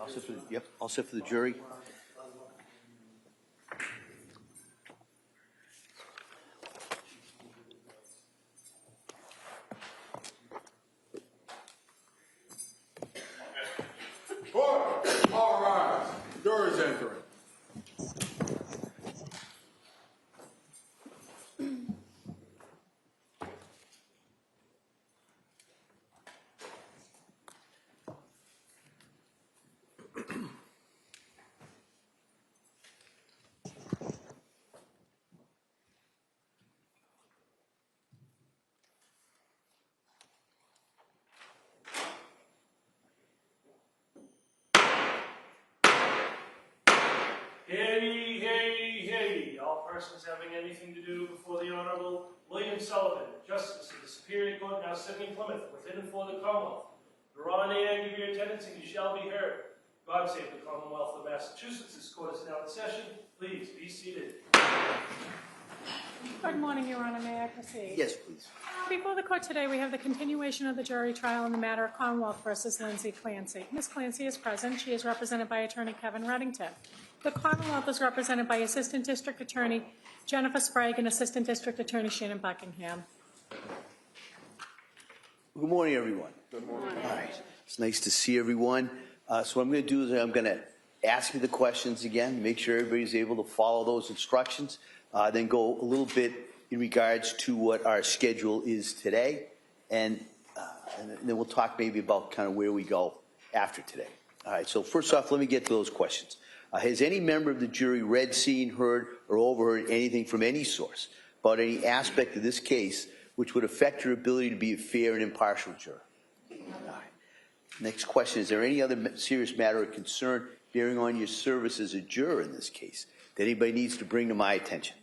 All set for the, yep, all set for the jury. Court, all rise. Jurors entering. Hear ye, hear ye, hear ye. All persons having anything to do before the Honorable William Sullivan, Justice of the Superior Court now sitting in Plymouth, within and for the Commonwealth. Draw near, give your attendance, and you shall be heard. God save the Commonwealth of Massachusetts. This court is now in session. Please be seated. Good morning, Your Honor. May I proceed? Yes, please. Before the court today, we have the continuation of the jury trial in the matter of Commonwealth versus Lindsay Clancy. Ms. Clancy is present. She is represented by Attorney Kevin Reddington. The Commonwealth is represented by Assistant District Attorney Jennifer Sprague and Assistant District Attorney Shannon Buckingham. Good morning, everyone. Good morning. All right. It's nice to see everyone. So what I'm going to do is I'm going to ask you the questions again, make sure everybody's able to follow those instructions, then go a little bit in regards to what our schedule is today, and then we'll talk maybe about kind of where we go after today. All right, so first off, let me get to those questions. Has any member of the jury read, seen, heard, or overheard anything from any source about any aspect of this case which would affect your ability to be a fair and impartial juror? All right. Next question, is there any other serious matter of concern bearing on your service as a juror in this case that anybody needs to bring to my attention?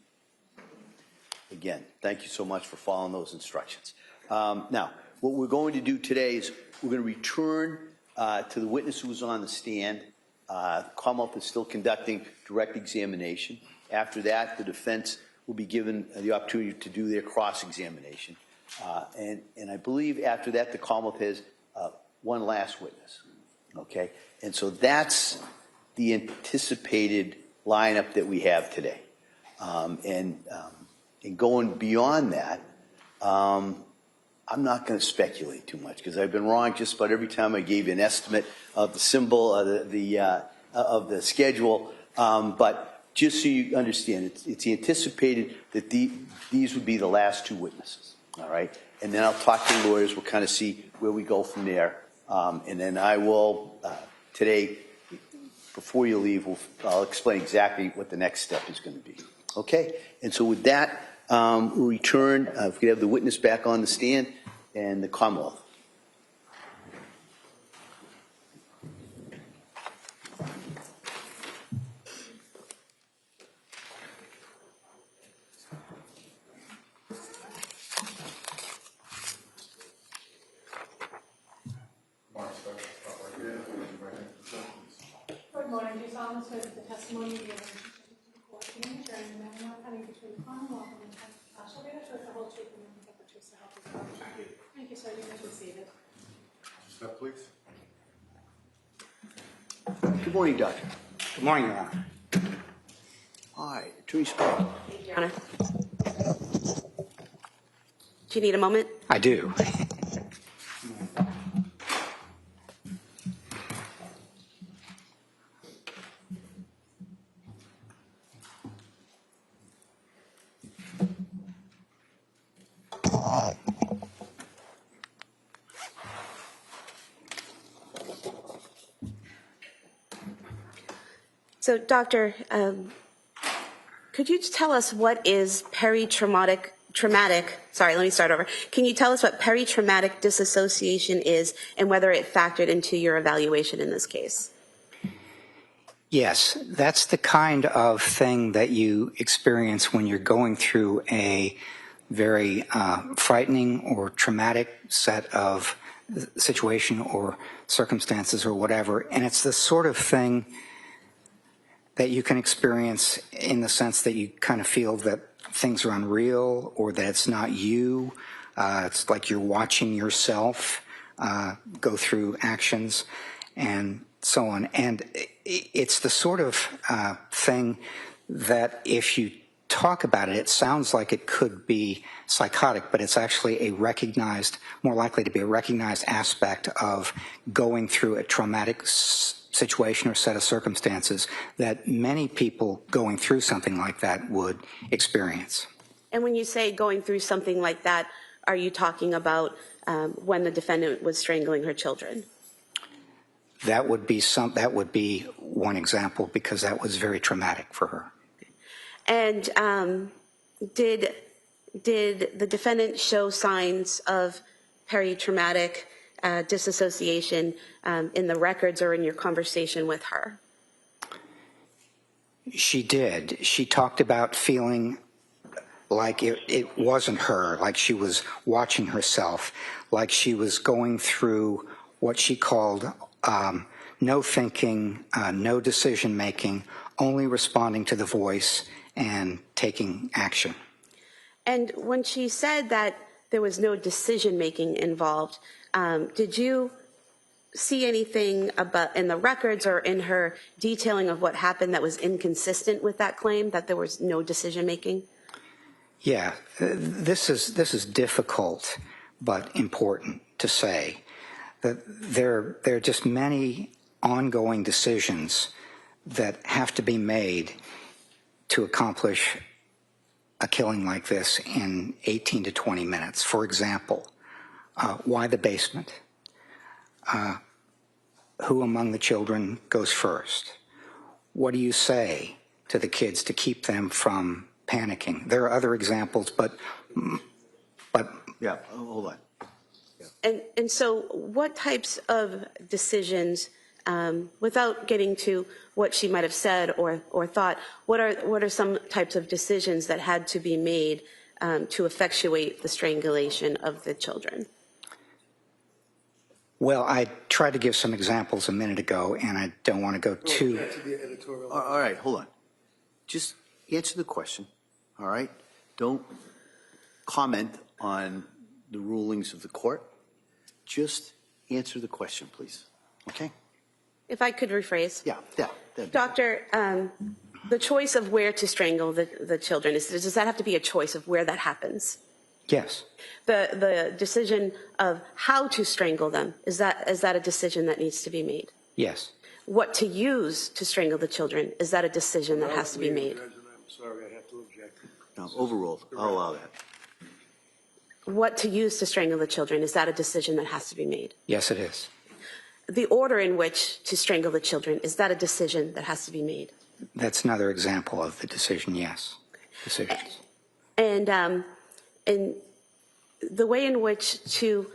Again, thank you so much for following those instructions. Now, what we're going to do today is we're going to return to the witness who was on the stand. The Commonwealth is still conducting direct examination. After that, the defense will be given the opportunity to do their cross-examination. And I believe after that, the Commonwealth has one last witness. Okay? And so that's the anticipated lineup that we have today. And going beyond that, I'm not going to speculate too much because I've been wrong just about every time I gave you an estimate of the symbol of the schedule. But just so you understand, it's anticipated that these would be the last two witnesses. All right, and then I'll talk to the lawyers. We'll kind of see where we go from there, and then I will today, before you leave, I'll explain exactly what the next step is going to be. Okay, and so with that, we'll return. If we could have the witness back on the stand and the Commonwealth. Good morning. Do you solemnly swear that the testimony you give in the court today during the matter not coming between the Commonwealth and the defense shall be the truth, the whole truth, and nothing but the truth, so help you God? Thank you, sir. You may be seated. Step, please. Good morning, Doctor. Good morning, Your Honor. All right, Attorney Sprague. Your Honor. Do you need a moment? I do. So, Doctor, could you tell us what is peritraumatic, sorry, let me start over. Can you tell us what peritraumatic disassociation is and whether it factored into your evaluation in this case? Yes, that's the kind of thing that you experience when you're going through a very frightening or traumatic set of situation or circumstances or whatever. And it's the sort of thing that you can experience in the sense that you kind of feel that things are unreal or that it's not you. It's like you're watching yourself go through actions. And so on. And it's the sort of thing that if you talk about it, it sounds like it could be psychotic, but it's actually a recognized, more likely to be a recognized aspect of going through a traumatic situation or set of circumstances that many people going through something like that would experience. And when you say going through something like that, are you talking about when the defendant was strangling her children? That would be one example, because that was very traumatic for her. And did the defendant show signs of peritraumatic disassociation in the records or in your conversation with her? She did. She talked about feeling like it wasn't her, like she was watching herself, like she was going through what she called no thinking, no decision making, only responding to the voice and taking action. And when she said that there was no decision making involved, did you see anything about in the records or in her detailing of what happened that was inconsistent with that claim, that there was no decision making? Yeah, this is difficult but important to say. That there are just many ongoing decisions that have to be made to accomplish a killing like this in 18 to 20 minutes. For example, why the basement? Who among the children goes first? What do you say to the kids to keep them from panicking? There are other examples, but Yeah, hold on. And so what types of decisions, without getting to what she might have said or thought, what are some types of decisions that had to be made to effectuate the strangulation of the children? Well, I tried to give some examples a minute ago, and I don't want to go too... All right, hold on. Just answer the question, all right? Don't comment on the rulings of the court. Just answer the question, please, okay? If I could rephrase. Yeah. Doctor, the choice of where to strangle the children, does that have to be a choice of where that happens? Yes. The decision of how to strangle them, is that a decision that needs to be made? Yes. What to use to strangle the children, is that a decision that has to be made? I'm sorry, I have to object. No, overruled. I'll allow that. What to use to strangle the children, is that a decision that has to be made? Yes, it is. The order in which to strangle the children, is that a decision that has to be made? That's another example of the decision, yes. Decisions. And the way in which to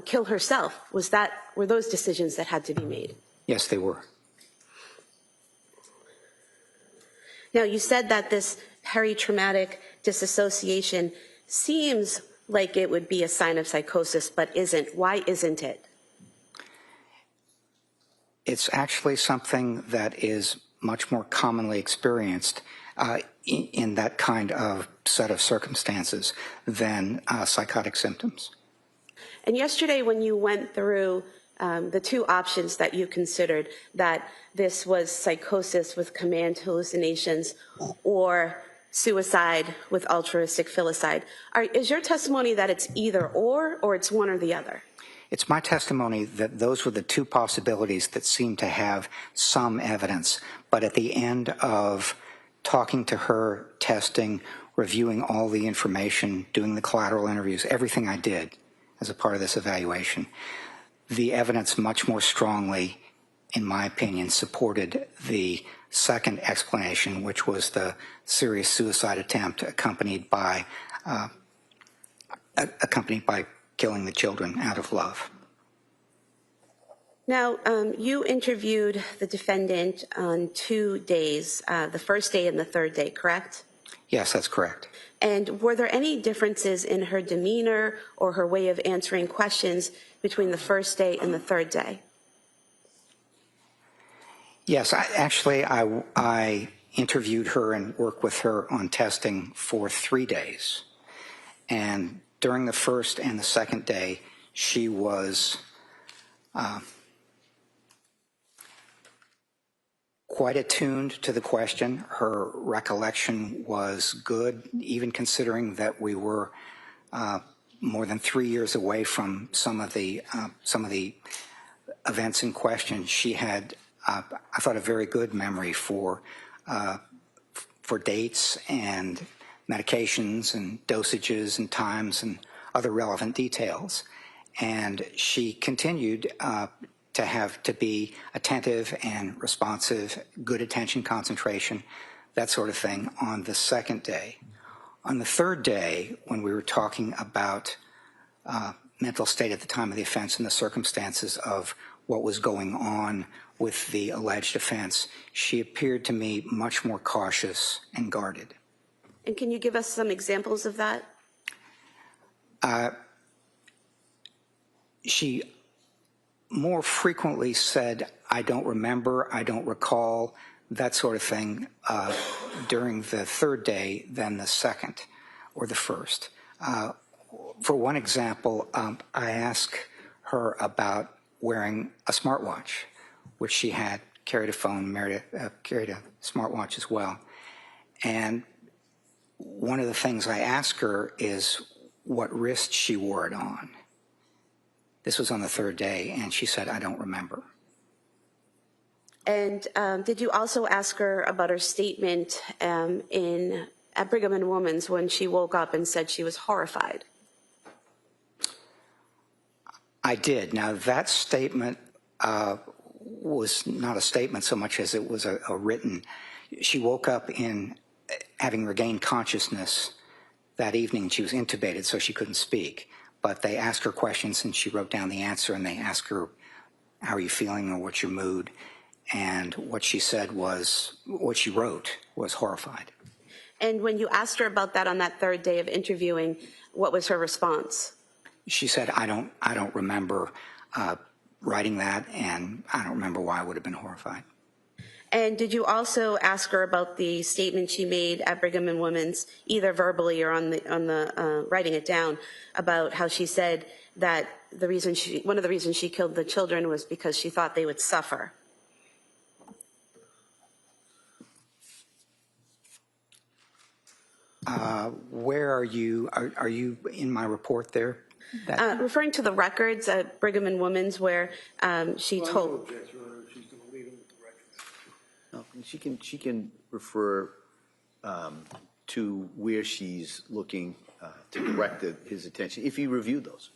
kill herself, were those decisions that had to be made? Yes, they were. Now, you said that this peritraumatic disassociation seems like it would be a sign of psychosis, but isn't. Why isn't it? It's actually something that is much more commonly experienced in that kind of set of circumstances than psychotic symptoms. And yesterday, when you went through the two options that you considered, that this was psychosis with command hallucinations or suicide with altruistic filicide, is your testimony that it's either or it's one or the other? It's my testimony that those were the two possibilities that seemed to have some evidence. But at the end of talking to her, testing, reviewing all the information, doing the collateral interviews, everything I did as a part of this evaluation, the evidence much more strongly, in my opinion, supported the second explanation, which was the serious suicide attempt accompanied by killing the children out of love. Now, you interviewed the defendant on 2 days, the first day and the third day, correct? Yes, that's correct. And were there any differences in her demeanor or her way of answering questions between the first day and the third day? Yes, I interviewed her and worked with her on testing for 3 days. And during the first and the second day, she was quite attuned to the question. Her recollection was good, even considering that we were more than 3 years away from some of the events in question. She had, I thought, a very good memory for dates and medications and dosages and times and other relevant details. And she continued to be attentive and responsive, good attention concentration, that sort of thing on the second day. On the third day, when we were talking about mental state at the time of the offense and the circumstances of what was going on with the alleged offense, she appeared to me much more cautious and guarded. And can you give us some examples of that? She more frequently said, I don't remember, I don't recall, that sort of thing during the third day than the second or the first. For one example, I asked her about wearing a smartwatch, which she had, carried a phone, carried a smartwatch as well. And one of the things I asked her is what wrist she wore it on. This was on the third day, and she said, I don't remember. And did you also ask her about her statement at Brigham and Women's when she woke up and said she was horrified? I did. Now, that statement was not a statement so much as it was a written. She woke up in having regained consciousness that evening. She was intubated, so she couldn't speak. But they asked her questions, and she wrote down the answer, and they asked her, how are you feeling, or what's your mood? And what she said was, what she wrote was horrified. And when you asked her about that on that third day of interviewing, what was her response? She said, I don't remember writing that, and I don't remember why I would have been horrified. And did you also ask her about the statement she made at Brigham and Women's, either verbally or on the writing it down, about how she said that one of the reasons she killed the children was because she thought they would suffer? Where are you? Are you in my report there? Referring to the records at Brigham and Women's where she Well, told... I don't object, Your Honor, if she's going to leave him with the records. No, she can refer to where she's looking to direct his attention, if you review those.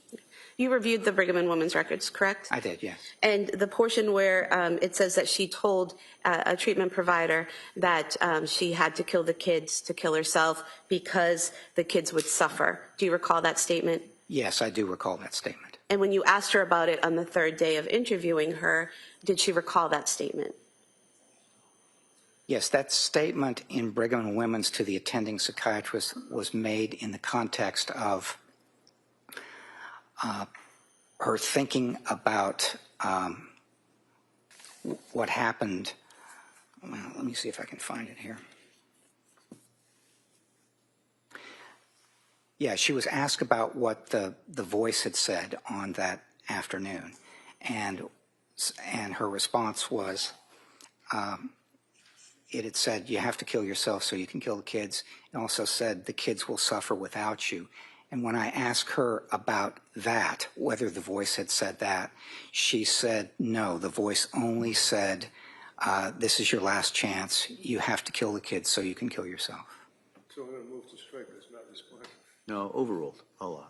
You reviewed the Brigham and Women's records, correct? I did, yes. And the portion where it says that she told a treatment provider that she had to kill the kids to kill herself because the kids would suffer. Do you recall that statement? Yes, I do recall that statement. And when you asked her about it on the third day of interviewing her, did she recall that statement? Yes, that statement in Brigham and Women's to the attending psychiatrist was made in the context of her thinking about what happened. Well, let me see if I can find it here. Yeah, she was asked about what the voice had said on that afternoon, and her response was, it had said, you have to kill yourself so you can kill the kids. It also said, the kids will suffer without you. And when I asked her about that, whether the voice had said that, she said, no, the voice only said, this is your last chance. You have to kill the kids so you can kill yourself. So I'm going to move to strike this, not respond. No, overruled. Hold on.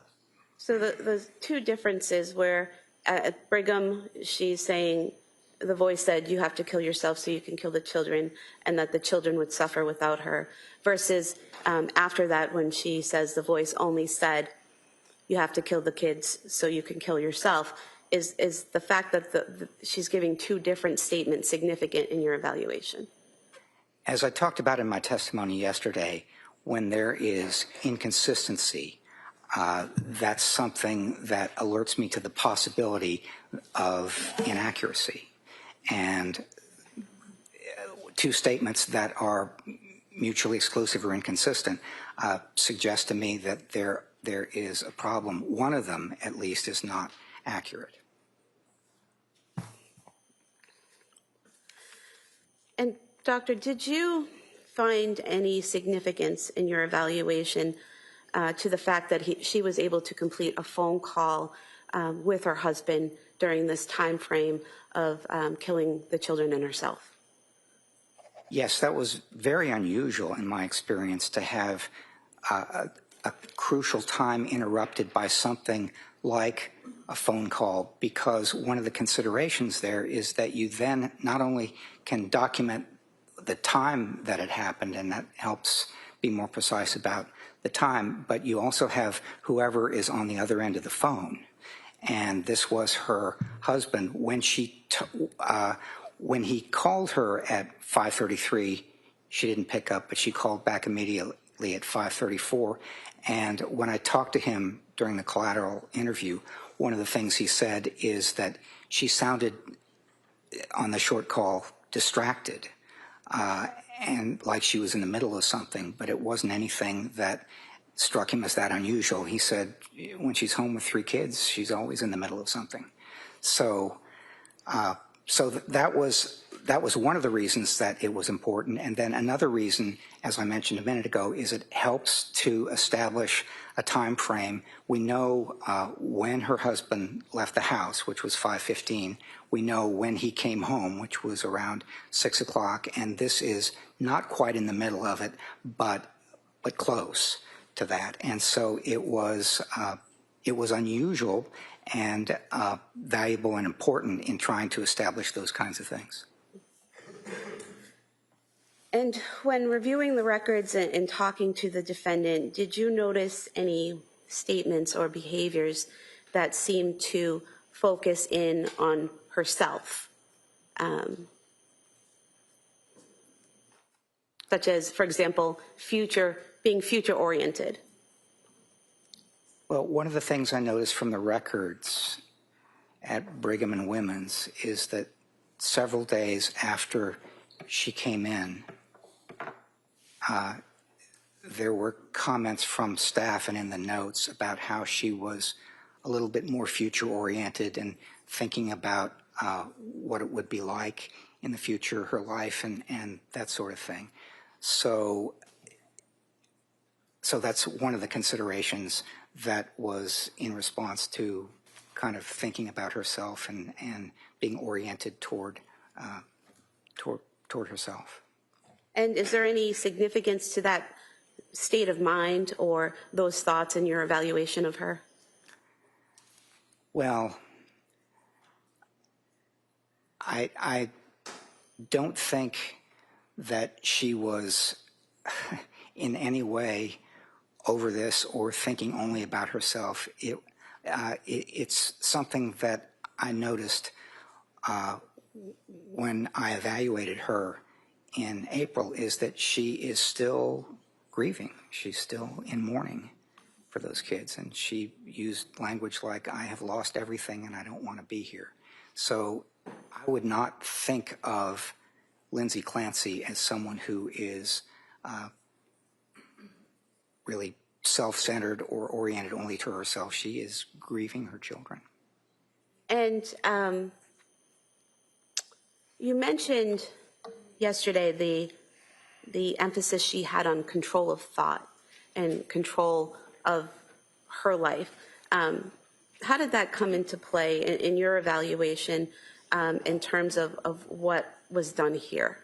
So the two differences where at Brigham, she's saying, the voice said, you have to kill yourself so you can kill the children, and that the children would suffer without her, versus after that when she says the voice only said, you have to kill the kids so you can kill yourself, is the fact that she's giving two different statements significant in your evaluation? As I talked about in my testimony yesterday, when there is inconsistency, that's something that alerts me to the possibility of inaccuracy. And two statements that are mutually exclusive or inconsistent suggest to me that there is a problem. One of them, at least, is not accurate. And doctor, did you find any significance in your evaluation to the fact that she was able to complete a phone call with her husband during this time frame of killing the children and herself? Yes, that was very unusual in my experience, to have a crucial time interrupted by something like a phone call, because one of the considerations there is that you then not only can document the time that it happened, and that helps be more precise about the time, but you also have whoever is on the other end of the phone. And this was her husband. When he called her at 5:33, she didn't pick up, but she called back immediately at 5:34. And when I talked to him during the collateral interview, one of the things he said is that she sounded, on the short call, distracted, and like she was in the middle of something, but it wasn't anything that struck him as that unusual. He said when she's home with 3 kids, she's always in the middle of something. So that was one of the reasons that it was important. And then another reason, as I mentioned a minute ago, is it helps to establish a time frame. We know when her husband left the house, which was 5:15. We know when he came home, which was around 6 o'clock. And this is not quite in the middle of it, but close to that. And so it was unusual and valuable and important in trying to establish those kinds of things. And when reviewing the records and talking to the defendant, did you notice any statements or behaviors that seemed to focus in on herself? Such as, for example, being future-oriented? Well, one of the things I noticed from the records at Brigham and Women's is that several days after she came in, there were comments from staff and in the notes about how she was a little bit more future-oriented and thinking about what it would be like in the future, her life, and that sort of thing. So that's one of the considerations that was in response to kind of thinking about herself and being oriented toward herself. And is there any significance to that state of mind or those thoughts in your evaluation of her? Well, I don't think that she was in any way over this or thinking only about herself. It's something that I noticed when I evaluated her in April, is that she is still grieving. She's still in mourning for those kids. And she used language like, I have lost everything and I don't want to be here. So I would not think of Lindsay Clancy as someone who is really self-centered or oriented only to herself. She is grieving her children. And you mentioned yesterday the emphasis she had on control of thought and control of her life. How did that come into play in your evaluation in terms of what was done here?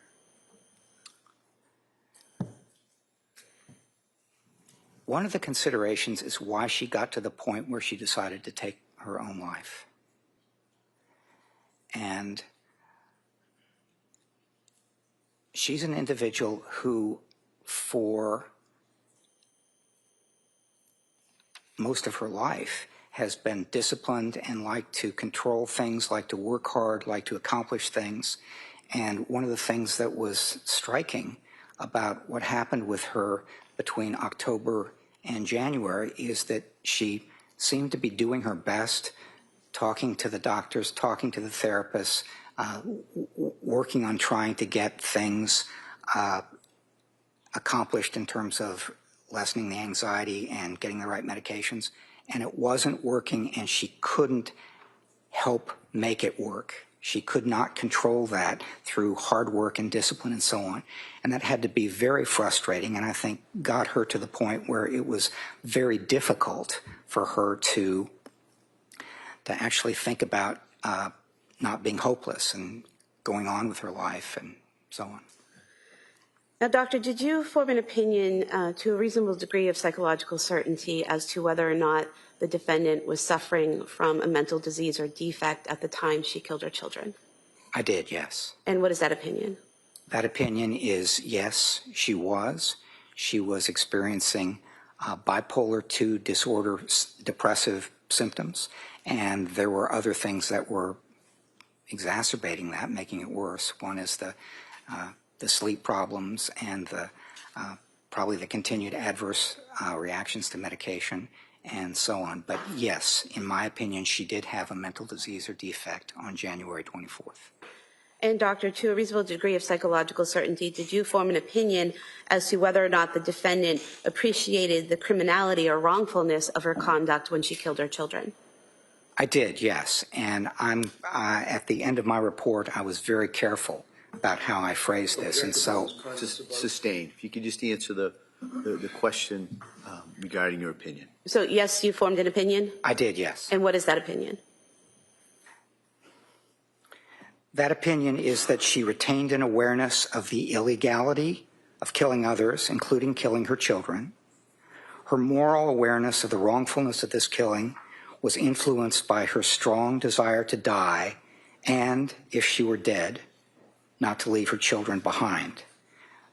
One of the considerations is why she got to the point where she decided to take her own life. And she's an individual who, for most of her life, has been disciplined and liked to control things, liked to work hard, liked to accomplish things. And one of the things that was striking about what happened with her between October and January is that she seemed to be doing her best, talking to the doctors, talking to the therapists, working on trying to get things accomplished in terms of lessening the anxiety and getting the right medications. And it wasn't working, and she couldn't help make it work. She could not control that through hard work and discipline and so on. And that had to be very frustrating, and I think got her to the point where it was very difficult for her to actually think about not being hopeless and going on with her life and so on. Now, doctor, did you form an opinion to a reasonable degree of psychological certainty as to whether or not the defendant was suffering from a mental disease or defect at the time she killed her children? I did, yes. And what is that opinion? That opinion is yes, she was. She was experiencing bipolar II disorder, depressive symptoms, and there were other things that were exacerbating that, making it worse. One is the sleep problems and probably the continued adverse reactions to medication and so on. But yes, in my opinion, she did have a mental disease or defect on January 24th. And doctor, to a reasonable degree of psychological certainty, did you form an opinion as to whether or not the defendant appreciated the criminality or wrongfulness of her conduct when she killed her children? I did, yes. And I'm at the end of my report, I was very careful about how I phrased this, and so Sustained. If you could just answer the question regarding your opinion. So yes, you formed an opinion? I did, yes. And what is that opinion? That opinion is that she retained an awareness of the illegality of killing others, including killing her children. Her moral awareness of the wrongfulness of this killing was influenced by her strong desire to die and, if she were dead, not to leave her children behind.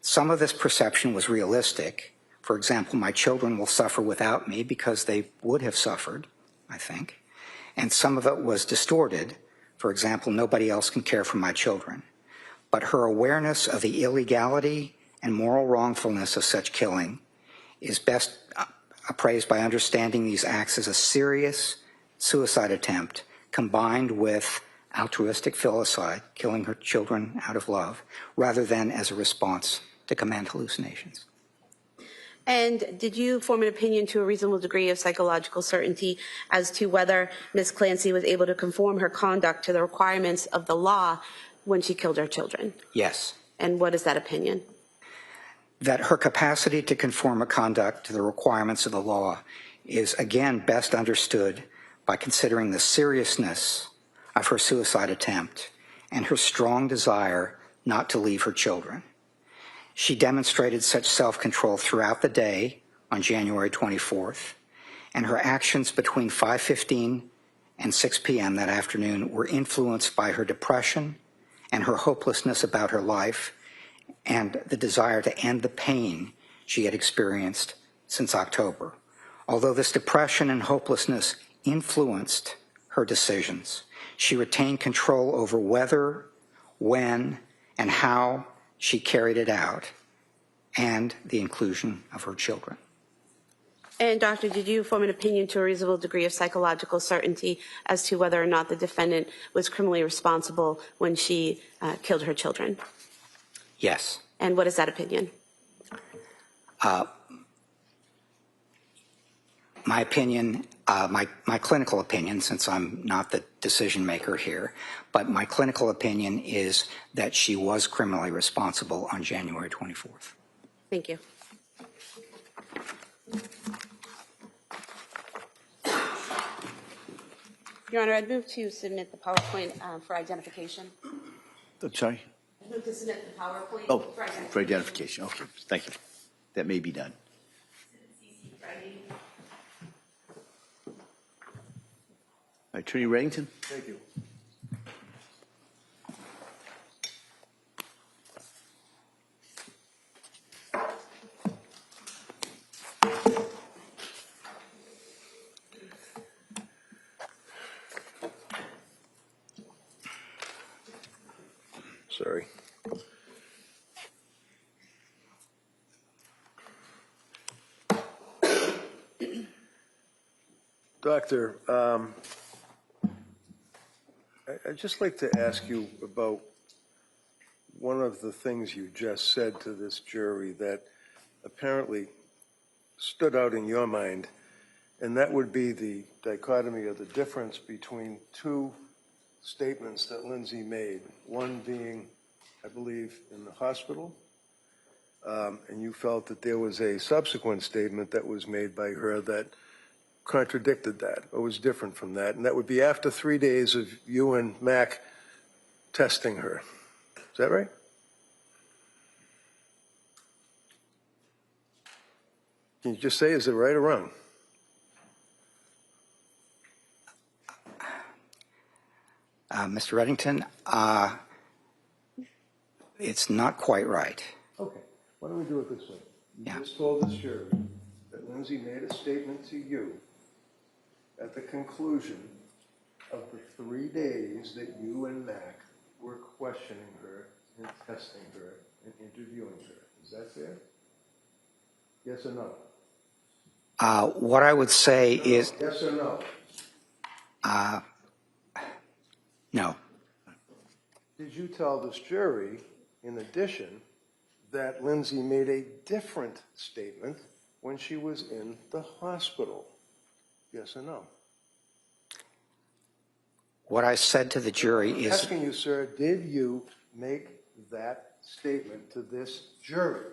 Some of this perception was realistic. For example, my children will suffer without me because they would have suffered, I think. And some of it was distorted. For example, nobody else can care for my children. But her awareness of the illegality and moral wrongfulness of such killing is best appraised by understanding these acts as a serious suicide attempt combined with altruistic filicide, killing her children out of love, rather than as a response to command hallucinations. And did you form an opinion to a reasonable degree of psychological certainty as to whether Ms. Clancy was able to conform her conduct to the requirements of the law when she killed her children? Yes. And what is that opinion? That her capacity to conform her conduct to the requirements of the law is, again, best understood by considering the seriousness of her suicide attempt and her strong desire not to leave her children. She demonstrated such self-control throughout the day on January 24th, and her actions between 5:15 and 6 p.m. that afternoon were influenced by her depression and her hopelessness about her life and the desire to end the pain she had experienced since October. Although this depression and hopelessness influenced her decisions, she retained control over whether, when, and how she carried it out, and the inclusion of her children. And doctor, did you form an opinion to a reasonable degree of psychological certainty as to whether or not the defendant was criminally responsible when she killed her children? Yes. And what is that opinion? My opinion, my clinical opinion, since I'm not the decision maker here, but my clinical opinion is that she was criminally responsible on January 24th. Thank you. Your Honor, I'd move to submit the PowerPoint for identification. I'm sorry? I'd move to submit the PowerPoint Oh, for identification. for identification. Okay, thank you. That may be done. Attorney Reddington? Thank you. Sorry. Doctor, I'd just like to ask you about one of the things you just said to this jury that apparently stood out in your mind, and that would be the dichotomy of the difference between two statements that Lindsay made, one being, I believe, in the hospital, and you felt that there was a subsequent statement that was made by her that contradicted that or was different from that, and that would be after 3 days of you and Mac testing her. Is that right? Can you just say, is it right or wrong? Mr. Reddington, it's not quite right. Okay, why don't we do it this way? You Yeah. just told this jury that Lindsay made a statement to you at the conclusion of the 3 days that you and Mac were questioning her and testing her and interviewing her. Is that fair? Yes or no? What I would say is, Yes or no? no. Did you tell this jury, in addition, that Lindsay made a different statement when she was in the hospital? Yes or no? What I said to the jury I'm is, asking you, sir, did you make that statement to this jury?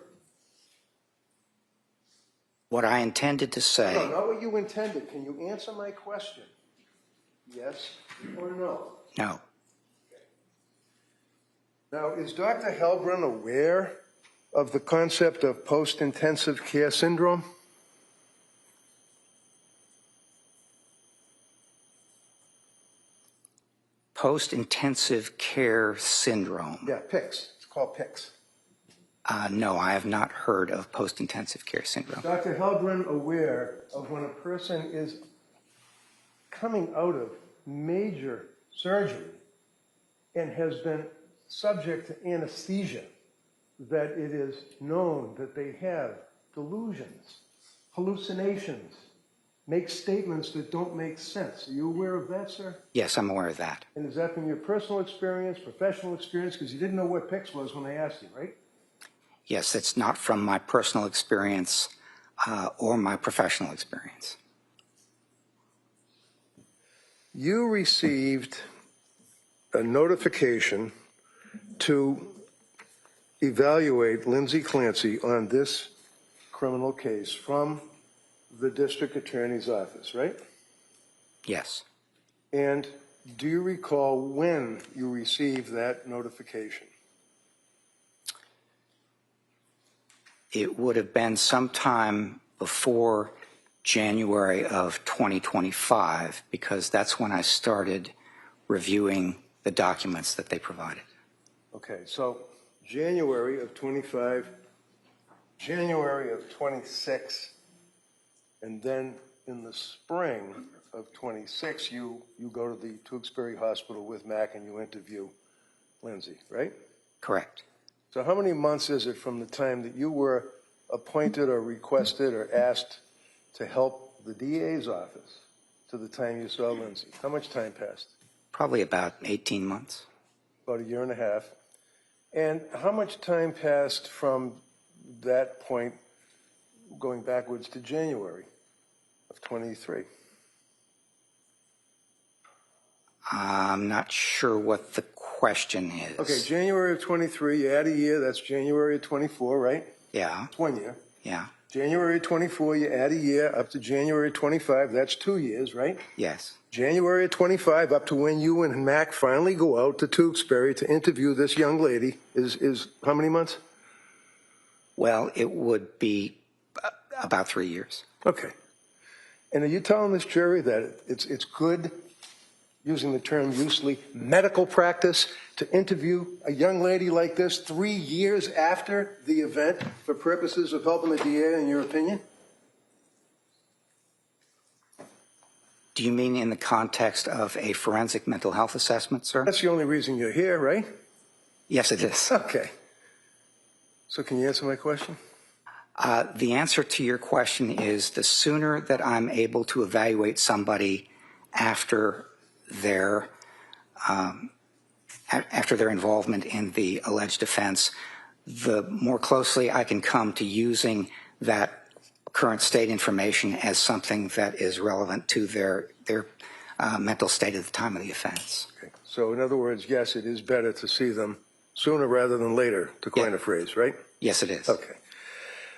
what I intended to say. No, not what you intended. Can you answer my question? Yes or no? No. Now, is Dr. Heilbrun aware of the concept of post-intensive care syndrome? Post-intensive care syndrome. Yeah, PICS. It's called PICS. No, I have not heard of post-intensive care syndrome. Dr. Heilbrun aware of when a person is coming out of major surgery and has been subject to anesthesia, that it is known that they have delusions, hallucinations, make statements that don't make sense. Are you aware of that, sir? Yes, I'm aware of that. And is that from your personal experience, professional experience? Because you didn't know what PICS was when they asked you, right? Yes, it's not from my personal experience or my professional experience. You received a notification to evaluate Lindsay Clancy on this criminal case from the district attorney's office, right? Yes. And do you recall when you received that notification? It would have been sometime before January of 2025, because that's when I started reviewing the documents that they provided. Okay, so January of 25, January of 26, and then in the spring of 26, you go to the Tewksbury Hospital with Mac and you interview Lindsay, right? Correct. So how many months is it from the time that you were appointed or requested or asked to help the DA's office to the time you saw Lindsay? How much time passed? Probably about 18 months. About a year and a half. And how much time passed from that point going backwards to January of 23? I'm not sure what the question is. Okay, January of 23, you add a year, that's January of 24, right? Yeah, It's 1 year. yeah, January of 24, you add a year up to January of 25, that's 2 years, right? yes. January of 25 up to when you and Mac finally go out to Tewksbury to interview this young lady is how many months? Well, it would be about 3 years. Okay. And are you telling this jury that it's good, using the term loosely, medical practice to interview a young lady like this 3 years after the event for purposes of helping the DA, in your opinion? Do you mean in the context of a forensic mental health assessment, sir? That's the only reason you're here, right? Yes, it is. Okay. So can you answer my question? The answer to your question is the sooner that I'm able to evaluate somebody after their involvement in the alleged offense, the more closely I can come to using that current state information as something that is relevant to their mental state at the time of the offense. Okay. So in other words, yes, it is better to see them sooner rather than later, to coin a phrase, right? Yes, it is. Okay.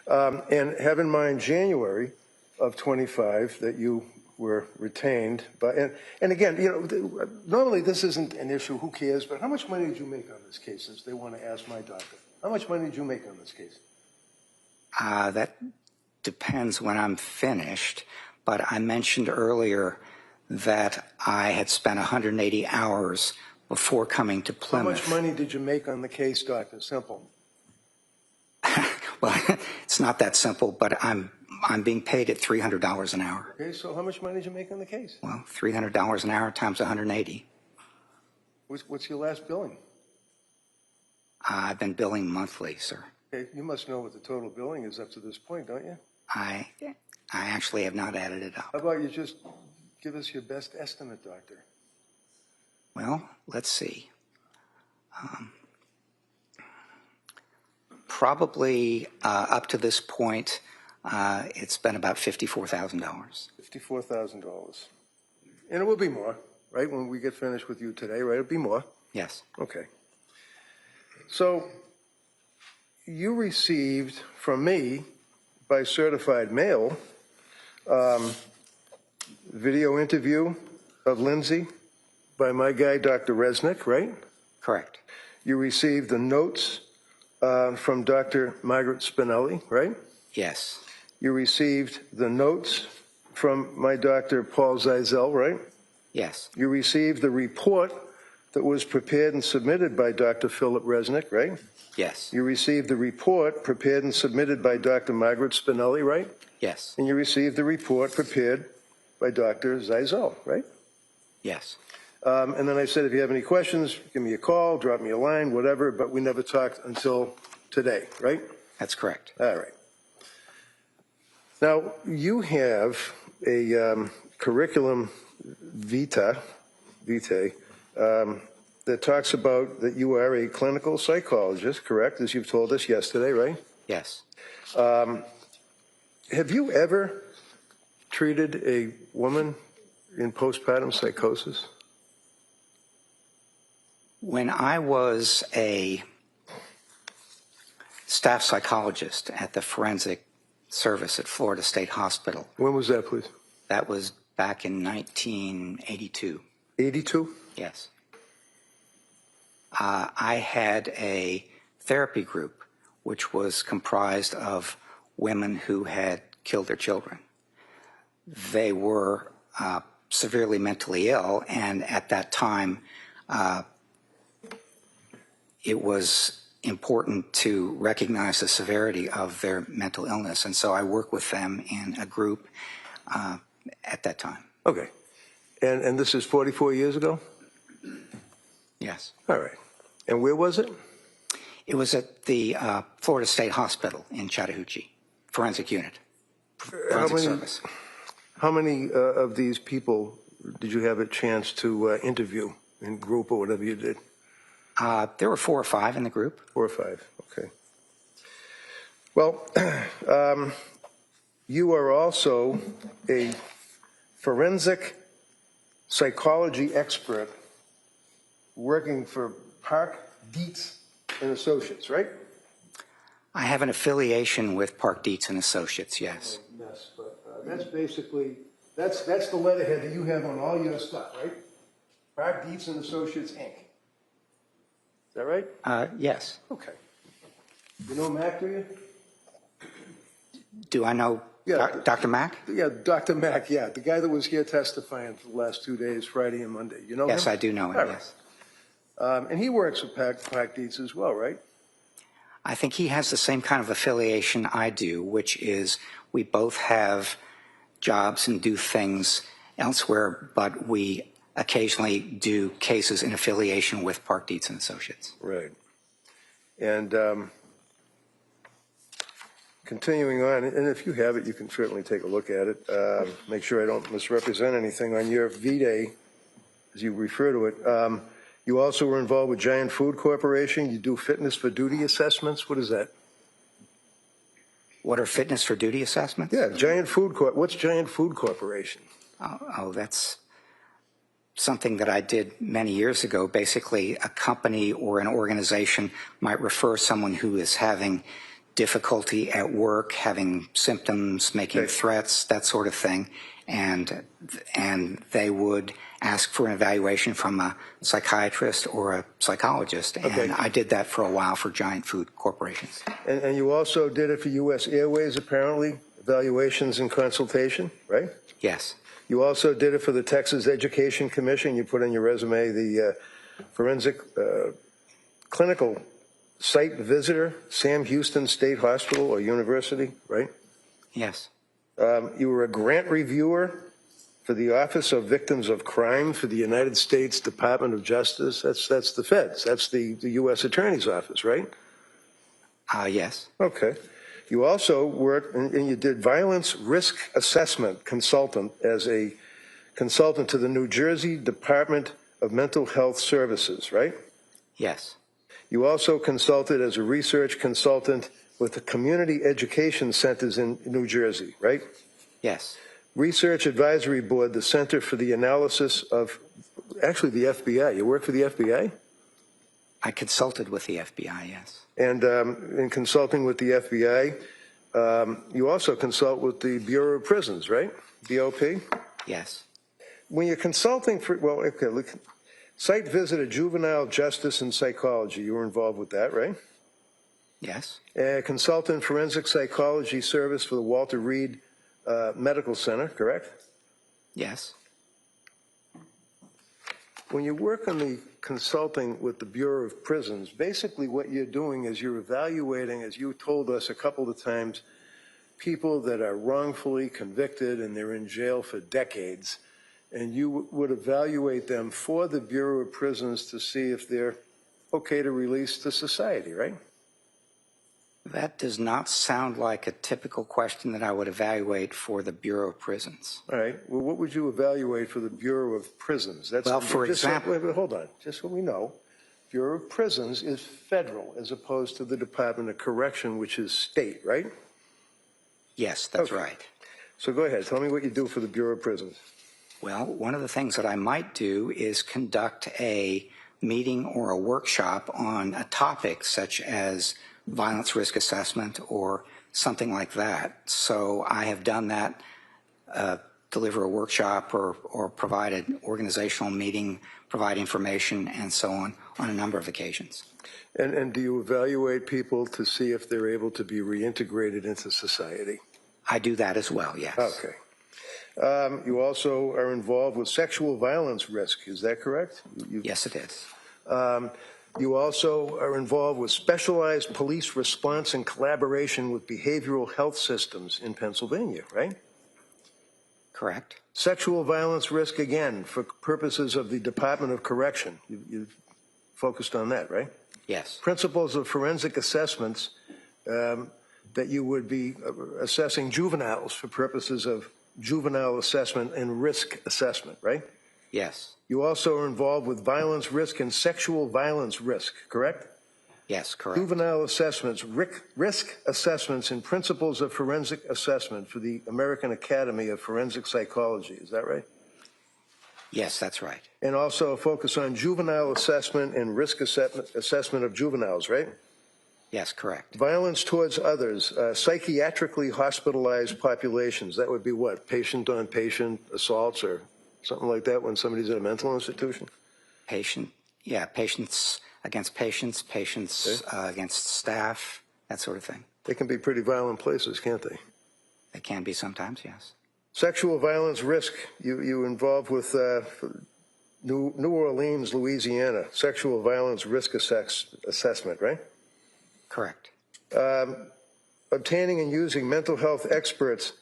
And have in mind January of 25 that you were retained by, and again, you know, normally this isn't an issue, who cares, but how much money did you make on this case, since they want to ask my doctor? How much money did you make on this case? That depends when I'm finished, but I mentioned earlier that I had spent 180 hours before coming to Plymouth. How much money did you make on the case, Dr. Simple? Well, it's not that simple, but I'm being paid at $300 an hour. Okay, so how much money did you make on the case? Well, $300 an hour times 180. What's your last billing? I've been billing monthly, sir. Okay, you must know what the total billing is up to this point, don't you? I actually have not added it How up. about you just give us your best estimate, doctor? Well, let's see. Probably up to this point, it's been about $54,000. $54,000. And it will be more, right? When we get finished with you today, right? It'll be more. Yes. Okay. So you received from me by certified mail video interview of Lindsay by my guy, Dr. Resnick, right? Correct. You received the notes from Dr. Margaret Spinelli, right? Yes. You received the notes from my Dr. Paul Zeisel, right? Yes. You received the report that was prepared and submitted by Dr. Philip Resnick, right? Yes. You received the report prepared and submitted by Dr. Margaret Spinelli, right? Yes. And you received the report prepared by Dr. Zeisel, right? Yes. And then I said, if you have any questions, give me a call, drop me a line, whatever, but we never talked until today, right? That's correct. All right. Now, you have a curriculum vitae that talks about that you are a clinical psychologist, correct, as you've told us yesterday, right? Yes. Have you ever treated a woman in postpartum psychosis? When I was a staff psychologist at the forensic service at Florida State Hospital. When was that, please? That was back in 1982. 82? Yes. I had a therapy group which was comprised of women who had killed their children. They were severely mentally ill, and at that time, it was important to recognize the severity of their mental illness, and so I worked with them in a group at that time. Okay. And this is 44 years ago? Yes. All right. And where was it? It was at the Florida State Hospital in Chattahoochee, forensic unit, forensic service. How many of these people did you have a chance to interview in group or whatever you did? There were 4 or 5 in the group. 4 or 5, okay. Well, you are also a forensic psychology expert working for Park, Dietz and Associates, right? I have an affiliation with Park Dietz and Associates, yes. Yes, but that's basically, that's the letterhead that you have on all your stuff, right? Park, Dietz and Associates, Inc. Is that right? Yes. Okay. You know Mac, do you? Do I know Yeah. Dr. Mack? Yeah, Dr. Mack, yeah, the guy that was here testifying for the last 2 days, Friday and Monday. You know him? Yes, I do know him, All right. yes. And he works with Park Dietz as well, right? I think he has the same kind of affiliation I do, which is we both have jobs and do things elsewhere, but we occasionally do cases in affiliation with Park Dietz and Associates. Right. And continuing on, and if you have it, you can certainly take a look at it. Make sure I don't misrepresent anything on your V-Day, as you refer to it. You also were involved with Giant Food Corporation. You do fitness for duty assessments. What is that? What are fitness for duty assessments? Yeah, Giant Food Corp. What's Giant Food Corporation? Oh, that's something that I did many years ago. Basically, a company or an organization might refer someone who is having difficulty at work, having symptoms, making threats, that sort of thing, and they would ask for an evaluation from a psychiatrist or a psychologist. And I did that for a while for giant food corporations. And you also did it for U.S. Airways, apparently, evaluations and consultation, right? Yes. You also did it for the Texas Education Commission. You put in your resume the forensic clinical site visitor, Sam Houston State Hospital or University, right? Yes. You were a grant reviewer for the Office of Victims of Crime for the United States Department of Justice. That's the feds. That's the U.S. Attorney's Office, right? Yes. Okay. You also worked, and you did violence risk assessment consultant as a consultant to the New Jersey Department of Mental Health Services, right? Yes. You also consulted as a research consultant with the community education centers in New Jersey, right? Yes. Research Advisory Board, the Center for the Analysis of, actually the FBI. You work for the FBI? I consulted with the FBI, yes. And in consulting with the FBI, you also consult with the Bureau of Prisons, right? BOP? Yes. When you're consulting for, well, okay, look, site visit of juvenile justice and psychology, you were involved with that, right? Yes. Consultant forensic psychology service for the Walter Reed Medical Center, correct? Yes. When you work on the consulting with the Bureau of Prisons, basically what you're doing is you're evaluating, as you told us a couple of times, people that are wrongfully convicted and they're in jail for decades, and you would evaluate them for the Bureau of Prisons to see if they're okay to release to society, right? That does not sound like a typical question that I would evaluate for the Bureau of Prisons. All right. Well, what would you evaluate for the Bureau of Prisons? That's, well, for example... wait, hold on. Just so we know, Bureau of Prisons is federal as opposed to the Department of Correction, which is state, right? Yes, that's right. So go ahead. Tell me what you do for the Bureau of Prisons. Well, one of the things that I might do is conduct a meeting or a workshop on a topic such as violence risk assessment or something like that. So I have done that, deliver a workshop or provide an organizational meeting, provide information and so on a number of occasions. And do you evaluate people to see if they're able to be reintegrated into society? I do that as well, yes. Okay. You also are involved with sexual violence risk, is that correct? Yes, it is. You also are involved with specialized police response and collaboration with behavioral health systems in Pennsylvania, right? Correct. Sexual violence risk, again, for purposes of the Department of Correction. You've focused on that, right? Yes. Principles of forensic assessments that you would be assessing juveniles for purposes of juvenile assessment and risk assessment, right? Yes. You also are involved with violence risk and sexual violence risk, correct? Yes, correct. Juvenile assessments, risk assessments and principles of forensic assessment for the American Academy of Forensic Psychology, is that right? Yes, that's right. And also a focus on juvenile assessment and risk assessment of juveniles, right? Yes, correct. Violence towards others, psychiatrically hospitalized populations, that would be what, patient-on-patient assaults or something like that when somebody's in a mental institution? Patients against patients, patients against staff, that sort of thing. They can be pretty violent places, can't they? They can be sometimes, yes. Sexual violence risk, you involved with New Orleans, Louisiana, sexual violence risk assessment, right? Correct. Obtaining and using mental health experts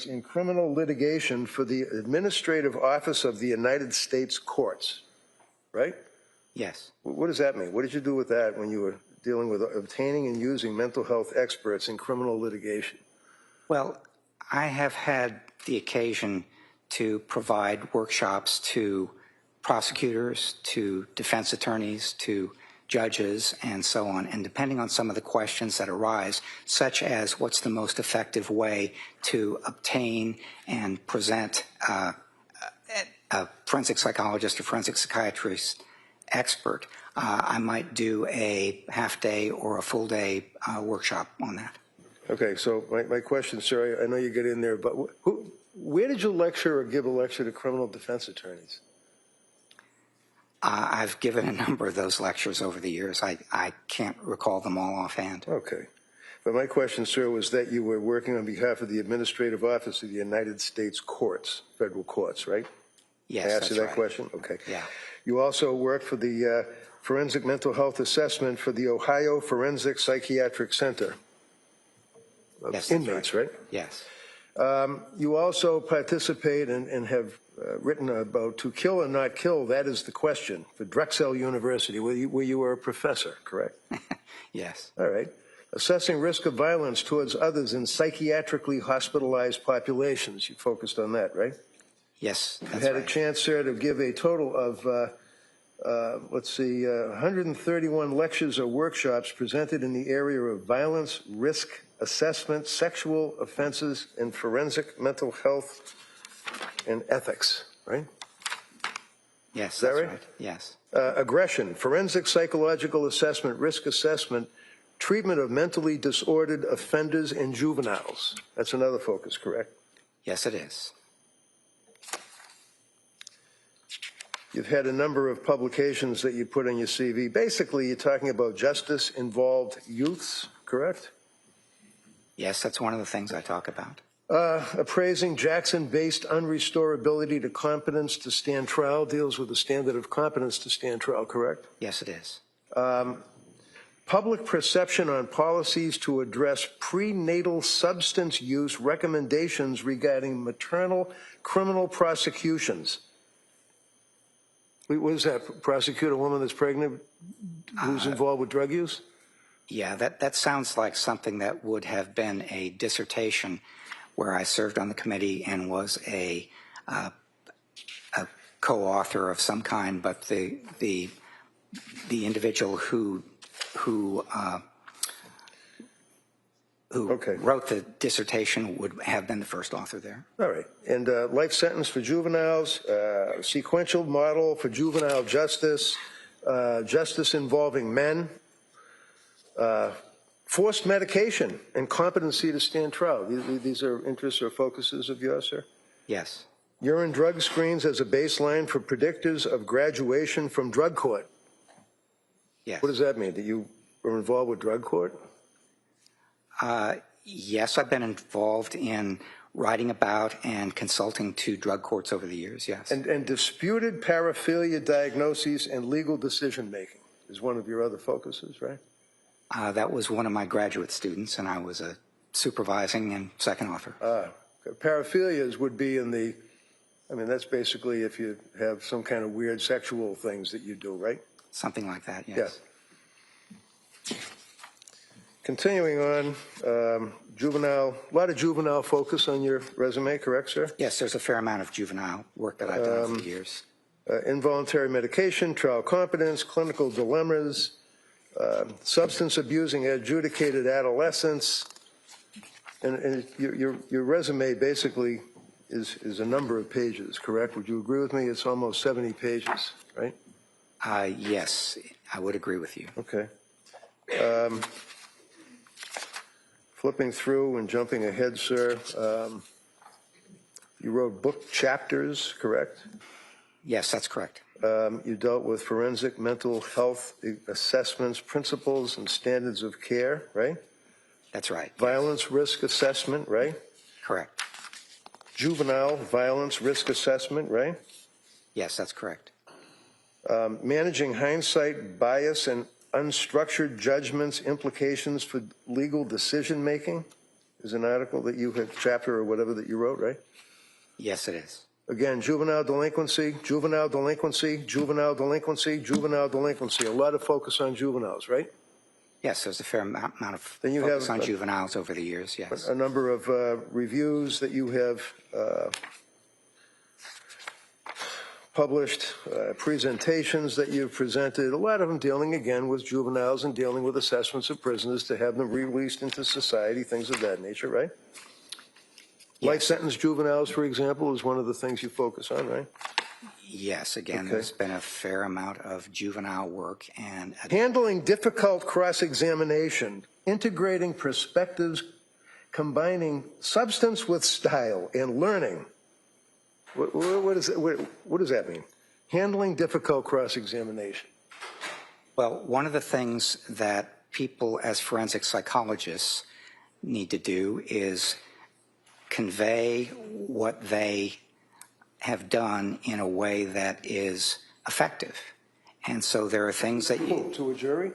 in criminal litigation for the Administrative Office of the United States Courts, right? Yes. What does that mean? What did you do with that when you were dealing with obtaining and using mental health experts in criminal litigation? Well, I have had the occasion to provide workshops to prosecutors, to defense attorneys, to judges and so on, and depending on some of the questions that arise, such as what's the most effective way to obtain and present a forensic psychologist or forensic psychiatrist expert, I might do a half-day or a full-day workshop on that. Okay, so my question, sir, I know you get in there, but where did you lecture or give a lecture to criminal defense attorneys? I've given a number of those lectures over the years. I can't recall them all offhand. Okay. But my question, sir, was that you were working on behalf of the Administrative Office of the United States Courts, federal courts, right? Yes, I asked that's you that right. question? Okay. Yeah. You also worked for the Forensic Mental Health Assessment for the Ohio Forensic Psychiatric Center of Yes, that's inmates, right? Yes. You also participate and have written about To Kill or Not Kill, That Is the Question, for Drexel University, where you were a professor, correct? Yes. All right. Assessing risk of violence towards others in psychiatrically hospitalized populations. You focused on that, right? Yes, You that's had right. a chance, sir, to give a total of, 131 lectures or workshops presented in the area of violence, risk assessment, sexual offenses, and forensic mental health and ethics, right? Yes, that that's right? right. Yes. Aggression, forensic psychological assessment, risk assessment, treatment of mentally disordered offenders and juveniles. That's another focus, correct? Yes, it is. You've had a number of publications that you put on your CV. Basically, you're talking about justice-involved youths, correct? Yes, that's one of the things I talk about. Appraising Jackson-based unrestorability to competence to stand trial deals with the standard of competence to stand trial, correct? Yes, it is. Public perception on policies to address prenatal substance use recommendations regarding maternal criminal prosecutions. What is that? Prosecute a woman that's pregnant who's involved with drug use? Yeah, that sounds like something that would have been a dissertation where I served on the committee and was a co-author of some kind, but the individual who Okay. wrote the dissertation would have been the first author there. All right. And life sentence for juveniles, sequential model for juvenile justice, justice involving men, forced medication, and competency to stand trial. These are interests or focuses of yours, sir? Yes. Urine drug screens as a baseline for predictors of graduation from drug court. Yes. What does that mean? That you were involved with drug court? Yes, I've been involved in writing about and consulting to drug courts over the years, yes. And disputed paraphilia diagnoses and legal decision-making is one of your other focuses, right? That was one of my graduate students, and I was a supervising and second author. Paraphilias would be in the, I mean, that's basically if you have some kind of weird sexual things that you do, right? Something like that, yes. Yeah. Continuing on, juvenile, a lot of juvenile focus on your resume, correct, sir? Yes, there's a fair amount of juvenile work that I've done over the years. Involuntary medication, trial competence, clinical dilemmas, substance abusing adjudicated adolescence, and your resume basically is a number of pages, correct? Would you agree with me? It's almost 70 pages, right? Yes, I would agree with you. Okay. Flipping through and jumping ahead, sir, you wrote book chapters, correct? Yes, that's correct. You dealt with forensic mental health assessments, principles, and standards of care, right? That's right. Violence risk assessment, right? Correct. Juvenile violence risk assessment, right? Yes, that's correct. Managing hindsight bias and unstructured judgments, implications for legal decision-making is an article that you have, chapter or whatever that you wrote, right? Yes, it is. Again, juvenile delinquency, juvenile delinquency, juvenile delinquency, juvenile delinquency. A lot of focus on juveniles, right? Yes, there's a fair amount of Then you focus have on juveniles over the years, yes. A number of reviews that you have published presentations that you've presented, a lot of them dealing, again, with juveniles and dealing with assessments of prisoners to have them released into society, things of that nature, right? Life sentence juveniles, for example, is one of the things you focus on, right? Yes, again, Okay. there's been a fair amount of juvenile work and Handling difficult cross-examination, integrating perspectives, combining substance with style, and learning. What does that mean? Handling difficult cross-examination. Well, one of the things that people as forensic psychologists need to do is convey what they have done in a way that is effective. And so there are things that you... To a jury?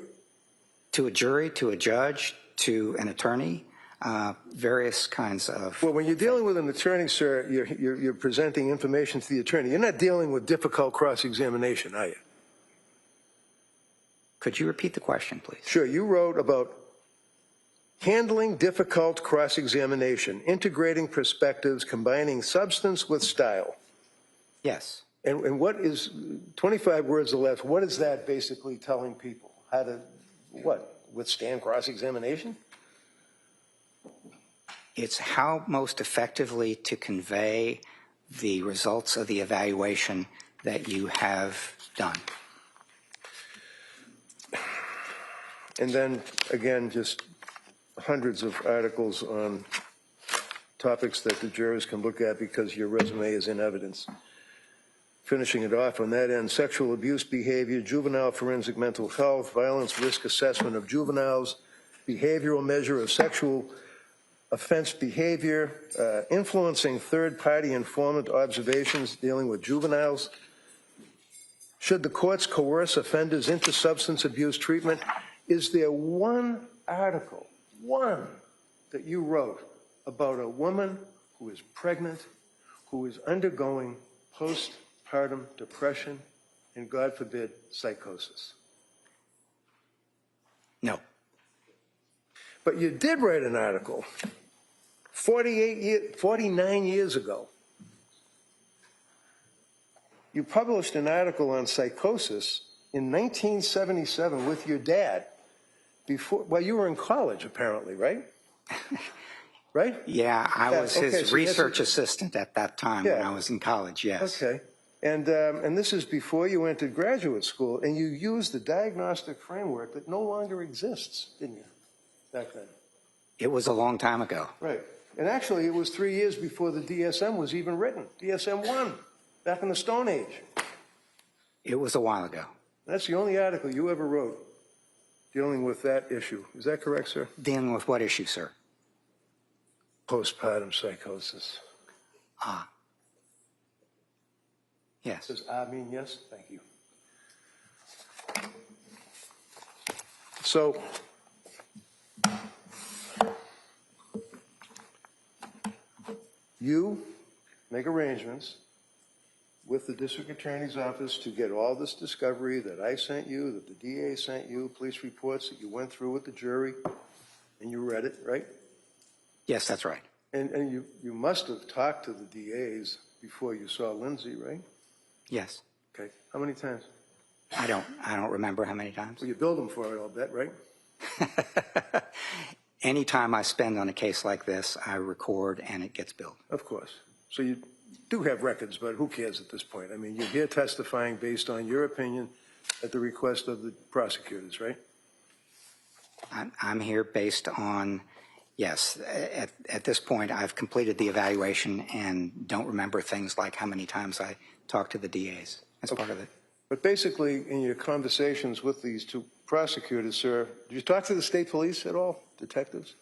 To a jury, to a judge, to an attorney, various kinds of... Well, when you're dealing with an attorney, sir, you're presenting information to the attorney. You're not dealing with difficult cross-examination, are you? Could you repeat the question, please? Sure. You wrote about handling difficult cross-examination, integrating perspectives, combining substance with style. Yes. And what is, 25 words or less, what is that basically telling people? How to, what, withstand cross-examination? It's how most effectively to convey the results of the evaluation that you have done. And then, again, just hundreds of articles on topics that the jurors can look at because your resume is in evidence. Finishing it off on that end, sexual abuse behavior, juvenile forensic mental health, violence risk assessment of juveniles, behavioral measure of sexual offense behavior, influencing third-party informant observations dealing with juveniles. Should the courts coerce offenders into substance abuse treatment? Is there one article, one, that you wrote about a woman who is pregnant, who is undergoing postpartum depression, and God forbid, psychosis? No. But you did write an article 49 years ago. You published an article on psychosis in 1977 with your dad before, well, you were in college apparently, right? Right? Yeah, I was okay, his so research assistant at that time when Yeah. I was in college, yes. Okay. And this is before you entered graduate school, and you used the diagnostic framework that no longer exists, didn't you, back then? It was a long time ago. Right. And actually, it was 3 years before the DSM was even written. DSM-1, back in the Stone Age. It was a while ago. That's the only article you ever wrote dealing with that issue. Is that correct, sir? Dealing with what issue, sir? Postpartum psychosis. Ah. Yes. Does I mean yes? Thank you. So, you make arrangements with the district attorney's office to get all this discovery that I sent you, that the DA sent you, police reports that you went through with the jury, and you read it, right? Yes, that's right. And you must have talked to the DAs before you saw Lindsay, right? Yes. Okay. How many times? I don't remember how many times. Well, you billed them for it, I'll bet, right? Any time I spend on a case like this, I record and it gets billed. Of course. So you do have records, but who cares at this point? I mean, you're here testifying based on your opinion at the request of the prosecutors, right? I'm here based on, yes, at this point I've completed the evaluation and don't remember things like how many times I talked to the DAs as part of it. But basically, in your conversations with these two prosecutors, sir, did you talk to the state police at all, detectives?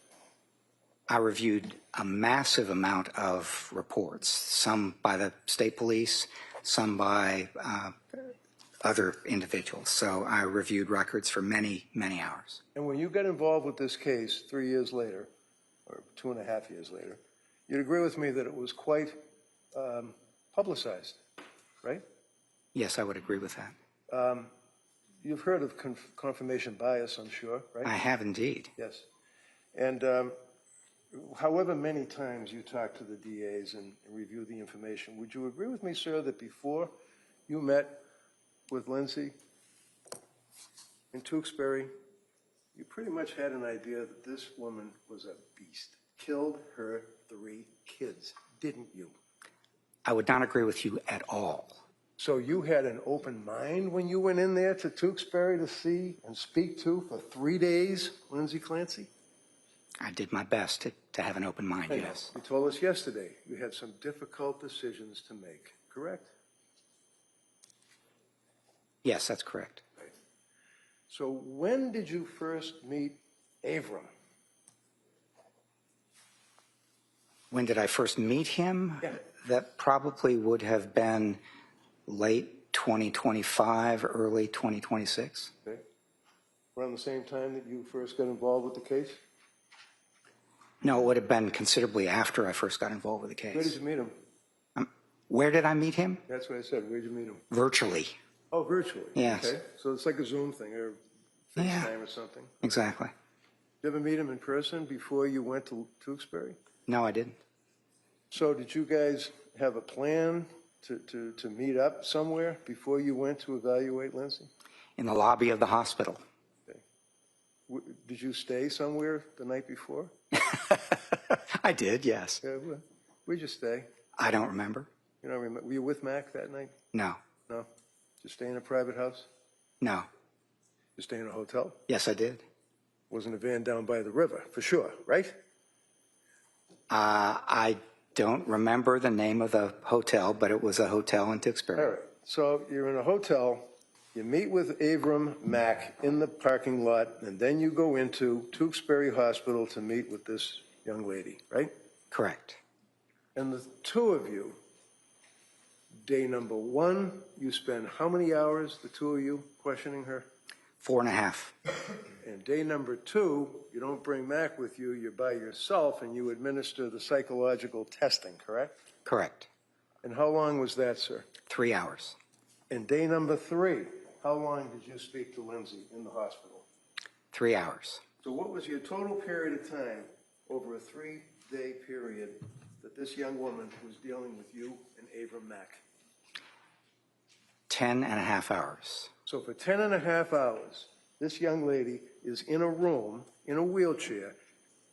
I reviewed a massive amount of reports, some by the state police, some by other individuals. So I reviewed records for many, many hours. And when you got involved with this case 3 years later, or 2.5 years later, you'd agree with me that it was quite publicized, right? Yes, I would agree with that. You've heard of confirmation bias, I'm sure, right? I have indeed. Yes. And however many times you talk to the DAs and review the information, would you agree with me, sir, that before you met with Lindsay in Tewksbury, you pretty much had an idea that this woman was a beast. Killed her 3 kids, didn't you? I would not agree with you at all. So you had an open mind when you went in there to Tewksbury to see and speak to for 3 days, Lindsay Clancy? I did my best to have an open mind, Hey, yes. you told us yesterday you had some difficult decisions to make, correct? Yes, that's correct. So when did you first meet Avram? When did I first meet him? Yeah. That probably would have been late 2025, early 2026. Okay. Around the same time that you first got involved with the case? No, it would have been considerably after I first got involved with the case. Where did you meet him? Where did I meet him? That's what I said. Where did you meet him? Virtually. Oh, virtually. Yes. Okay. So it's like a Zoom thing or FaceTime Yeah. or something. Exactly. Did you ever meet him in person before you went to Tewksbury? No, I didn't. So did you guys have a plan to meet up somewhere before you went to evaluate Lindsay? In the lobby of the hospital. Did you stay somewhere the night before? I did, yes. Yeah, where'd you stay? I don't remember. You don't remember? Were you with Mac that night? No. No? Did you stay in a private house? No. You stay in a hotel? Yes, I did. Wasn't a van down by the river, for sure, right? I don't remember the name of the hotel, but it was a hotel in Tewksbury. All right. So you're in a hotel, you meet with Avram Mack in the parking lot, and then you go into Tewksbury Hospital to meet with this young lady, right? Correct. And the two of you, day number 1, you spend how many hours, the two of you, questioning her? 4.5. And day number 2, you don't bring Mac with you, you're by yourself, and you administer the psychological testing, correct? Correct. And how long was that, sir? 3 hours. And day number 3, how long did you speak to Lindsay in the hospital? 3 hours. So what was your total period of time over a 3-day period that this young woman was dealing with you and Avram Mack? 10.5 hours. So for 10.5 hours, this young lady is in a room, in a wheelchair,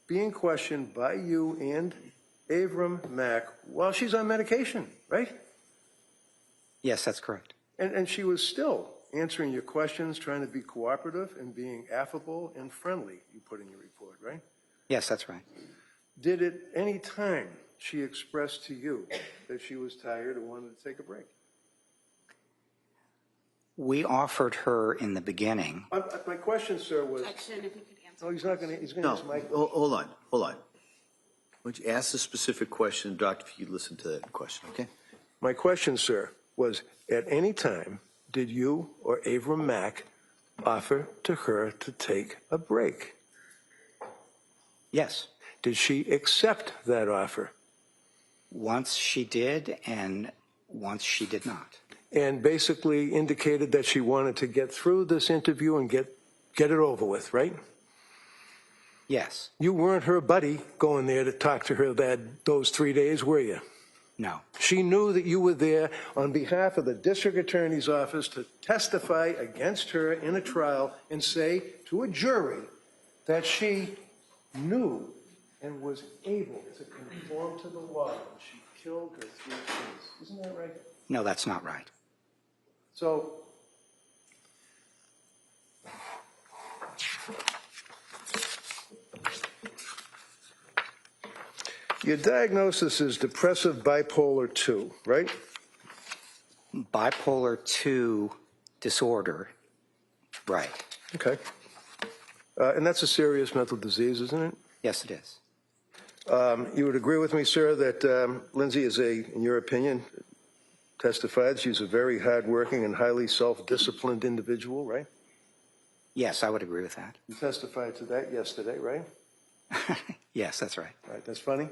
being questioned by you and Avram Mack while she's on medication, right? Yes, that's correct. And she was still answering your questions, trying to be cooperative and being affable and friendly, you put in your report, right? Yes, that's right. Did at any time she express to you that she was tired and wanted to take a break? We offered her in the beginning. My question, sir, was... Objection, if you could answer. No, he's not going to, he's going to No, answer my... hold on. Why don't you ask the specific question, Doctor, if you listen to that question, okay? My question, sir, was at any time did you or Avram Mack offer to her to take a break? Yes. Did she accept that offer? Once she did, and once she did not. And basically indicated that she wanted to get through this interview and get it over with, right? Yes. You weren't her buddy going there to talk to her those 3 days, were you? No. She knew that you were there on behalf of the district attorney's office to testify against her in a trial and say to a jury that she knew and was able to conform to the law when she killed her 3 kids. Isn't that right? No, that's not right. So, your diagnosis is depressive bipolar 2, right? Bipolar 2 disorder. Right. Okay. And that's a serious mental disease, isn't it? Yes, it is. You would agree with me, sir, that Lindsay is in your opinion, testified she's a very hardworking and highly self-disciplined individual, right? Yes, I would agree with that. You testified to that yesterday, right? Yes, that's right. Right, that's funny?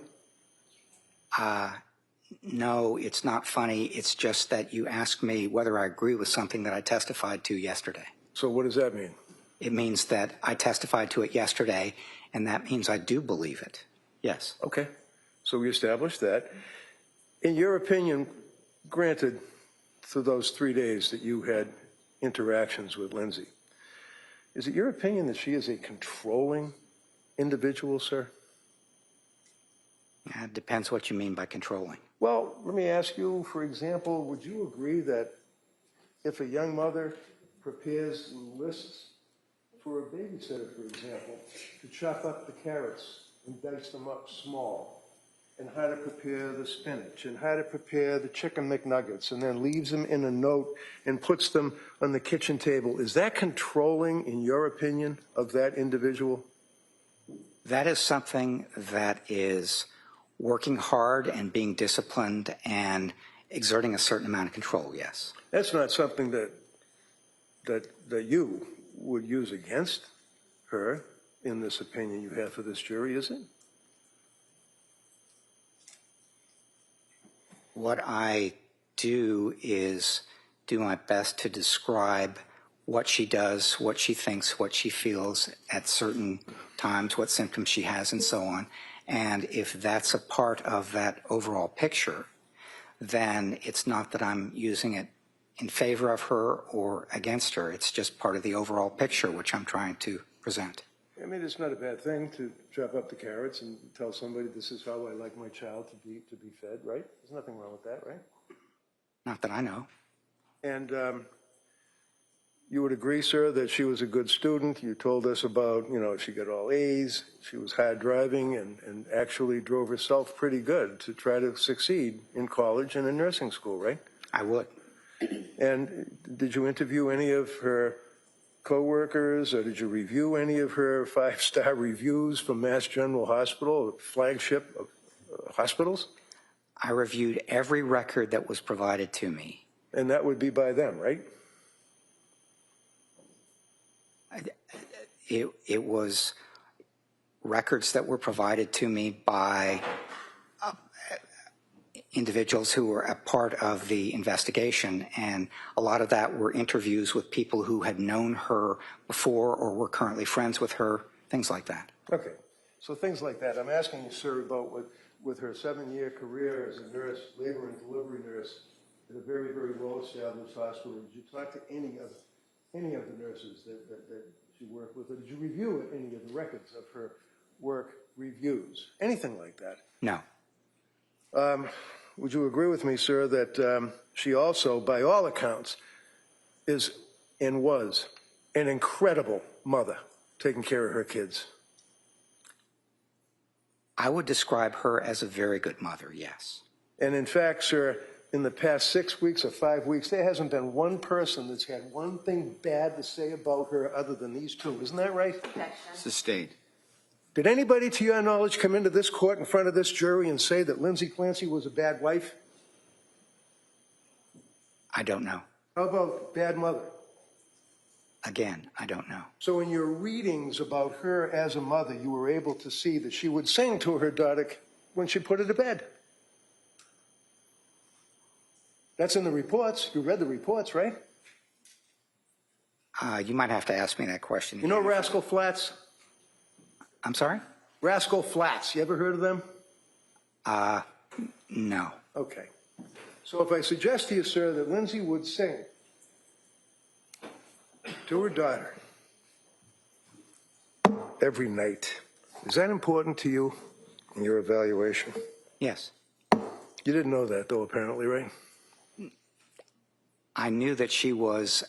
No, it's not funny. It's just that you asked me whether I agree with something that I testified to yesterday. So what does that mean? It means that I testified to it yesterday, and that means I do believe it. Yes. Okay, so we established that. In your opinion, granted, through those 3 days that you had interactions with Lindsay, is it your opinion that she is a controlling individual, sir? It depends what you mean by controlling. Well, let me ask you, for example, would you agree that if a young mother prepares lists for a babysitter, for example, to chop up the carrots and dice them up small, and how to prepare the spinach, and how to prepare the chicken McNuggets, and then leaves them in a note and puts them on the kitchen table, is that controlling, in your opinion, of that individual? That is something that is working hard and being disciplined and exerting a certain amount of control, yes. That's not something that you would use against her in this opinion you have for this jury, is it? What I do is do my best to describe what she does, what she thinks, what she feels at certain times, what symptoms she has, and so on. And if that's a part of that overall picture, then it's not that I'm using it in favor of her or against her. It's just part of the overall picture which I'm trying to present. I mean, it's not a bad thing to chop up the carrots and tell somebody this is how I like my child to be fed, right? There's nothing wrong with that, right? Not that I know. And you would agree, sir, that she was a good student. You told us about, you know, she got all A's, she was hard driving, and actually drove herself pretty good to try to succeed in college and in nursing school, right? I would. And did you interview any of her co-workers, or did you review any of her 5-star reviews from Mass General Hospital, flagship of hospitals? I reviewed every record that was provided to me. And that would be by them, right? It was records that were provided to me by individuals who were a part of the investigation, and a lot of that were interviews with people who had known her before or were currently friends with her, things like that. Okay, so things like that. I'm asking you, sir, about with her 7-year career as a nurse, labor and delivery nurse at a very, very well-established hospital. Did you talk to any of the nurses that she worked with, or did you review any of the records of her work reviews? Anything like that? No. Would you agree with me, sir, that she also, by all accounts, is and was an incredible mother, taking care of her kids? I would describe her as a very good mother, yes. And in fact, sir, in the past 6 weeks or 5 weeks, there hasn't been one person that's had one thing bad to say about her other than these two. Isn't that right? Sustained. Did anybody, to your knowledge, come into this court in front of this jury and say that Lindsay Clancy was a bad wife? I don't know. How about bad mother? Again, I don't know. So in your readings about her as a mother, you were able to see that she would sing to her daughter when she put her to bed. That's in the reports. You read the reports, right? You might have to ask me that question. You know Rascal Flatts? I'm sorry? Rascal Flatts. You ever heard of them? No. Okay. So if I suggest to you, sir, that Lindsay would sing to her daughter every night, is that important to you in your evaluation? Yes. You didn't know that, though, apparently, right? I knew that she was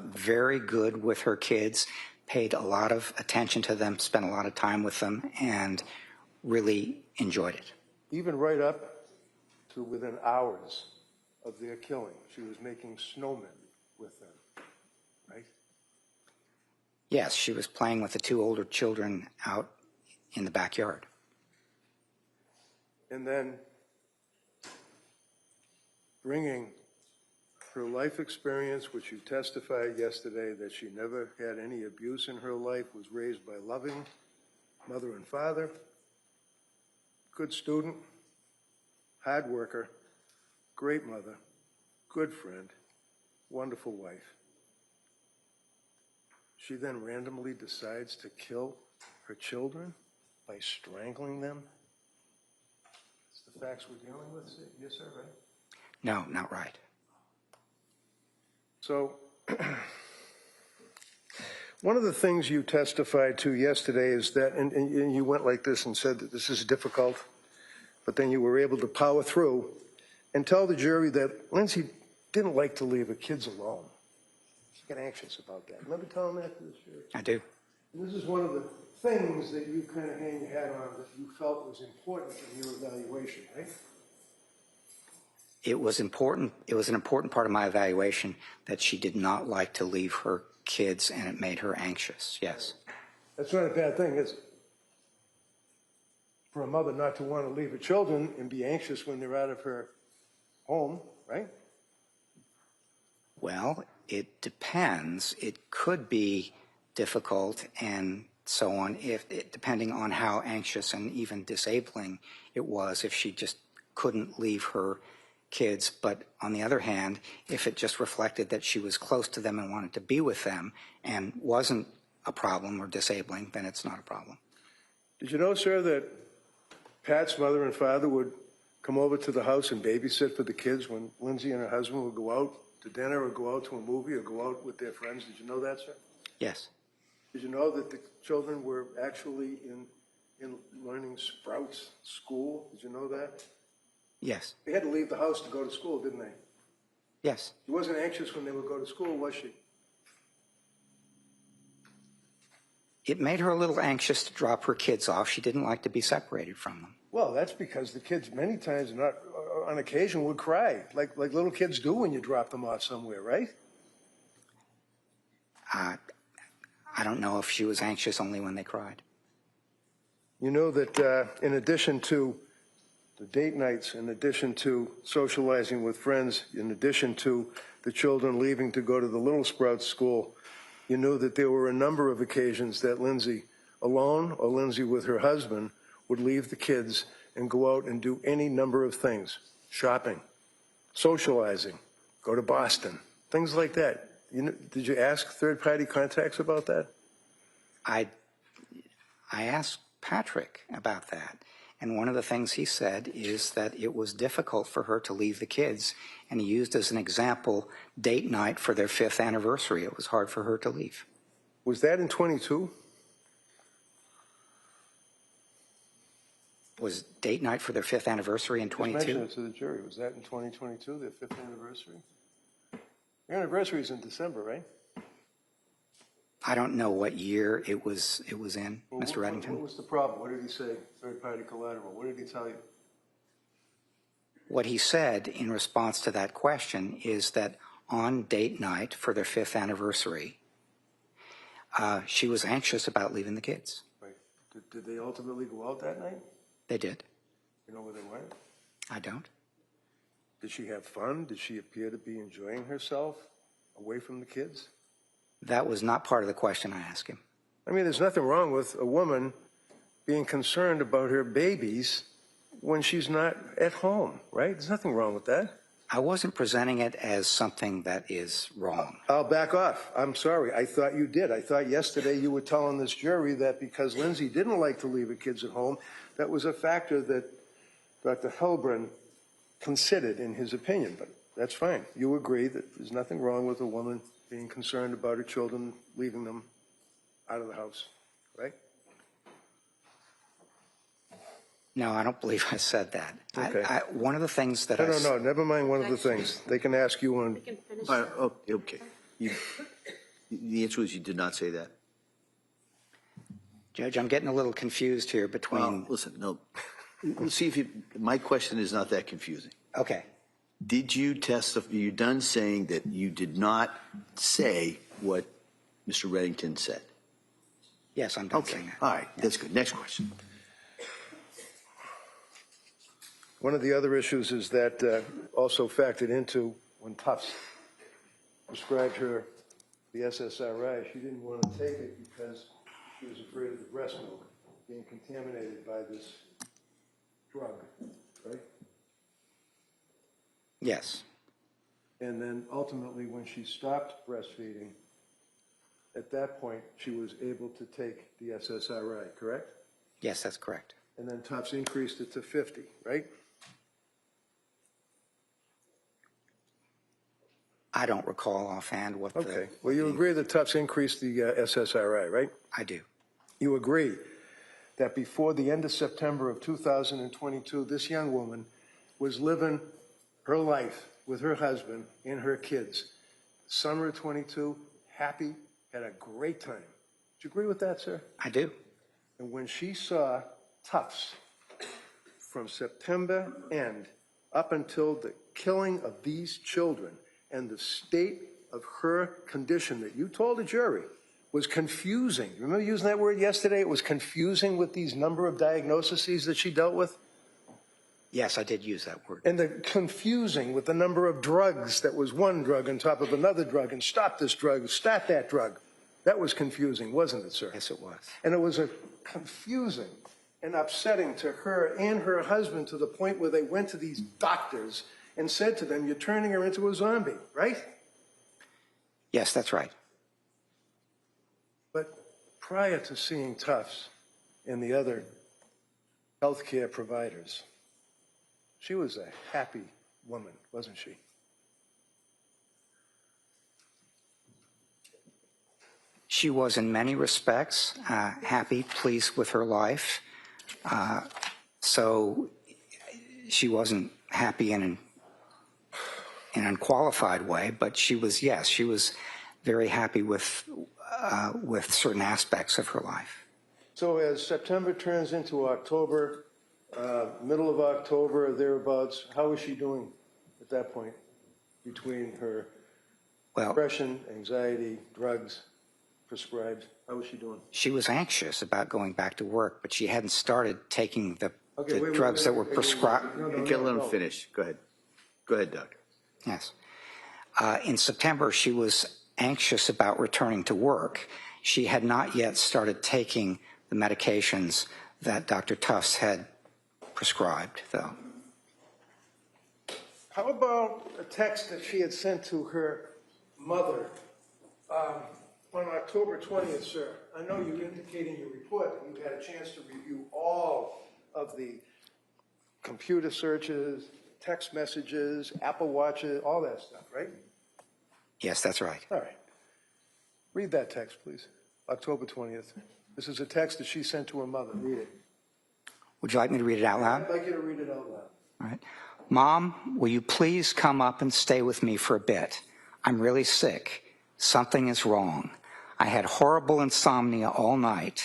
very good with her kids, paid a lot of attention to them, spent a lot of time with them, and really enjoyed it. Even right up to within hours of their killing, she was making snowmen with them, right? Yes, she was playing with the 2 older children out in the backyard. And then bringing her life experience, which you testified yesterday that she never had any abuse in her life, was raised by loving mother and father, good student, hard worker, great mother, good friend, wonderful wife. She then randomly decides to kill her children by strangling them. It's the facts we're dealing with, yes, sir, right? No, not right. So, one of the things you testified to yesterday is that, and you went like this and said that this is difficult, but then you were able to power through and tell the jury that Lindsay didn't like to leave her kids alone. She got anxious about that. Remember telling that to the jury? I do. And this is one of the things that you kind of hang your hat on that you felt was important in your evaluation, right? It was important. It was an important part of my evaluation that she did not like to leave her kids, and it made her anxious. Yes. That's not a bad thing, is it? For a mother not to want to leave her children and be anxious when they're out of her home, right? Well, it depends. It could be difficult and so on, depending on how anxious and even disabling it was, if she just couldn't leave her kids. But on the other hand, if it just reflected that she was close to them and wanted to be with them and wasn't a problem or disabling, then it's not a problem. Did you know, sir, that Pat's mother and father would come over to the house and babysit for the kids when Lindsay and her husband would go out to dinner or go out to a movie or go out with their friends? Did you know that, sir? Yes. Did you know that the children were actually in learning Sprouts school? Did you know that? Yes. They had to leave the house to go to school, didn't they? Yes. She wasn't anxious when they would go to school, was she? It made her a little anxious to drop her kids off. She didn't like to be separated from them. Well, that's because the kids many times, not on occasion, would cry, like little kids do when you drop them off somewhere, right? I don't know if she was anxious only when they cried. You know that in addition to the date nights, in addition to socializing with friends, in addition to the children leaving to go to the Little Sprouts school, you knew that there were a number of occasions that Lindsay, alone or Lindsay with her husband, would leave the kids and go out and do any number of things. Shopping, socializing, go to Boston, things like that. Did you ask third-party contacts about that? I asked Patrick about that, and one of the things he said is that it was difficult for her to leave the kids, and he used as an example date night for their 5th anniversary. It was hard for her to leave. Was that in 22? Was date night for their 5th anniversary in 22? Just mention it to the jury. Was that in 2022, their 5th anniversary? Your anniversary is in December, right? I don't know what year it was in, Well, Mr. Reddington. What was the problem? What did he say? Third-party collateral. What did he tell you? What he said in response to that question is that on date night for their 5th anniversary, she was anxious about leaving the kids. Right. Did they ultimately go out that night? They did. You know where they went? I don't. Did she have fun? Did she appear to be enjoying herself away from the kids? That was not part of the question I asked him. I mean, there's nothing wrong with a woman being concerned about her babies when she's not at home, right? There's nothing wrong with that. I wasn't presenting it as something that is wrong. I'll back off. I'm sorry. I thought you did. I thought yesterday you were telling this jury that because Lindsay didn't like to leave her kids at home, that was a factor that Dr. Heilbrun considered in his opinion. But that's fine. You agree that there's nothing wrong with a woman being concerned about her children, leaving them out of the house, right? No, I don't believe I said that. Okay. One of the things that No, never mind one of the things. They can ask you on. Okay. The answer is you did not say that. Judge, I'm getting a little confused here between. Listen, no. Let's see if my question is not that confusing. Okay. Did you testify? You're done saying that you did not say what Mr. Reddington said. Yes, I'm done saying that. All right. That's good. Next question. One of the other issues is that also factored into when Tufts prescribed her the SSRI, she didn't want to take it because she was afraid of the breast milk being contaminated by this drug, right? Yes. And then ultimately when she stopped breastfeeding, at that point she was able to take the SSRI, correct? Yes, that's correct. And then Tufts increased it to 50, right? I don't recall offhand what the... Okay. Well, you agree that Tufts increased the SSRI, right? I do. You agree that before the end of September of 2022, this young woman was living her life with her husband and her kids. Summer of 22, happy, had a great time. Do you agree with that, sir? I do. And when she saw Tufts from September end up until the killing of these children and the state of her condition that you told the jury was confusing. Remember using that word yesterday? It was confusing with these number of diagnoses that she dealt with? Yes, I did use that word. And the confusing with the number of drugs that was one drug on top of another drug, and stop this drug, start that drug. That was confusing, wasn't it, sir? Yes, it was. And it was a confusing and upsetting to her and her husband to the point where they went to these doctors and said to them, you're turning her into a zombie, right? Yes, that's right. But prior to seeing Tufts and the other healthcare providers, she was a happy woman, wasn't she? She was in many respects happy, pleased with her life. So she wasn't happy in an unqualified way, but she was, yes, she was very happy with certain aspects of her life. So as September turns into October, middle of October, thereabouts, how is she doing at that point between her depression, anxiety, drugs prescribed? How is she doing? She was anxious about going back to work, but she hadn't started taking the drugs that were prescribed. Let him finish. Go ahead. Go ahead, Doug. Yes. In September, she was anxious about returning to work. She had not yet started taking the medications that Dr. Tufts had prescribed, though. How about a text that she had sent to her mother on October 20th, sir? I know you indicate in your report that you had a chance to review all of the computer searches, text messages, Apple Watches, all that stuff, right? Yes, that's right. All right. Read that text, please. October 20th. This is a text that she sent to her mother. Read it. Would you like me to read it out loud? I'd like you to read it out loud. All right. Mom, will you please come up and stay with me for a bit? I'm really sick. Something is wrong. I had horrible insomnia all night,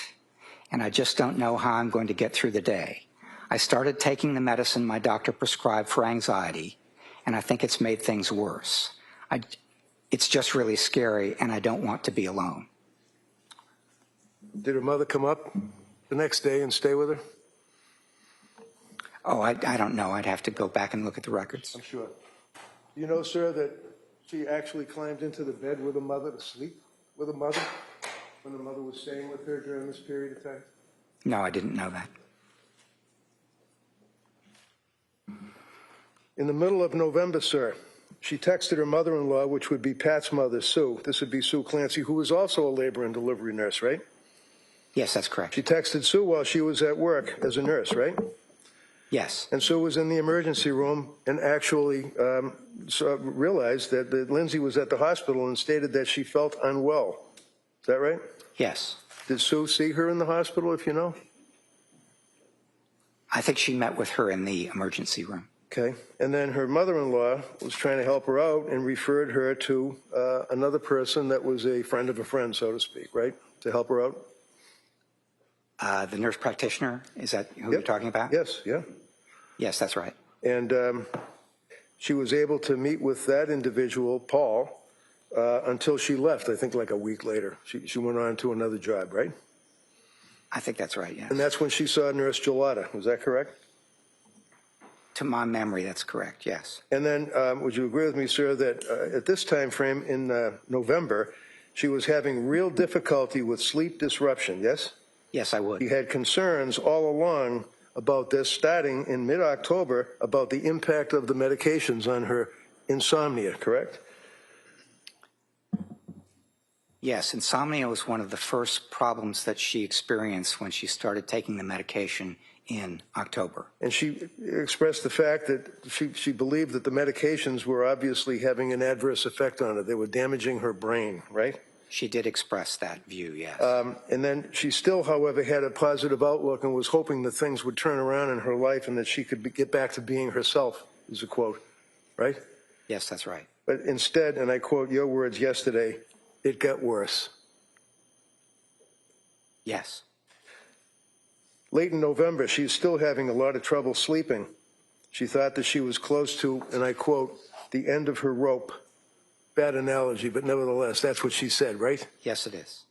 and I just don't know how I'm going to get through the day. I started taking the medicine my doctor prescribed for anxiety, and I think it's made things worse. It's just really scary, and I don't want to be alone. Did her mother come up the next day and stay with her? Oh, I don't know. I'd have to go back and look at the records. I'm sure. You know, sir, that she actually climbed into the bed with her mother to sleep with her mother when the mother was staying with her during this period of time? No, I didn't know that. In the middle of November, sir, she texted her mother-in-law, which would be Pat's mother, Sue. This would be Sue Clancy, who was also a labor and delivery nurse, right? Yes, that's correct. She texted Sue while she was at work as a nurse, right? Yes. And Sue was in the emergency room and actually realized that Lindsay was at the hospital and stated that she felt unwell. Is that right? Yes. Did Sue see her in the hospital, if you know? I think she met with her in the emergency room. Okay. And then her mother-in-law was trying to help her out and referred her to another person that was a friend of a friend, so to speak, right? To help her out? The nurse practitioner, is that who you're talking about? Yes, yeah. Yes, that's right. And she was able to meet with that individual, Paul, until she left, I think like a week later. She went on to another job, right? I think that's right, yes. And that's when she saw Nurse Gelada. Was that correct? To my memory, that's correct, yes. And then would you agree with me, sir, that at this time frame in November, she was having real difficulty with sleep disruption, yes? Yes, I would. You had concerns all along about this, starting in mid-October, about the impact of the medications on her insomnia, correct? Yes, insomnia was one of the first problems that she experienced when she started taking the medication in October. And she expressed the fact that she believed that the medications were obviously having an adverse effect on her. They were damaging her brain, right? She did express that view, yes. And then she still, however, had a positive outlook and was hoping that things would turn around in her life and that she could get back to being herself, is a quote, right? Yes, that's right. But instead, and I quote your words yesterday, it got worse. Yes. Late in November, she's still having a lot of trouble sleeping. She thought that she was close to, and I quote, the end of her rope. Bad analogy, but nevertheless, that's what she said, right? Yes, it is.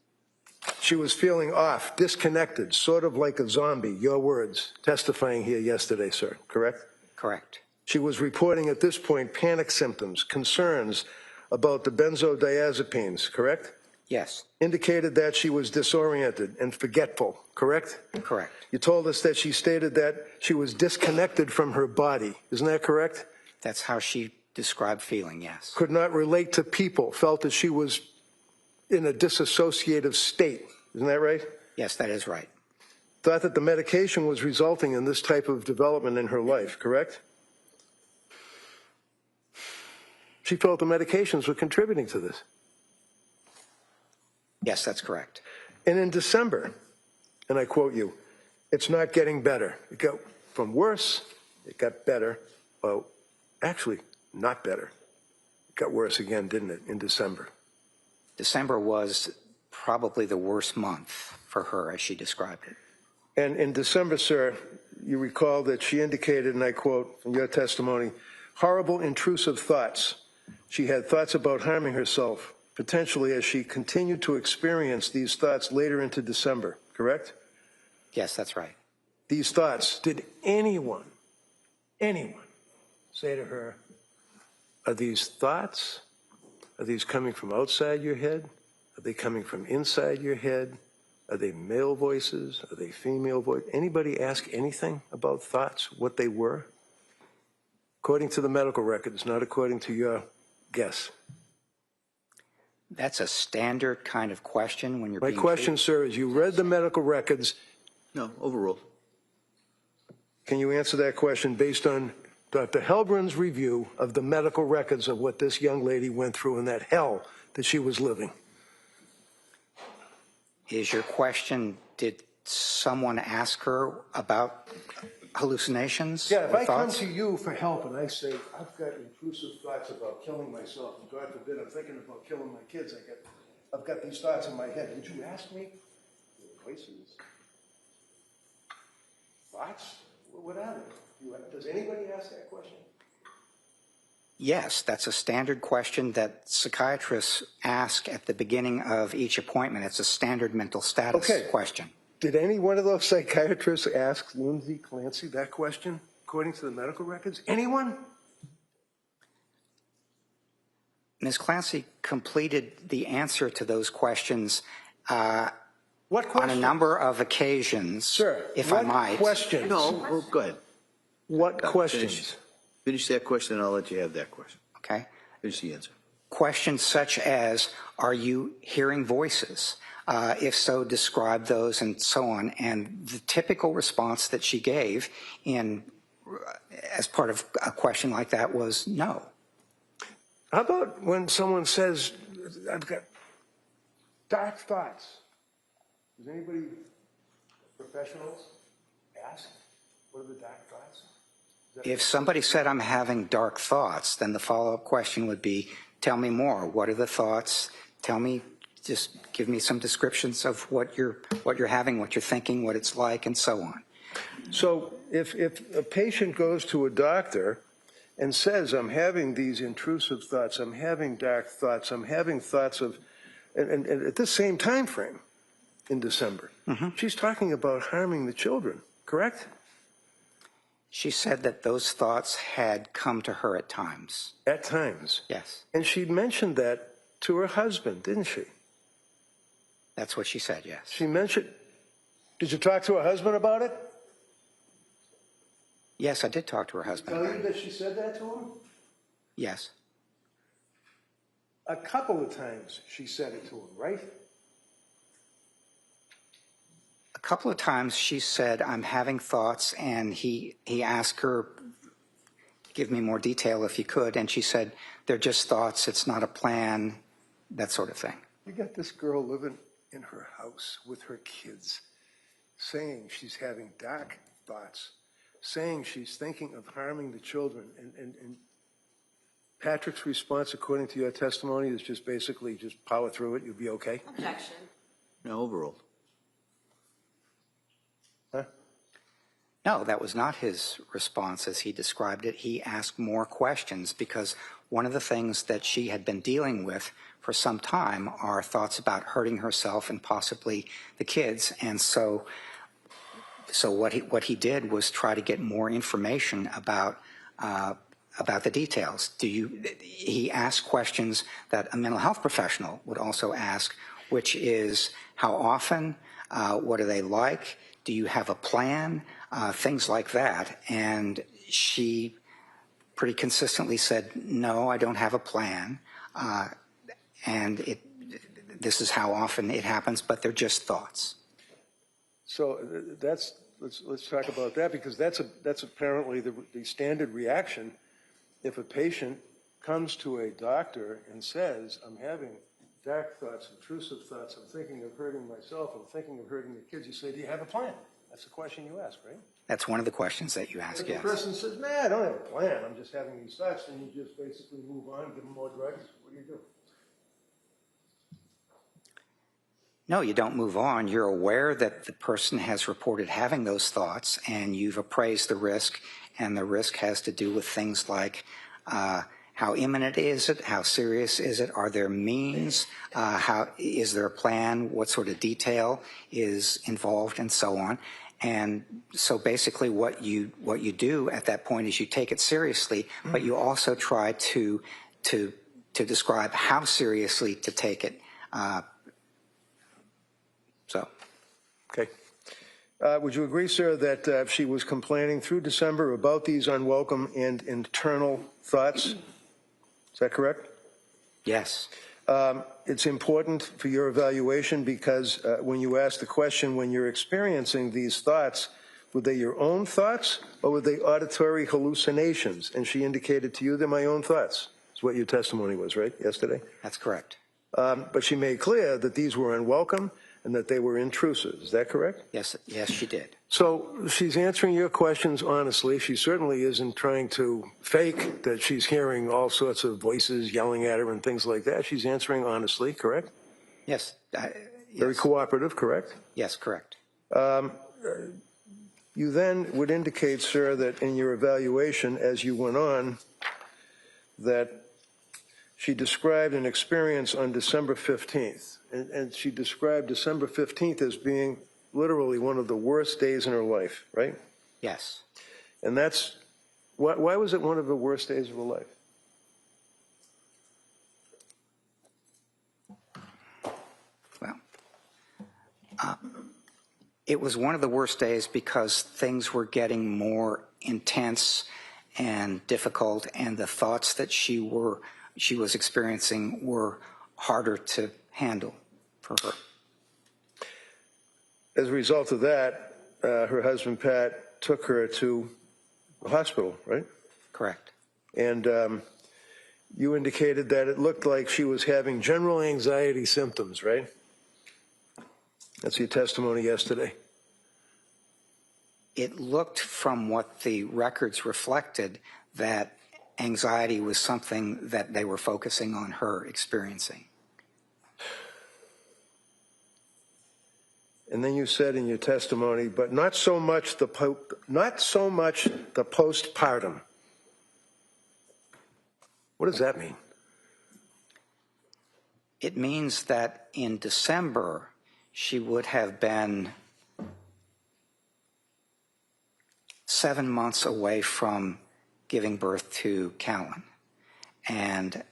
She was feeling off, disconnected, sort of like a zombie, your words, testifying here yesterday, sir, correct? Correct. She was reporting at this point panic symptoms, concerns about the benzodiazepines, correct? Yes. Indicated that she was disoriented and forgetful, correct? Correct. You told us that she stated that she was disconnected from her body. Isn't that correct? That's how she described feeling, yes. Could not relate to people, felt that she was in a disassociative state. Isn't that right? Yes, that is right. Thought that the medication was resulting in this type of development in her life, correct? She felt the medications were contributing to this. Yes, that's correct. And in December, and I quote you, it's not getting better. It got from worse, it got better. Well, actually, not better. It got worse again, didn't it, in December? December was probably the worst month for her, as she described it. And in December, sir, you recall that she indicated, and I quote from your testimony, horrible intrusive thoughts. She had thoughts about harming herself, potentially as she continued to experience these thoughts later into December, correct? Yes, that's right. These thoughts, did anyone say to her, are these thoughts, are these coming from outside your head? Are they coming from inside your head? Are they male voices? Are they female voices? Anybody ask anything about thoughts, what they were? According to the medical records, not according to your guess. That's a standard kind of question when you're My being question, treated. sir, is you read the medical records. No, overruled. Can you answer that question based on Dr. Heilbrun's review of the medical records of what this young lady went through in that hell that she was living? Is your question, did someone ask her about hallucinations? Yeah, if or I come thoughts? to you for help and I say, I've got intrusive thoughts about killing myself, and God forbid I'm thinking about killing my kids, I've got these thoughts in my head, would you ask me? Voices? Thoughts? What are they? Does anybody ask that question? Yes, that's a standard question that psychiatrists ask at the beginning of each appointment. It's a standard mental status question. Did any one of those psychiatrists ask Lindsay Clancy that question, according to the medical records? Anyone? Ms. Clancy completed the answer to those questions What question? on a number of occasions, Sir, if what I might. questions? No, well, go ahead. What questions? Finish that question, and I'll let you have that question. Okay. Finish the answer. Questions such as, are you hearing voices? If so, describe those and so on. And the typical response that she gave as part of a question like that was no. How about when someone says, I've got dark thoughts? Does anybody, professionals, ask, what are the dark thoughts? If somebody said, I'm having dark thoughts, then the follow-up question would be, tell me more. What are the thoughts? Tell me, just give me some descriptions of what you're having, what you're thinking, what it's like, and so on. So if a patient goes to a doctor and says, I'm having these intrusive thoughts, I'm having dark thoughts, I'm having thoughts of, and at this same time frame in December, she's talking about harming the children, correct? She said that those thoughts had come to her at times. At times. Yes. And she mentioned that to her husband, didn't she? That's what she said, yes. She mentioned, did you talk to her husband about it? Yes, I did talk to her husband Tell about you it. that she said that to him? Yes. A couple of times she said it to him, right? A couple of times she said, I'm having thoughts, and he asked her, give me more detail if you could, and she said, they're just thoughts, it's not a plan, that sort of thing. You got this girl living in her house with her kids, saying she's having dark thoughts, saying she's thinking of harming the children, and Patrick's response, according to your testimony, is just basically just power through it, you'll be okay? Objection. No, overruled. Huh? No, that was not his response as he described it. He asked more questions because one of the things that she had been dealing with for some time are thoughts about hurting herself and possibly the kids. And so what he did was try to get more information about the details. He asked questions that a mental health professional would also ask, which is how often, what are they like, do you have a plan, things like that. And she pretty consistently said, no, I don't have a plan, and this is how often it happens, but they're just thoughts. So let's talk about that, because that's apparently the standard reaction if a patient comes to a doctor and says, I'm having dark thoughts, intrusive thoughts, I'm thinking of hurting myself, I'm thinking of hurting the kids. You say, do you have a plan? That's the question you ask, right? That's one of the questions that you ask, If yes. the person says, nah, I don't have a plan, I'm just having these thoughts, then you just basically move on, give them more drugs. What do you do? No, you don't move on. You're aware that the person has reported having those thoughts, and you've appraised the risk, and the risk has to do with things like how imminent is it, how serious is it, are there means, is there a plan, what sort of detail is involved, and so on. And so basically what you do at that point is you take it seriously, but you also try to describe how seriously to take it. Okay. Would you agree, sir, that she was complaining through December about these unwelcome and internal thoughts? Is that correct? Yes. It's important for your evaluation because when you ask the question, when you're experiencing these thoughts, were they your own thoughts or were they auditory hallucinations? And she indicated to you they're my own thoughts. That's what your testimony was, right, yesterday? That's correct. But she made clear that these were unwelcome and that they were intrusive. Is that correct? Yes, she did. So she's answering your questions honestly. She certainly isn't trying to fake that she's hearing all sorts of voices yelling at her and things like that. She's answering honestly, correct? Yes. Very cooperative, correct? Yes, correct. You then would indicate, sir, that in your evaluation as you went on, that she described an experience on December 15th. And she described December 15th as being literally one of the worst days in her life, right? Yes. And that's, why was it one of the worst days of her life? Well, it was one of the worst days because things were getting more intense and difficult, and the thoughts that she was experiencing were harder to handle for her. As a result of that, her husband, Pat, took her to the hospital, right? Correct. And you indicated that it looked like she was having general anxiety symptoms, right? That's your testimony yesterday. It looked from what the records reflected that anxiety was something that they were focusing on her experiencing. And then you said in your testimony, but not so much the postpartum. What does that mean? It means that in December, she would have been 7 months away from giving birth to Callan. And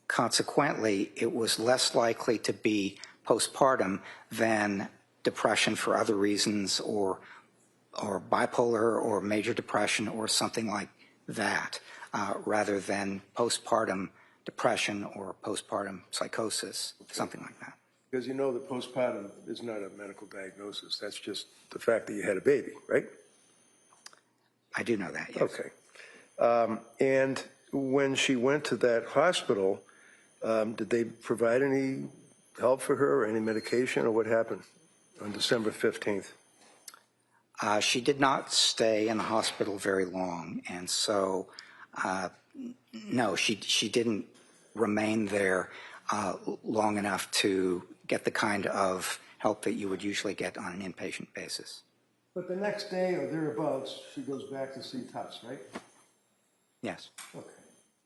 consequently, it was less likely to be postpartum than depression for other reasons, or bipolar or major depression or something like that, rather than postpartum depression or postpartum psychosis, something like that. Because you know that postpartum is not a medical diagnosis. That's just the fact that you had a baby, right? I do know that, yes. Okay. And when she went to that hospital, did they provide any help for her or any medication, or what happened on December 15th? She did not stay in the hospital very long, and so, no, she didn't remain there long enough to get the kind of help that you would usually get on an inpatient basis. But the next day or thereabouts, she goes back to see Tufts, right? Yes. Okay.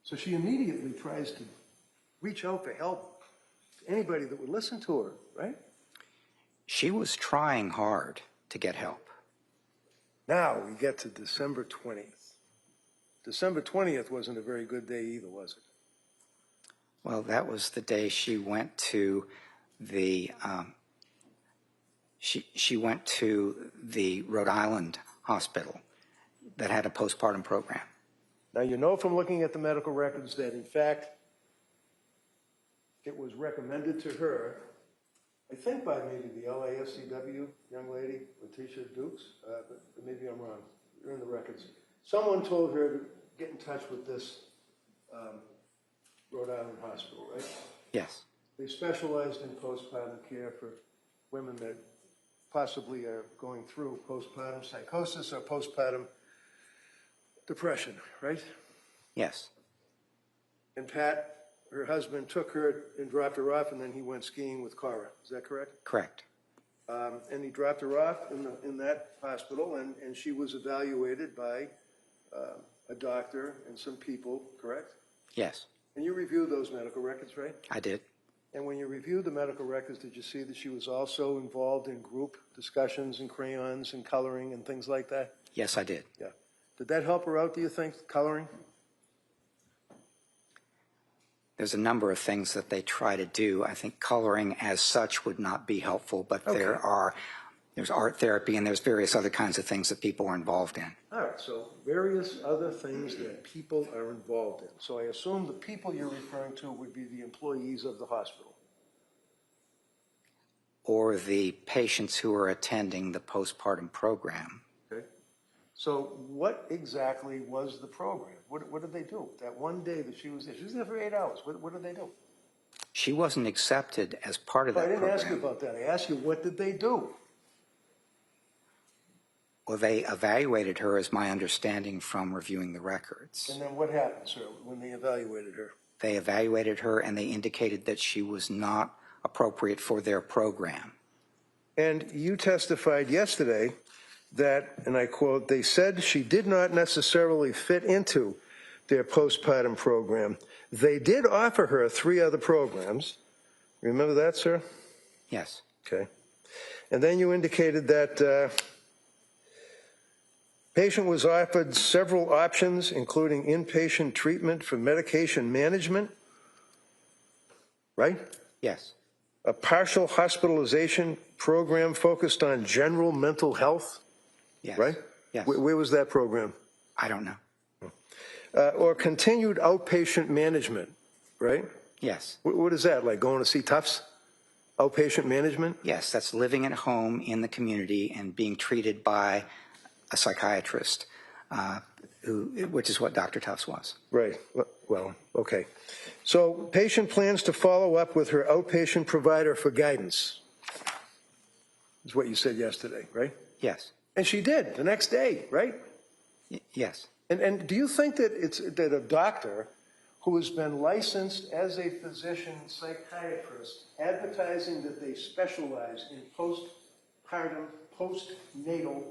So she immediately tries to reach out for help to anybody that would listen to her, right? She was trying hard to get help. Now we get to December 20th. December 20th wasn't a very good day either, was it? Well, that was the day she went to the she went to the Rhode Island hospital that had a postpartum program. Now, you know from looking at the medical records that, in fact, it was recommended to her, I think by maybe the LASCW young lady, Letitia Dukes, but maybe I'm wrong. You're in the records. Someone told her to get in touch with this Rhode Island hospital, right? Yes. They specialized in postpartum care for women that possibly are going through postpartum psychosis or postpartum depression, right? Yes. And Pat, her husband, took her and dropped her off, and then he went skiing with Cora. Is that correct? Correct. And he dropped her off in that hospital, and she was evaluated by a doctor and some people, correct? Yes. And you reviewed those medical records, right? I did. And when you reviewed the medical records, did you see that she was also involved in group discussions and crayons and coloring and things like that? Yes, I did. Yeah. Did that help her out, do you think, coloring? There's a number of things that they try to do. I think coloring as such would not be helpful, but Okay. there's art therapy and there's various other kinds of things that people are involved in. All right, so various other things that people are involved in. So I assume the people you're referring to would be the employees of the hospital. Or the patients who are attending the postpartum program. Okay. So what exactly was the program? What did they do? That one day that she was there for 8 hours. What did they do? She wasn't accepted as part of that I didn't program. ask you about that. I asked you, what did they do? Well, they evaluated her, as my understanding from reviewing the records. And then what happened, sir, when they evaluated her? They evaluated her and they indicated that she was not appropriate for their program. And you testified yesterday that, and I quote, they said she did not necessarily fit into their postpartum program. They did offer her 3 other programs. Remember that, sir? Yes. Okay. And then you indicated that patient was offered several options, including inpatient treatment for medication management, right? Yes. A partial hospitalization program focused on general mental health, Yes. right? Yes. Where was that program? I don't know. Or continued outpatient management, right? Yes. What is that, like going to see Tufts? Outpatient management? Yes, that's living at home in the community and being treated by a psychiatrist, which is what Dr. Tufts was. Right. Well, okay. So patient plans to follow up with her outpatient provider for guidance, is what you said yesterday, right? Yes. And she did the next day, right? Yes. And do you think that a doctor who has been licensed as a physician psychiatrist, advertising that they specialize in postpartum, postnatal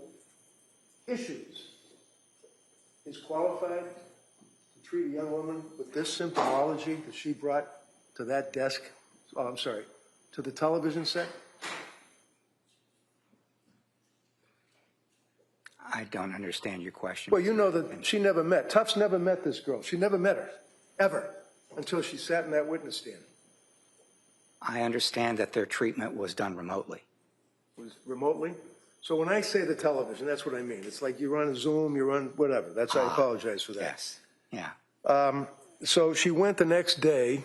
issues, is qualified to treat a young woman with this symptomology that she brought to that desk, to the television set? I don't understand your question. Well, you know that she never met, Tufts never met this girl. She never met her, ever, until she sat in that witness stand. I understand that their treatment was done remotely. Was remotely? So when I say the television, that's what I mean. It's like you're on a Zoom, you're on whatever. I apologize for that. Yes. Yeah. So she went the next day,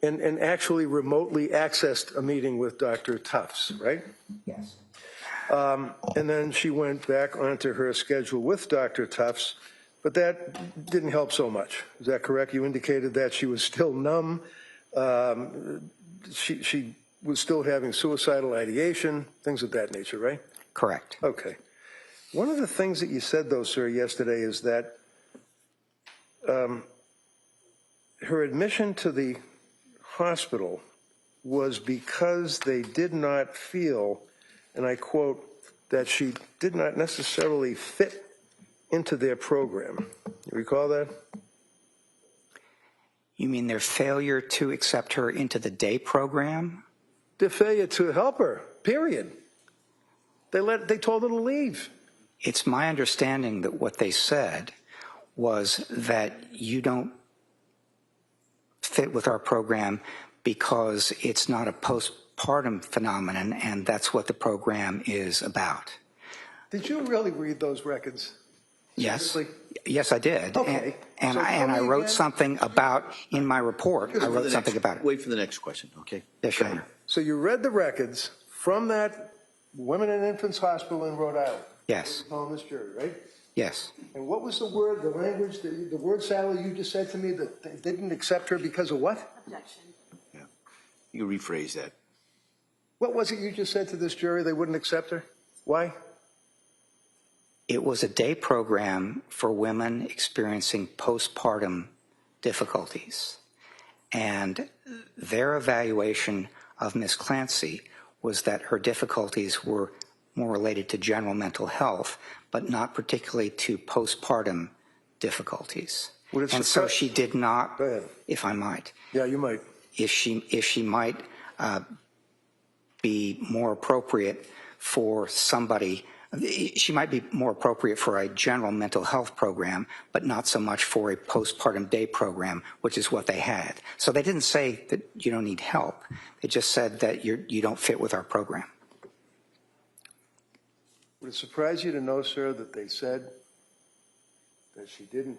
and actually remotely accessed a meeting with Dr. Tufts, right? Yes. And then she went back onto her schedule with Dr. Tufts, but that didn't help so much. Is that correct? You indicated that she was still numb. She was still having suicidal ideation, things of that nature, right? Correct. Okay. One of the things that you said, though, sir, yesterday is that her admission to the hospital was because they did not feel, and I quote, that she did not necessarily fit into their program. You recall that? You mean their failure to accept her into the day program? Their failure to help her, period. They told her to leave. It's my understanding that what they said was that you don't fit with our program because it's not a postpartum phenomenon, and that's what the program is about. Did you really read those records? Yes. Seriously? Yes, I did. Okay. And So I wrote again. something about, in my report, I wrote something about it. Wait for the next question, okay? Yes, Your Honor. So you read the records from that Women and Infants Hospital in Rhode Island? Yes. On this jury, right? Yes. And what was the word, the language, the word salad you just said to me that they didn't accept her because of what? Objection. Yeah. You can rephrase that. What was it you just said to this jury they wouldn't accept her? Why? It was a day program for women experiencing postpartum difficulties. And their evaluation of Ms. Clancy was that her difficulties were more related to general mental health, but not particularly to postpartum difficulties. And so she did not, Go ahead. if I might, Yeah, you might. if she might be more appropriate for somebody, she might be more appropriate for a general mental health program, but not so much for a postpartum day program, which is what they had. So they didn't say that you don't need help. They just said that you don't fit with our program. Would it surprise you to know, sir, that they said that she didn't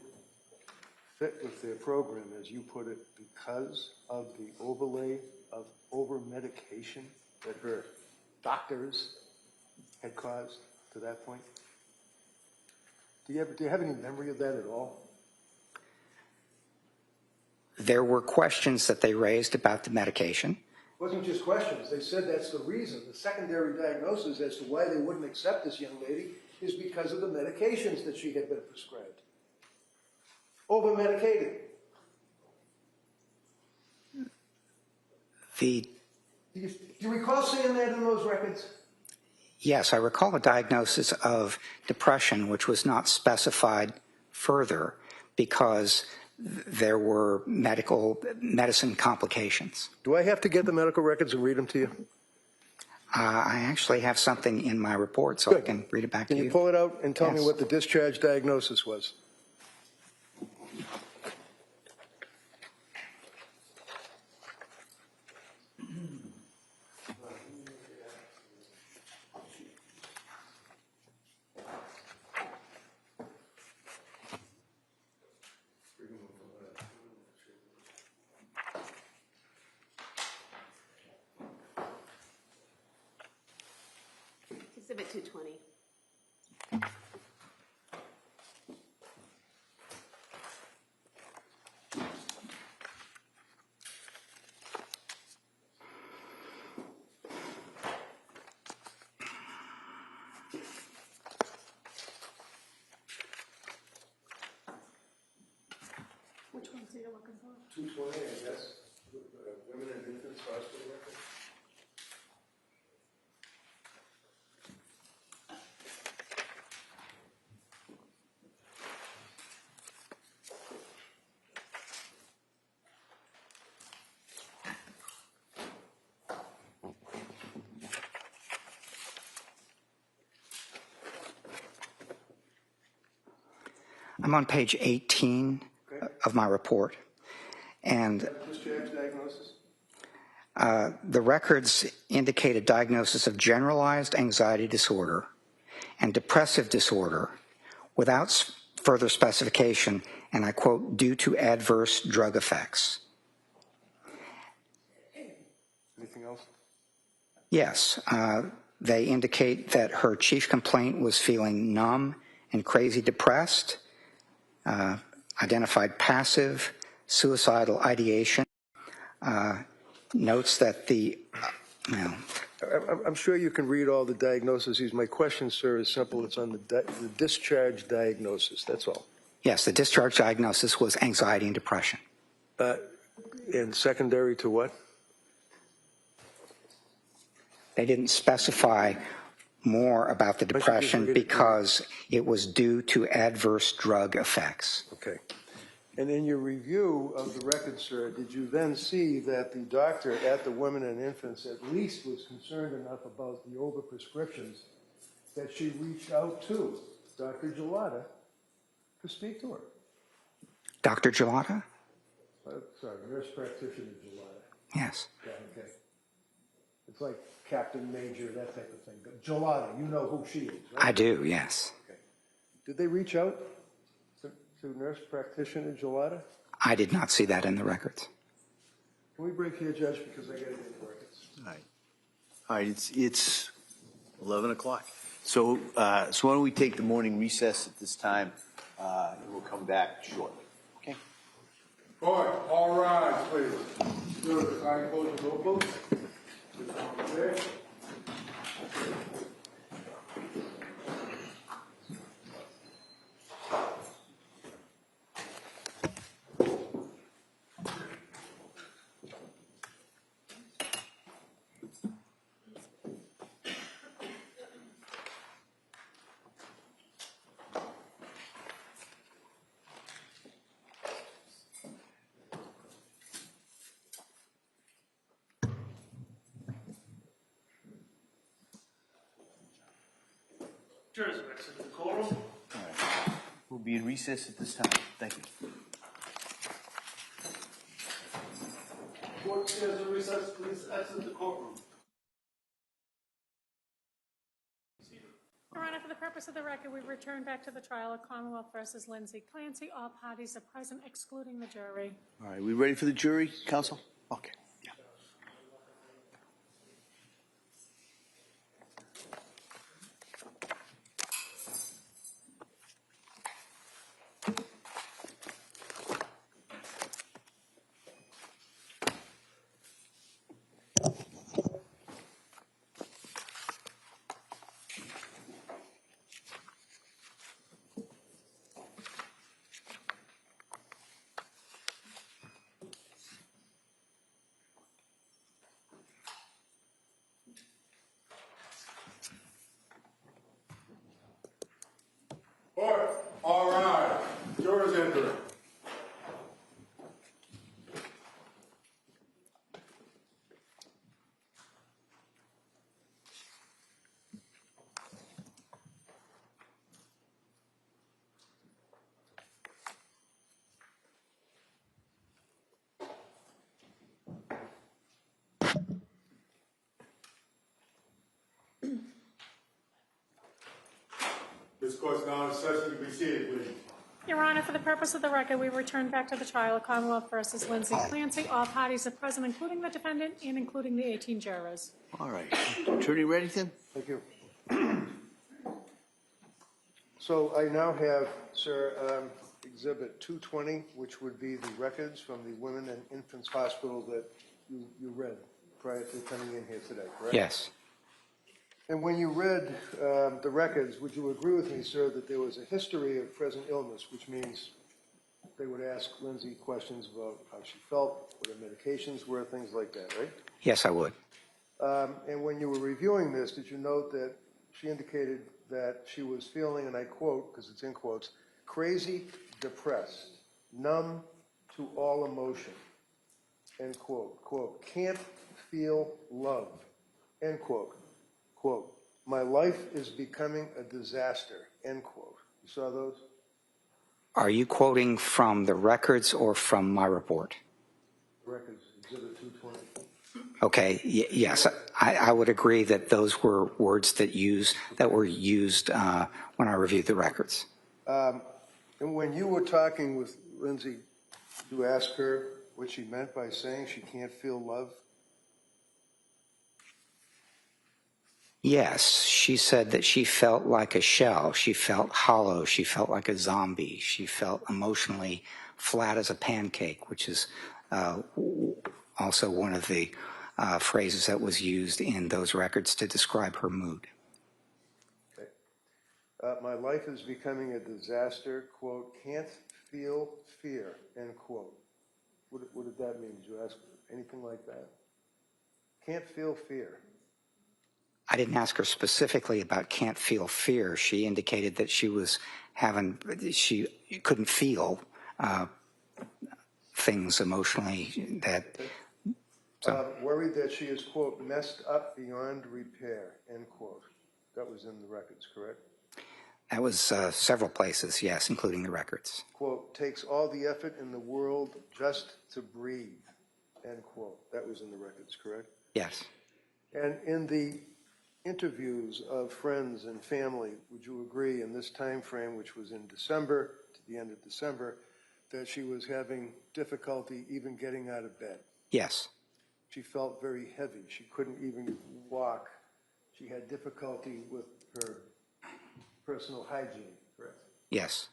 fit with their program, as you put it, because of the overlay of over-medication that her doctors had caused to that point? Do you have any memory of that at all? There were questions that they raised about the medication. It wasn't just questions. They said that's the reason. The secondary diagnosis as to why they wouldn't accept this young lady is because of the medications that she had been prescribed. Over-medicated. Do you recall seeing that in those records? Yes, I recall a diagnosis of depression, which was not specified further because there were medicine complications. Do I have to get the medical records and read them to you? I actually have something in my report, so I can read it back to Can you. you pull it out and tell me Yes. what the discharge diagnosis was? Exhibit 220. Which ones are you looking for? 220, I guess. Women and Infants Hospital record. I'm on page 18 of my report, and Discharge diagnosis? the records indicate a diagnosis of generalized anxiety disorder and depressive disorder without further specification, and I quote, due to adverse drug effects. anything else? Yes. They indicate that her chief complaint was feeling numb and crazy depressed, identified passive, suicidal ideation, notes that the, well, I'm sure you can read all the diagnoses. My question, sir, is simple. It's on the discharge diagnosis. That's all. yes, the discharge diagnosis was anxiety and depression. And secondary to what? They didn't specify more about the depression because it was due to adverse drug effects. Okay. And in your review of the record, sir, did you then see that the doctor at the Women and Infants at least was concerned enough about the overprescriptions that she reached out to Dr. Gelada to speak to her? Dr. Gelada? Sorry, nurse practitioner Gelada. Yes. Yeah, okay. It's like Captain Major, that type of thing. Gelada, you know who she is, right? I do, yes. Okay. Did they reach out to nurse practitioner Gelada? I did not see that in the records. Can we break here, Judge, because I got to get the records? All right. All right, it's 11 o'clock. So why don't we take the morning recess at this time, and we'll come back shortly. Okay? All rise, please. Good. I close the roll, please. There. Jurors are exit to the courtroom. All right. We'll be in recess at this time. Thank you. Court is in recess. Please exit the courtroom. Your Honor, for the purpose of the record, we return back to the trial of Commonwealth versus Lindsay Clancy. All parties are present, excluding the jury. All right, we ready for the jury, counsel? Okay. Yeah. Court, all rise. Jurors enter. This court's now in session. You be seated, please. Your Honor, for the purpose of the record, we return back to the trial of Commonwealth versus Lindsay Clancy. All parties are present, including the defendant and including the 18 jurors. All right. Attorney Reddington? Thank you. So I now have, sir, Exhibit 220, which would be the records from the Women and Infants Hospital that you read prior to coming in here today, correct? Yes. And when you read the records, would you agree with me, sir, that there was a history of present illness, which means they would ask Lindsay questions about how she felt, what her medications were, things like that, right? Yes, I would. And when you were reviewing this, did you note that she indicated that she was feeling, and I quote, because it's in quotes, crazy, depressed, numb to all emotion, end quote, quote, can't feel love, end quote, quote, my life is becoming a disaster, end quote. You saw those? Are you quoting from the records or from my report? Records, Exhibit 220. Okay, yes, I would agree that those were words that were used when I reviewed the records. And when you were talking with Lindsay, you asked her what she meant by saying she can't feel love? Yes, she said that she felt like a shell. She felt hollow. She felt like a zombie. She felt emotionally flat as a pancake, which is also one of the phrases that was used in those records to describe her mood. Okay. My life is becoming a disaster, quote, can't feel fear, end quote. What did that mean? Did you ask anything like that? Can't feel fear. I didn't ask her specifically about can't feel fear. She indicated that she couldn't feel things emotionally that. Worried that she is, quote, messed up beyond repair, end quote. That was in the records, correct? That was several places, yes, including the records. Quote, takes all the effort in the world just to breathe, end quote. That was in the records, correct? Yes. And in the interviews of friends and family, would you agree in this time frame, which was in December, to the end of December, that she was having difficulty even getting out of bed? Yes. She felt very heavy. She couldn't even walk. She had difficulty with her personal hygiene, correct? Yes.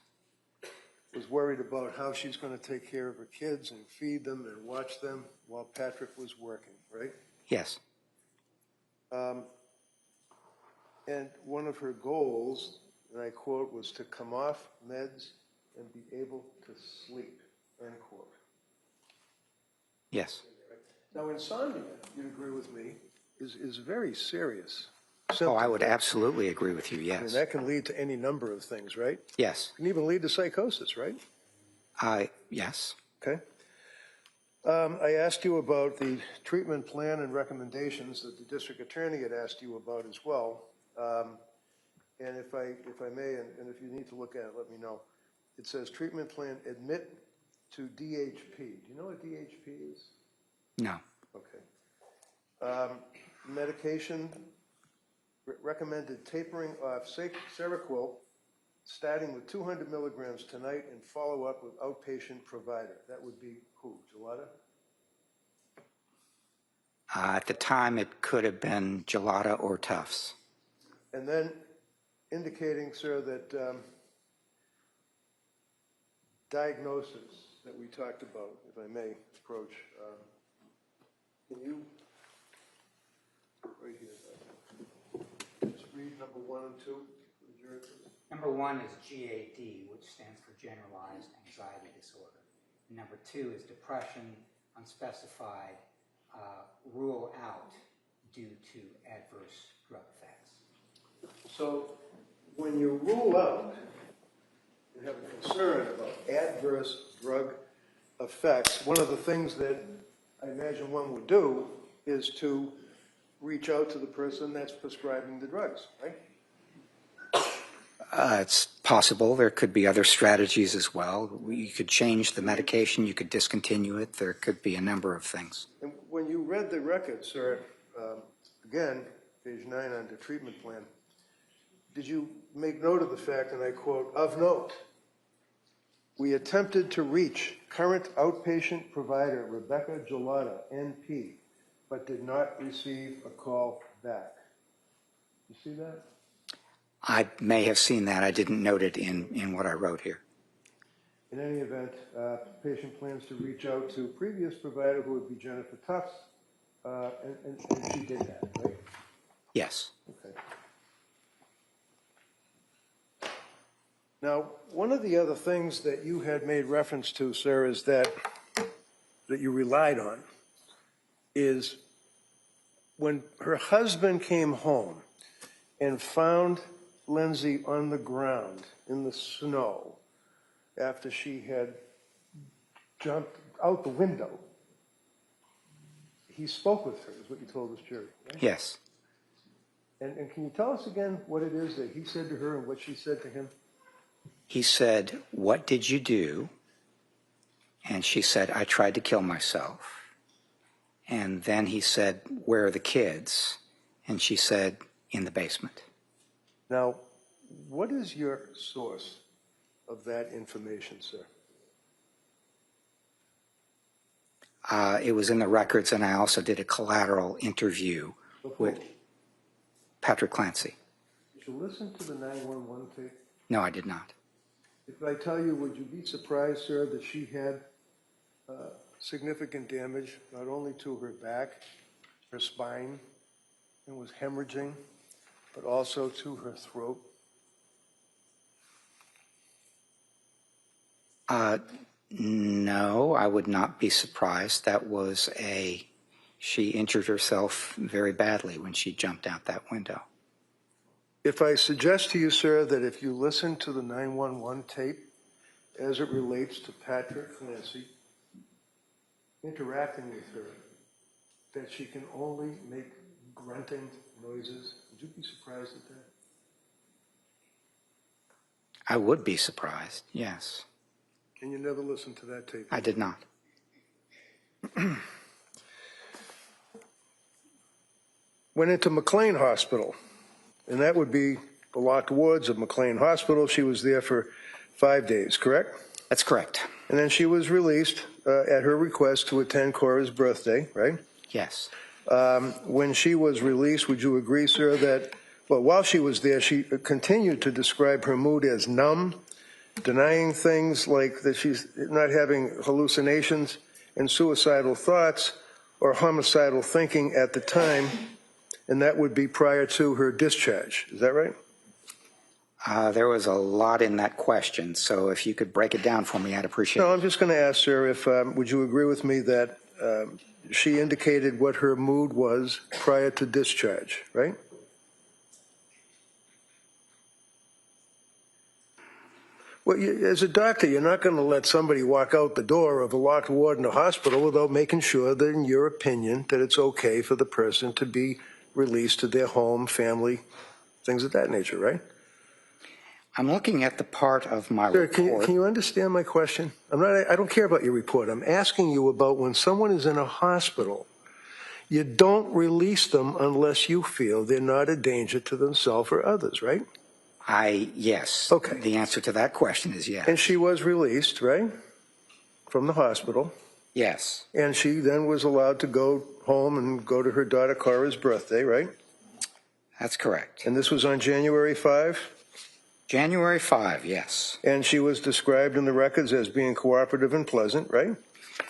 Was worried about how she's going to take care of her kids and feed them and watch them while Patrick was working, right? Yes. And one of her goals, and I quote, was to come off meds and be able to sleep, end quote. Yes. Now, insomnia, you'd agree with me, is very serious. Oh, I would absolutely agree with you, yes. And that can lead to any number of things, right? Yes. It can even lead to psychosis, right? Yes. Okay. I asked you about the treatment plan and recommendations that the district attorney had asked you about as well. And if I may, and if you need to look at it, let me know. It says treatment plan, admit to DHP. Do you know what DHP is? No. Okay. Medication, recommended tapering off Seroquel, starting with 200 milligrams tonight and follow up with outpatient provider. That would be who, Gelada? At the time, it could have been Gelada or Tufts. And then indicating, sir, that diagnosis that we talked about, if I may approach, can you, right here, just read number 1 and 2 for the jury, please? Number 1 is GAD, which stands for Generalized Anxiety Disorder. Number 2 is depression, unspecified, rule out due to adverse drug effects. So when you rule out and have a concern about adverse drug effects, one of the things that I imagine one would do is to reach out to the person that's prescribing the drugs, right? It's possible. There could be other strategies as well. You could change the medication. You could discontinue it. There could be a number of things. And when you read the record, sir, again, page 9 under treatment plan, did you make note of the fact, and I quote, of note, we attempted to reach current outpatient provider Rebecca Gelada, NP, but did not receive a call back. You see that? I may have seen that. I didn't note it in what I wrote here. In any event, patient plans to reach out to previous provider who would be Jennifer Tufts, and she did that, right? Yes. Okay. Now, one of the other things that you had made reference to, sir, is that you relied on is when her husband came home and found Lindsay on the ground in the snow after she had jumped out the window, he spoke with her, is what you told this jury, right? Yes. And can you tell us again what it is that he said to her and what she said to him? He said, "What did you do?" And she said, "I tried to kill myself." And then he said, "Where are the kids?" And she said, "In the basement." Now, what is your source of that information, sir? It was in the records, and I also did a collateral interview with Patrick Clancy. Did you listen to the 911 tape? No, I did not. If I tell you, would you be surprised, sir, that she had significant damage, not only to her back, her spine, and was hemorrhaging, but also to her throat? No, I would not be surprised. She injured herself very badly when she jumped out that window. If I suggest to you, sir, that if you listen to the 911 tape as it relates to Patrick Clancy interacting with her, that she can only make grunting noises, would you be surprised at that? I would be surprised, yes. And you never listened to that tape? I did not. Went into McLean Hospital, and that would be the locked wards of McLean Hospital. She was there for 5 days, correct? That's correct. And then she was released at her request to attend Cora's birthday, right? Yes. When she was released, would you agree, sir, that, well, while she was there, she continued to describe her mood as numb, denying things like that she's not having hallucinations and suicidal thoughts or homicidal thinking at the time, and that would be prior to her discharge. Is that right? There was a lot in that question, so if you could break it down for me, I'd appreciate it. No, I'm just going to ask, sir, if would you agree with me that she indicated what her mood was prior to discharge, right? Well, as a doctor, you're not going to let somebody walk out the door of a locked ward in a hospital without making sure that, in your opinion, that it's okay for the person to be released to their home, family, things of that nature, right? I'm looking at the part of my Sir, report. can you understand my question? I don't care about your report. I'm asking you about when someone is in a hospital, you don't release them unless you feel they're not a danger to themselves or others, right? Yes. Okay. The answer to that question is yes. And she was released, right, from the hospital. Yes. And she then was allowed to go home and go to her daughter Cora's birthday, right? That's correct. And this was on January 5? January 5, yes. And she was described in the records as being cooperative and pleasant, right?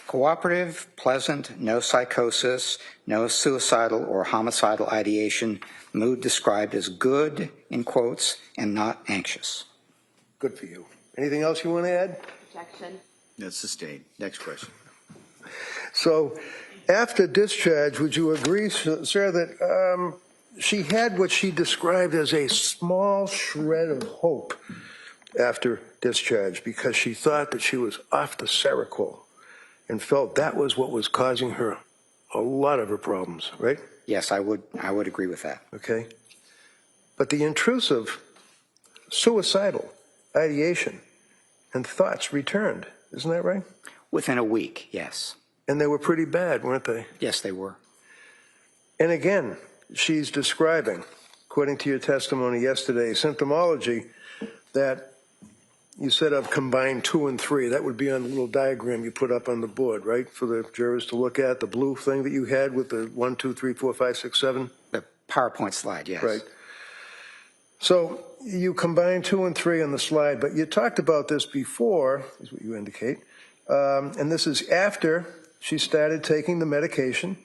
Cooperative, pleasant, no psychosis, no suicidal or homicidal ideation, mood described as good, in quotes, and not anxious. Good for you. Anything else you want to add? Objection. That's sustained. Next question. So after discharge, would you agree, sir, that she had what she described as a small shred of hope after discharge because she thought that she was off the Seroquel and felt that was what was causing her a lot of her problems, right? Yes, I would agree with that. Okay. But the intrusive, suicidal ideation and thoughts returned. Isn't that right? Within a week, yes. And they were pretty bad, weren't they? Yes, they were. And again, she's describing, according to your testimony yesterday, symptomology that you said of combined 2 and 3. That would be on the little diagram you put up on the board, right, for the jurors to look at, the blue thing that you had with the 1, 2, 3, 4, 5, 6, 7. The PowerPoint slide, yes. Right. So you combined 2 and 3 on the slide, but you talked about this before, is what you indicate, and this is after she started taking the medication.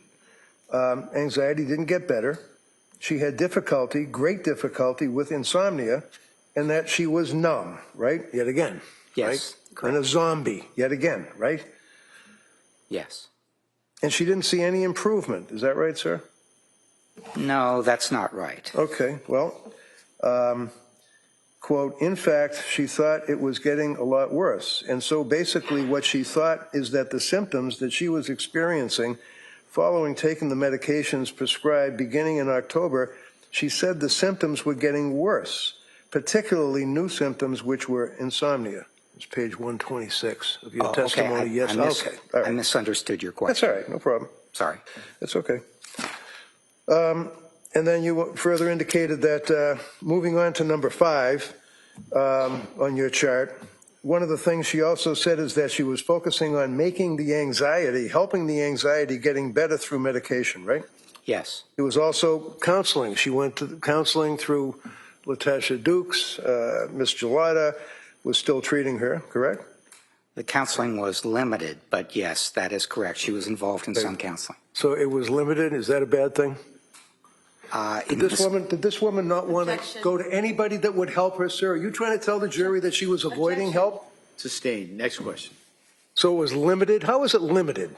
Anxiety didn't get better. She had difficulty, great difficulty with insomnia, and that she was numb, right? Yet again. Yes, right? correct. And a zombie, yet again, right? Yes. And she didn't see any improvement. Is that right, sir? No, that's not right. Okay, well, quote, in fact, she thought it was getting a lot worse. And so basically what she thought is that the symptoms that she was experiencing following taking the medications prescribed beginning in October, she said the symptoms were getting worse, particularly new symptoms, which were insomnia. It's page 126 of your testimony. Okay. Yes, okay. All right. I misunderstood your question. That's all right, no problem. Sorry. That's okay. And then you further indicated that moving on to number 5 on your chart, one of the things she also said is that she was focusing on helping the anxiety getting better through medication, right? Yes. It was also counseling. She went to counseling through Latasha Dukes. Ms. Gelada was still treating her, correct? The counseling was limited, but yes, that is correct. She was involved in some counseling. So it was limited. Is that a bad thing? Did this woman not want to go to anybody that would help her, sir? Are you trying to tell the jury that she was avoiding help? Sustained. Next question. So it was limited? How was it limited?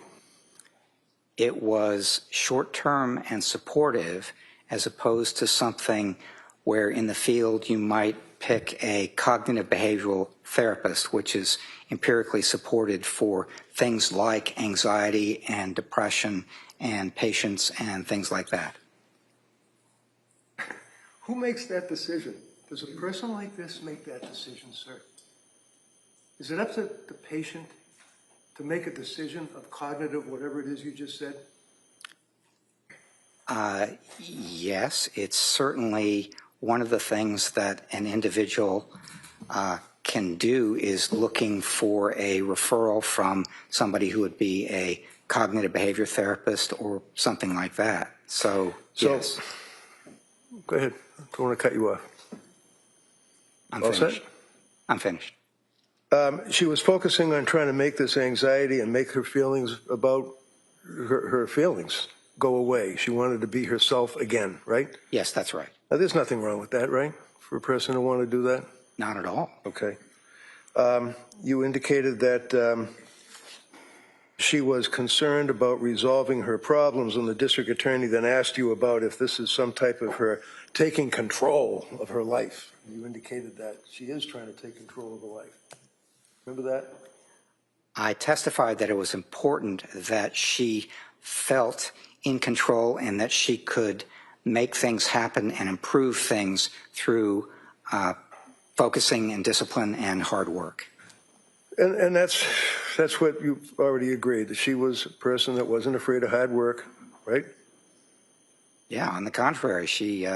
It was short-term and supportive, as opposed to something where in the field you might pick a cognitive behavioral therapist, which is empirically supported for things like anxiety and depression and patience and things like that. Who makes that decision? Does a person like this make that decision, sir? Is it up to the patient to make a decision of cognitive, whatever it is you just said? Yes, it's certainly one of the things that an individual can do is looking for a referral from somebody who would be a cognitive behavior therapist or something like that. So yes. Go ahead. I don't want to cut you off. I'm All finished. set? I'm finished. She was focusing on trying to make this anxiety and make her feelings about her feelings go away. She wanted to be herself again, right? Yes, that's right. Now, there's nothing wrong with that, right? For a person to want to do that? Not at all. Okay. You indicated that she was concerned about resolving her problems, and the district attorney then asked you about if this is some type of her taking control of her life. You indicated that she is trying to take control of her life. Remember that? I testified that it was important that she felt in control and that she could make things happen and improve things through focusing and discipline and hard work. And that's what you've already agreed, that she was a person that wasn't afraid of hard work, right? Yeah, on the contrary, she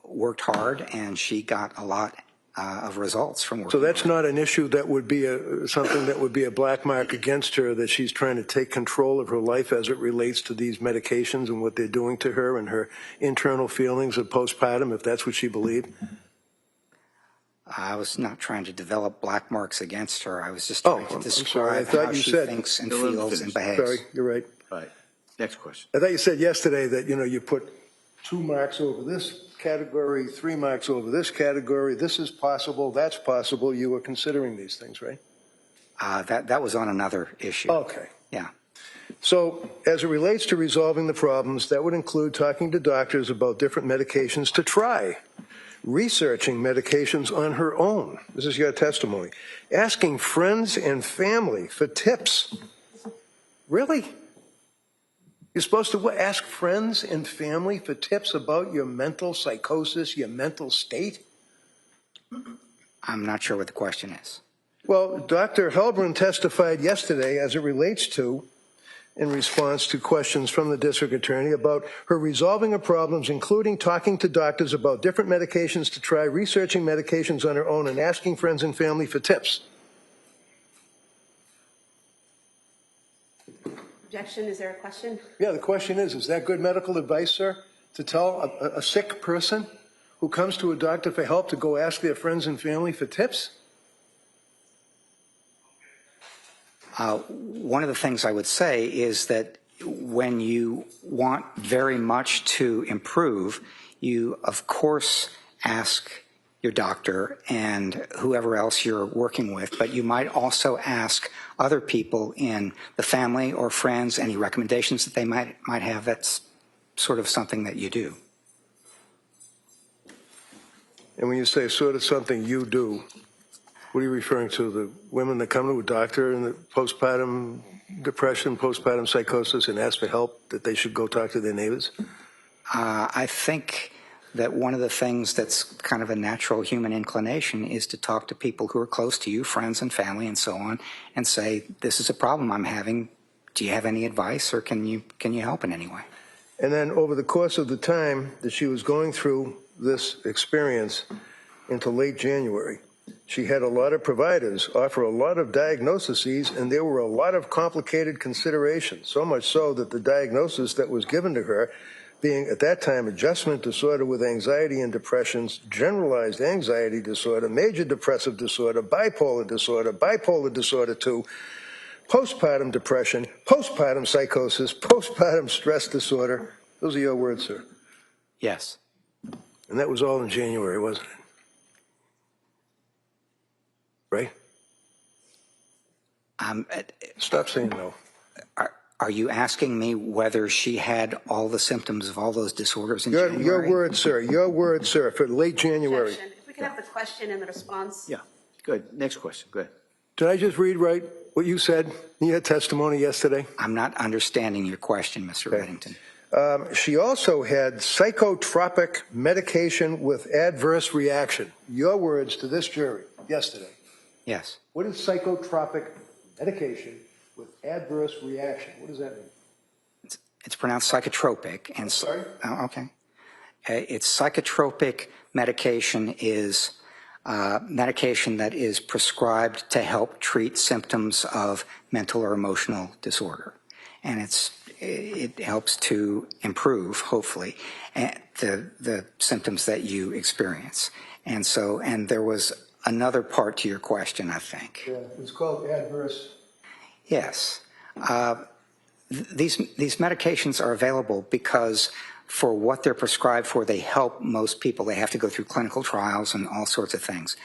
worked hard and she got a lot of results from working. So that's hard. not an issue that would be something that would be a black mark against her, that she's trying to take control of her life as it relates to these medications and what they're doing to her and her internal feelings of postpartum, if that's what she believed? I was not trying to develop black marks against her. I was just trying to describe how she thinks and feels and behaves. Sorry, you're right. All right. Next question. I thought you said yesterday that, you put 2 marks over this category, 3 marks over this category. This is possible. That's possible. You were considering these things, right? That was on another issue. Okay. Yeah. So as it relates to resolving the problems, that would include talking to doctors about different medications to try, researching medications on her own. This is your testimony. Asking friends and family for tips. Really? You're supposed to ask friends and family for tips about your mental psychosis, your mental state? I'm not sure what the question is. Well, Dr. Heilbrun testified yesterday as it relates to, in response to questions from the district attorney about her resolving her problems, including talking to doctors about different medications to try, researching medications on her own, and asking friends and family for tips. Objection, is there a question? Yeah, the question is that good medical advice, sir, to tell a sick person who comes to a doctor for help to go ask their friends and family for tips? One of the things I would say is that when you want very much to improve, you, of course, ask your doctor and whoever else you're working with, but you might also ask other people in the family or friends any recommendations that they might have. That's sort of something that you do. And when you say sort of something you do, what are you referring to? The women that come to a doctor in the postpartum depression, postpartum psychosis, and ask for help, that they should go talk to their neighbors? I think that one of the things that's kind of a natural human inclination is to talk to people who are close to you, friends and family and so on, and say, this is a problem I'm having. Do you have any advice, or can you help in any way? And then over the course of the time that she was going through this experience into late January, She had a lot of providers offer a lot of diagnoses, and there were a lot of complicated considerations, so much so that the diagnosis that was given to her, being at that time adjustment disorder with anxiety and depressions, generalized anxiety disorder, major depressive disorder, bipolar disorder 2, postpartum depression, postpartum psychosis, postpartum stress disorder. Those are your words, sir. Yes. And that was all in January, wasn't it? Right? Stop saying no. Are you asking me whether she had all the symptoms of all those disorders in January? Your word, sir. Your word, sir, for late January. Objection. If we could have the question and the response. Yeah, good. Next question, go ahead. Did I just read right what you said in your testimony yesterday? I'm not understanding your question, Mr. Reddington. She also had psychotropic medication with adverse reaction. Your words to this jury yesterday. Yes. What is psychotropic medication with adverse reaction? What does that mean? It's pronounced psychotropic. And Sorry? Oh, okay. It's psychotropic medication is medication that is prescribed to help treat symptoms of mental or emotional disorder. And it helps to improve, hopefully, the symptoms that you experience. And there was another part to your question, I think. Yeah, it's called adverse. Yes. These medications are available because for what they're prescribed for, they help most people. They have to go through clinical trials and all sorts of things.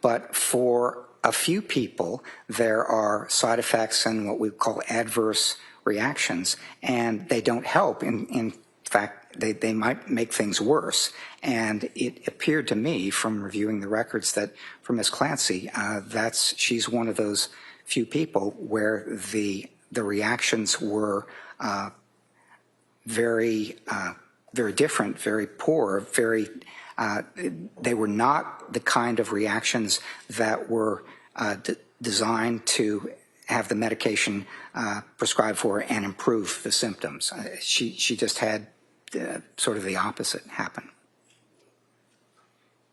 But for a few people, there are side effects and what we call adverse reactions, and they don't help. In fact, they might make things worse. And it appeared to me from reviewing the records that for Ms. Clancy, she's one of those few people where the reactions were very different, very poor, they were not the kind of reactions that were designed to have the medication prescribed for and improve the symptoms. She just had sort of the opposite happen.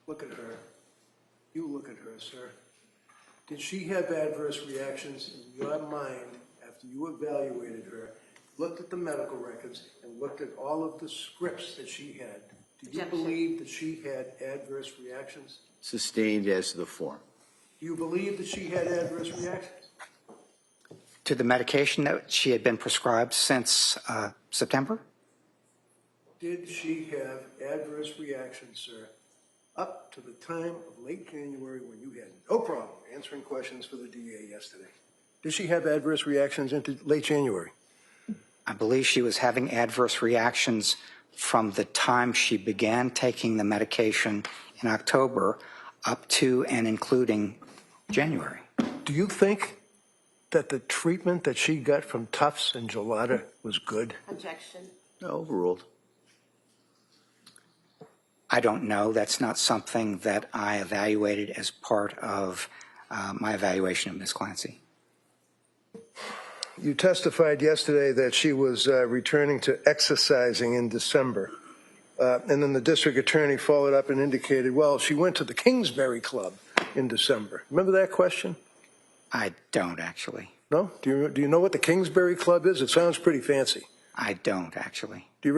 Look at her. You look at her, sir. Did she have adverse reactions in your mind after you evaluated her, looked at the medical records, and looked at all of the scripts that she had? Do you believe that she had adverse reactions? Sustained as to the form. Do you believe that she had adverse reactions? To the medication that she had been prescribed since September? Did she have adverse reactions, sir, up to the time of late January when you had no problem answering questions for the DA yesterday? Did she have adverse reactions into late January? I believe she was having adverse reactions from the time she began taking the medication in October up to and including January. Do you think that the treatment that she got from Tufts and Gelada was good? Objection. No, overruled. I don't know. That's not something that I evaluated as part of my evaluation of Ms. Clancy. You testified yesterday that she was returning to exercising in December. And then the district attorney followed up and indicated, well, she went to the Kingsbury Club in December. Remember that question? I don't, actually. No? Do you know what the Kingsbury Club is? It sounds pretty fancy. I don't, actually. Do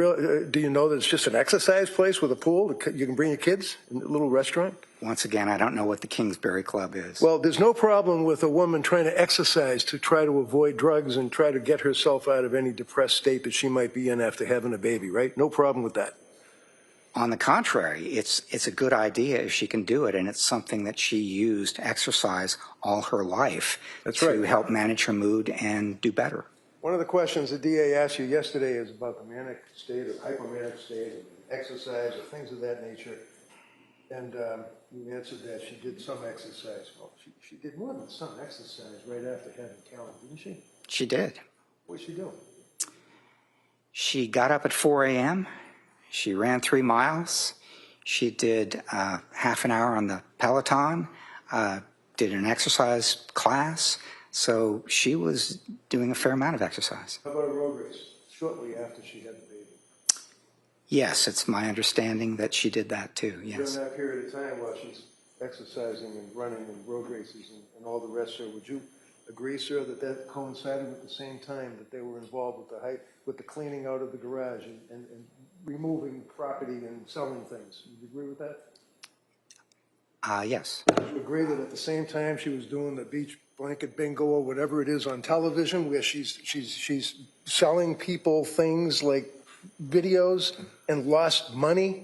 you know that it's just an exercise place with a pool? You can bring your kids in a little restaurant? Once again, I don't know what the Kingsbury Club is. Well, there's no problem with a woman trying to exercise to try to avoid drugs and try to get herself out of any depressed state that she might be in after having a baby, right? No problem with that. On the contrary, it's a good idea if she can do it, and it's something that she used exercise all her life to help manage her mood and do better. One of the questions the DA asked you yesterday is about the manic state or hypomanic state, and exercise or things of that nature. And you answered that she did some exercise. Well, she did more than some exercise right after having Callan, didn't she? She did. What did she do? She got up at 4 a.m. She ran 3 miles. She did half an hour on the Peloton, did an exercise class. So she was doing a fair amount of exercise. How about a road race shortly after she had the baby? Yes, it's my understanding that she did that too, yes. During that period of time while she's exercising and running and road races and all the rest, sir. Would you agree, sir, that that coincided with the same time that they were involved with the cleaning out of the garage and removing property and selling things? Would you agree with that? Yes. Would you agree that at the same time she was doing the beach blanket bingo or whatever it is on television, where she's selling people things like videos and lost money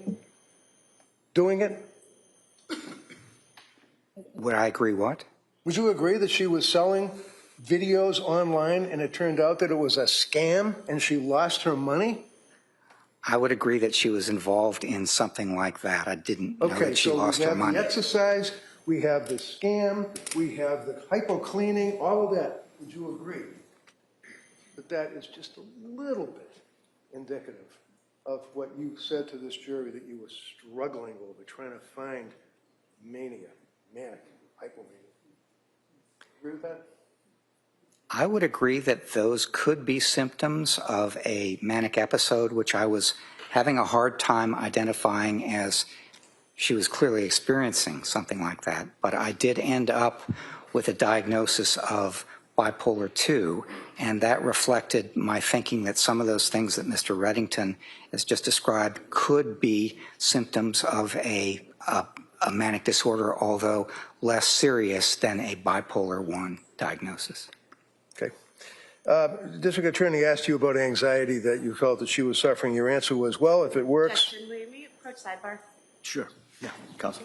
doing it? Would I agree what? Would you agree that she was selling videos online and it turned out that it was a scam and she lost her money? I would agree that she was involved in something like that. I didn't know that she lost her money. Okay, so we have the exercise, we have the scam, we have the hypo cleaning, all of that. Would you agree that that is just a little bit indicative of what you said to this jury, that you were struggling over, trying to find mania, manic, hypomania? Agree with that? I would agree that those could be symptoms of a manic episode, which I was having a hard time identifying, as she was clearly experiencing something like that. But I did end up with a diagnosis of bipolar 2, and that reflected my thinking that some of those things that Mr. Reddington has just described could be symptoms of a manic disorder, although less serious than a bipolar 1 diagnosis. Okay. District Attorney asked you about anxiety, that you felt that she was suffering. Your answer was, well, if it works. Objection, will you approach sidebar? Sure. Yeah, Counsel.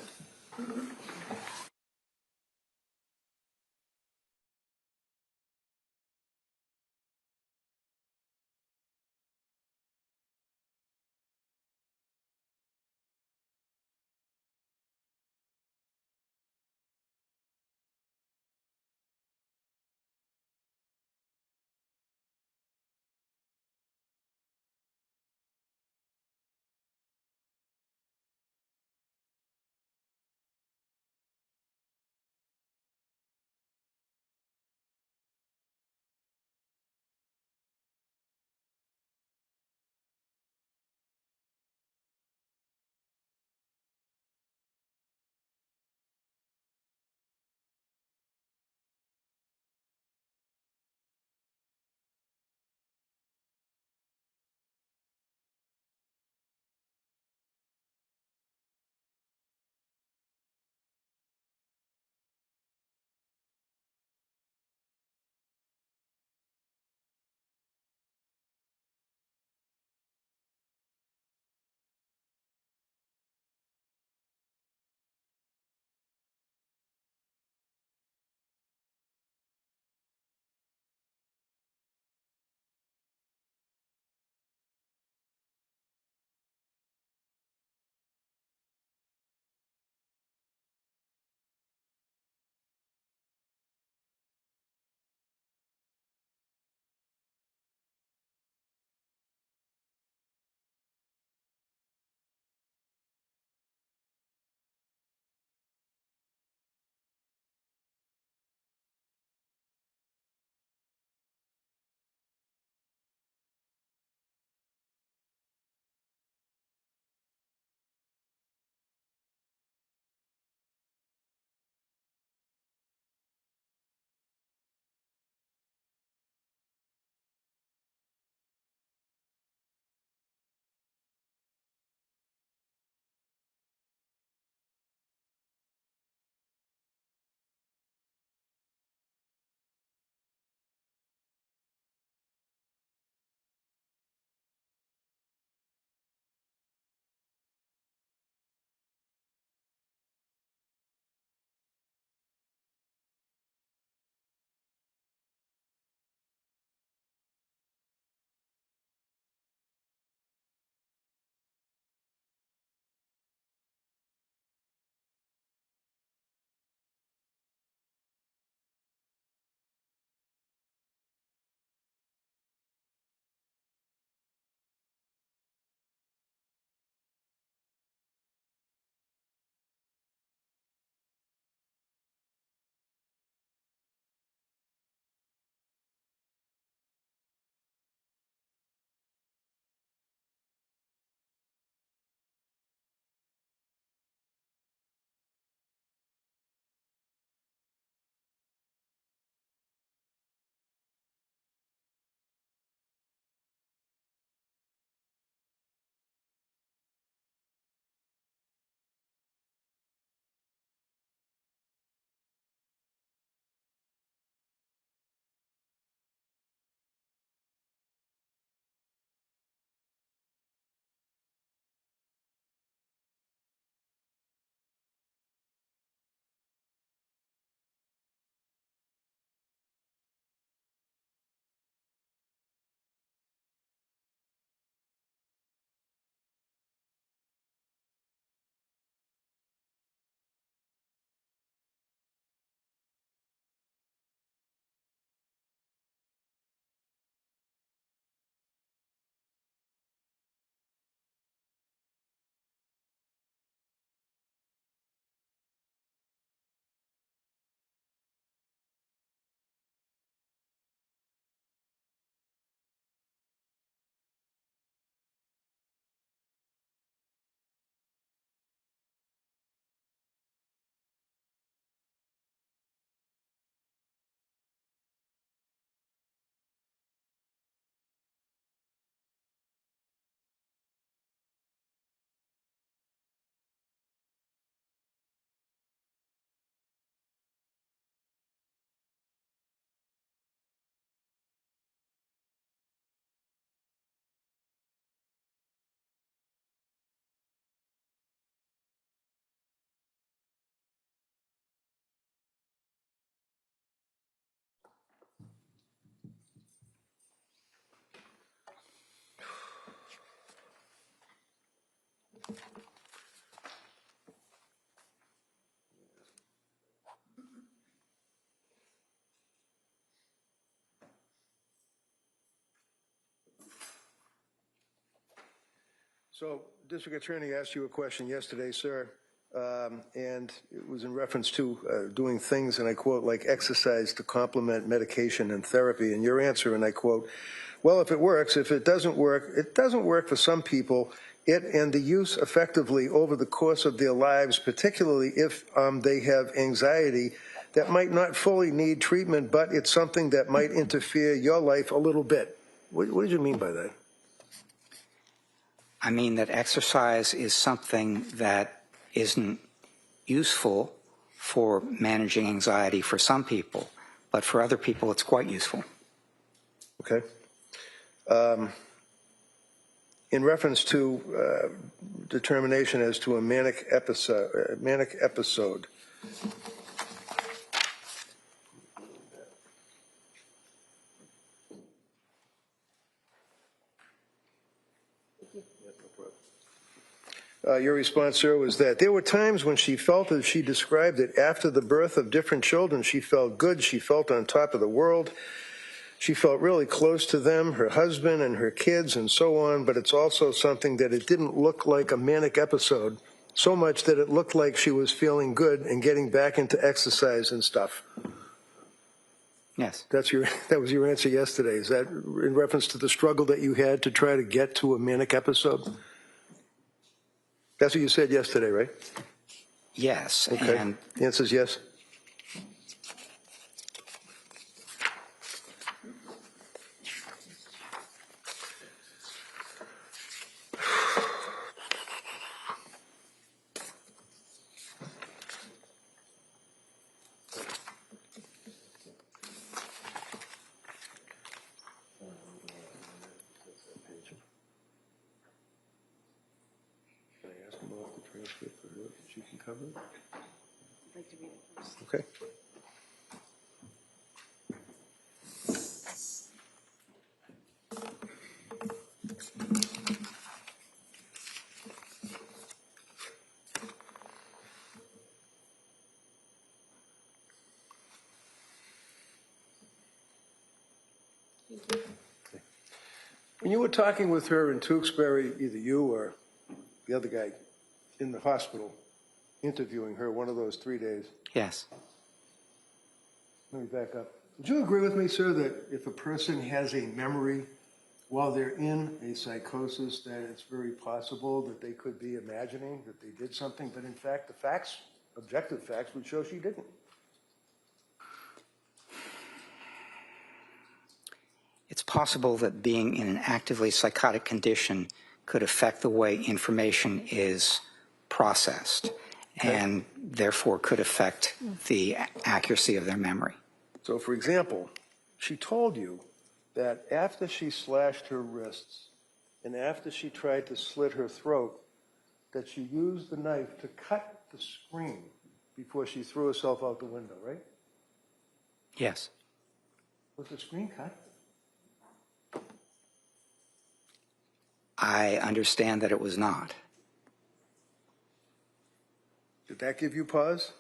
So, District Attorney asked you a question yesterday, sir, and it was in reference to doing things, and I quote, like exercise to complement medication and therapy. And your answer, and I quote, well, if it works, if it doesn't work for some people. It and the use effectively over the course of their lives, particularly if they have anxiety that might not fully need treatment, but it's something that might interfere your life a little bit. What did you mean by that? I mean that exercise is something that isn't useful for managing anxiety for some people, but for other people it's quite useful. Okay. In reference to determination as to a manic episode. Your response, sir, was that there were times when she felt, as she described it, after the birth of different children, she felt good, she felt on top of the world, she felt really close to them, her husband and her kids and so on, but it's also something that it didn't look like a manic episode, so much that it looked like she was feeling good and getting back into exercise and stuff. Yes. That was your answer yesterday. Is that in reference to the struggle that you had to try to get to a manic episode? That's what you said yesterday, right? Yes. Okay. And the answer is yes? She can cover it? I'd like to read it first. Okay. When you were talking with her in Tewksbury, either you or the other guy in the hospital, interviewing her one of those 3 days. yes. Let me back up. Would you agree with me, sir, that if a person has a memory while they're in a psychosis, that it's very possible that they could be imagining that they did something, but in fact, the facts, objective facts, would show she didn't? It's possible that being in an actively psychotic condition could affect the way information is processed, and therefore could affect the accuracy of their memory. So, for example, she told you that after she slashed her wrists and after she tried to slit her throat, that she used the knife to cut the screen before she threw herself out the window, right? Yes. Was the screen cut? I understand that it was not. Did that give you pause?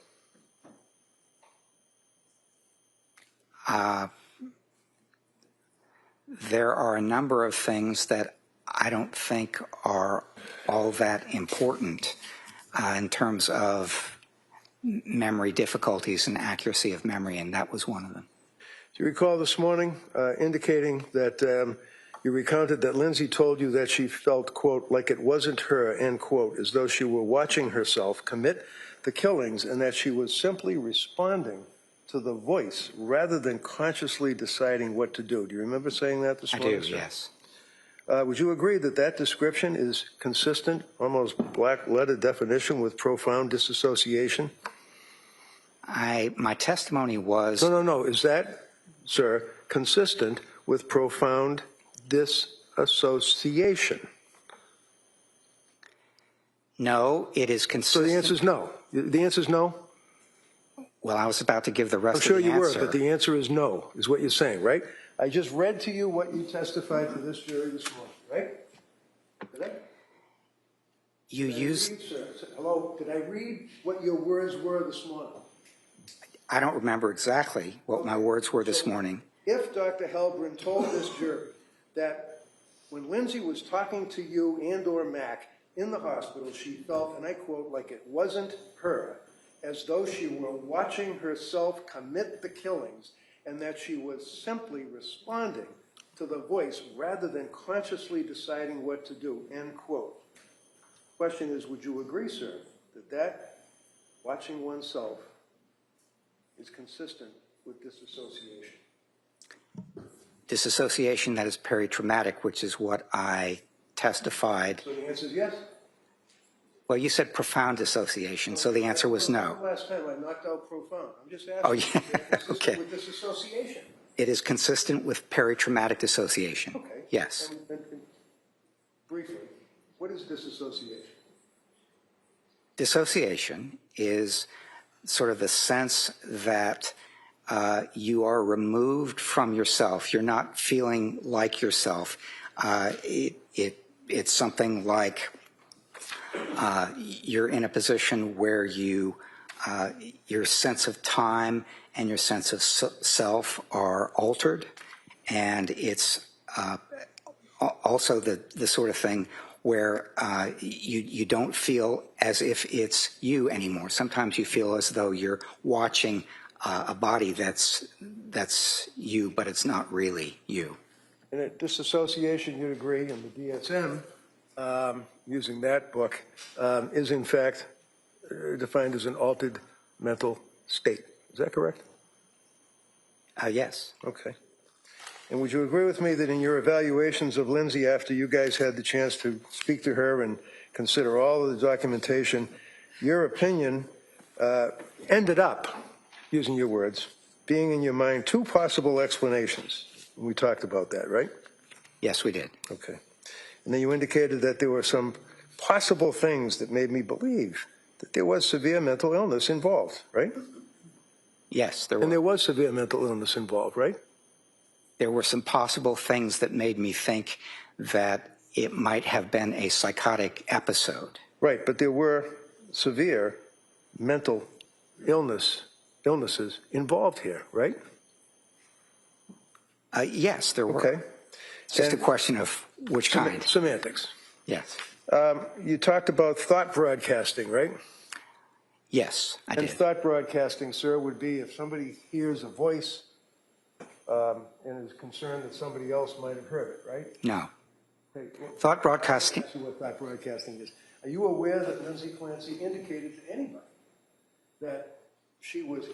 There are a number of things that I don't think are all that important in terms of memory difficulties and accuracy of memory, and that was one of them. Do you recall this morning indicating that you recounted that Lindsay told you that she felt, quote, like it wasn't her, end quote, as though she were watching herself commit the killings and that she was simply responding to the voice rather than consciously deciding what to do. Do you remember saying that this morning? I do, yes. Would you agree that that description is consistent, almost black-letter definition with profound disassociation? My testimony was... No. Is that, sir, consistent with profound disassociation? No, it is consistent. So the answer is no. The answer is no? Well, I was about to give the rest I'm sure of the you answer. were, but the answer is no, is what you're saying, right? I just read to you what you testified to this jury this morning, right? Did I? You use, Hello, did I read what your words were this morning? I don't remember exactly what my words were this morning. If Dr. Heilbrun told this jury that when Lindsay was talking to you and or Mac in the hospital, she felt, and I quote, like it wasn't her, as though she were watching herself commit the killings, and that she was simply responding to the voice rather than consciously deciding what to do, end quote. Question is, would you agree, sir, that watching oneself is consistent with disassociation? Disassociation that is peritraumatic, which is what I testified. So the answer is yes? Well, you said profound dissociation, so the answer was no. Last time I knocked out profound. I'm just asking. Oh, yeah. Is it consistent Okay. with disassociation? It is consistent with peritraumatic dissociation. Okay. Yes. And briefly, what is disassociation? Dissociation is sort of the sense that you are removed from yourself. You're not feeling like yourself. It's something like you're in a position where you, your sense of time and your sense of self are altered, and it's also the sort of thing where you don't feel as if it's you anymore. Sometimes you feel as though you're watching a body that's you, but it's not really you. And at disassociation, you'd agree, in the DSM, using that book, is in fact defined as an altered mental state. Is that correct? Yes. Okay. And would you agree with me that in your evaluations of Lindsay after you guys had the chance to speak to her and consider all of the documentation, your opinion ended up, using your words, being in your mind two possible explanations? We talked about that, right? Yes, we did. Okay. And then you indicated that there were some possible things that made me believe that there was severe mental illness involved, right? Yes, there And were. there was severe mental illness involved, right? There were some possible things that made me think that it might have been a psychotic episode. Right, but there were severe mental illnesses involved here, right? Yes, there were. Okay. It's just And a question of which kind. Semantics. Yes. You talked about thought broadcasting, right? Yes, I And did. thought broadcasting, sir, would be if somebody hears a voice and is concerned that somebody else might have heard it, right? No. Okay, well, Thought broadcasting. see what thought broadcasting is. Are you aware that Lindsay Clancy indicated to anybody that she was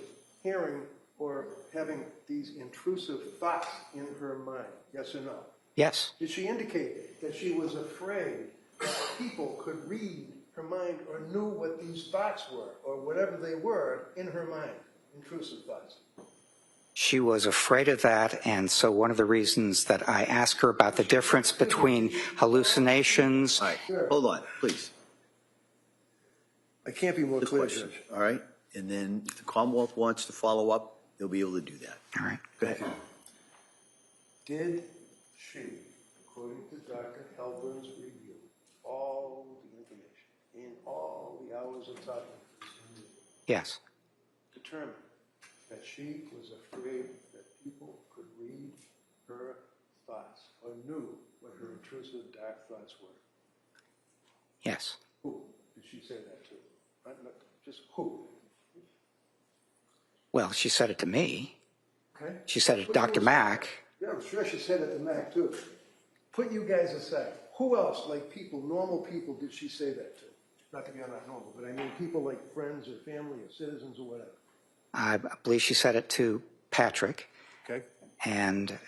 hearing or having these intrusive thoughts in her mind? Yes or no? Yes. Did she indicate that she was afraid that people could read her mind or knew what these thoughts were or whatever they were in her mind, intrusive thoughts? She was afraid of that, and so one of the reasons that I asked her about the difference between hallucinations. All right, hold on, please. I can't be more The clear, question, Judge. all right? And then if the Commonwealth wants to follow up, they'll be able to do that. All right. Go ahead. Did she, according to Dr. Heilbrun's review, all the information in all the hours of talking, Yes. determine that she was afraid that people could read her thoughts or knew what her intrusive dark thoughts were? Yes. Who did she say that to? Not just who? Well, she said it to me. Okay. She said it to Put Dr. you Mack. Yeah, I'm sure she said it to Mac too. Put you guys aside. Who else, like people, normal people, did she say that to? Not to be not normal, but I mean people like friends or family or citizens or whatever. I believe she said it to Patrick, Okay. and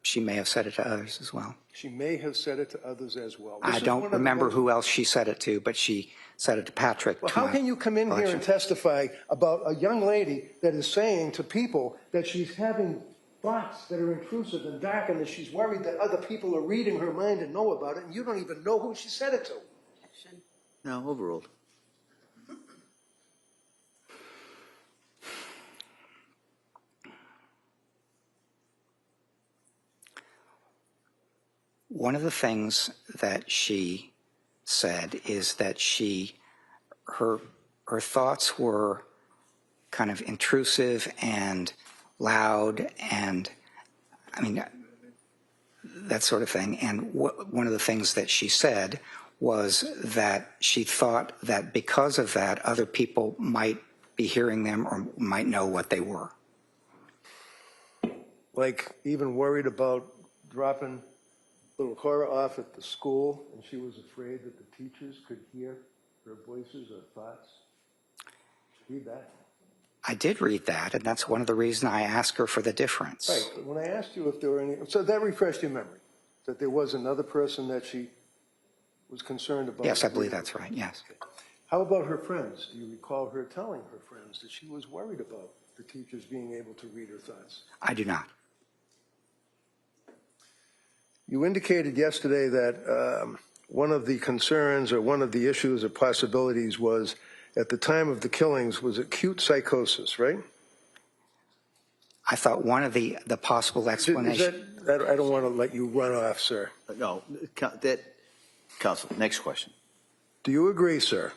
she may have said it to others as well. She may have said it to others as well. I don't remember who else she said it to, but she said it to Patrick. Well, how can you come in here and testify about a young lady that is saying to people that she's having thoughts that are intrusive and dark and that she's worried that other people are reading her mind and know about it, and you don't even know who she said it to? No, overruled. One of the things that she said is that her thoughts were kind of intrusive and loud and, I mean, that sort of thing. And one of the things that she said was that she thought that because of that, other people might be hearing them or might know what they were. Like even worried about dropping little Cora off at the school, and she was afraid that the teachers could hear her voices or thoughts? Read that. I did read that, and that's one of the reasons I asked her for the difference. Right, but when I asked you if there were any, so that refreshed your memory, that there was another person that she was concerned about? Yes, I believe that's right, yes. Okay. How about her friends? Do you recall her telling her friends that she was worried about the teachers being able to read her thoughts? I do not. You indicated yesterday that one of the concerns or one of the issues or possibilities was at the time of the killings was acute psychosis, right? I thought one of the possible explanations. I don't want to let you run off, sir. No, Counsel, next question. Do you agree, sir,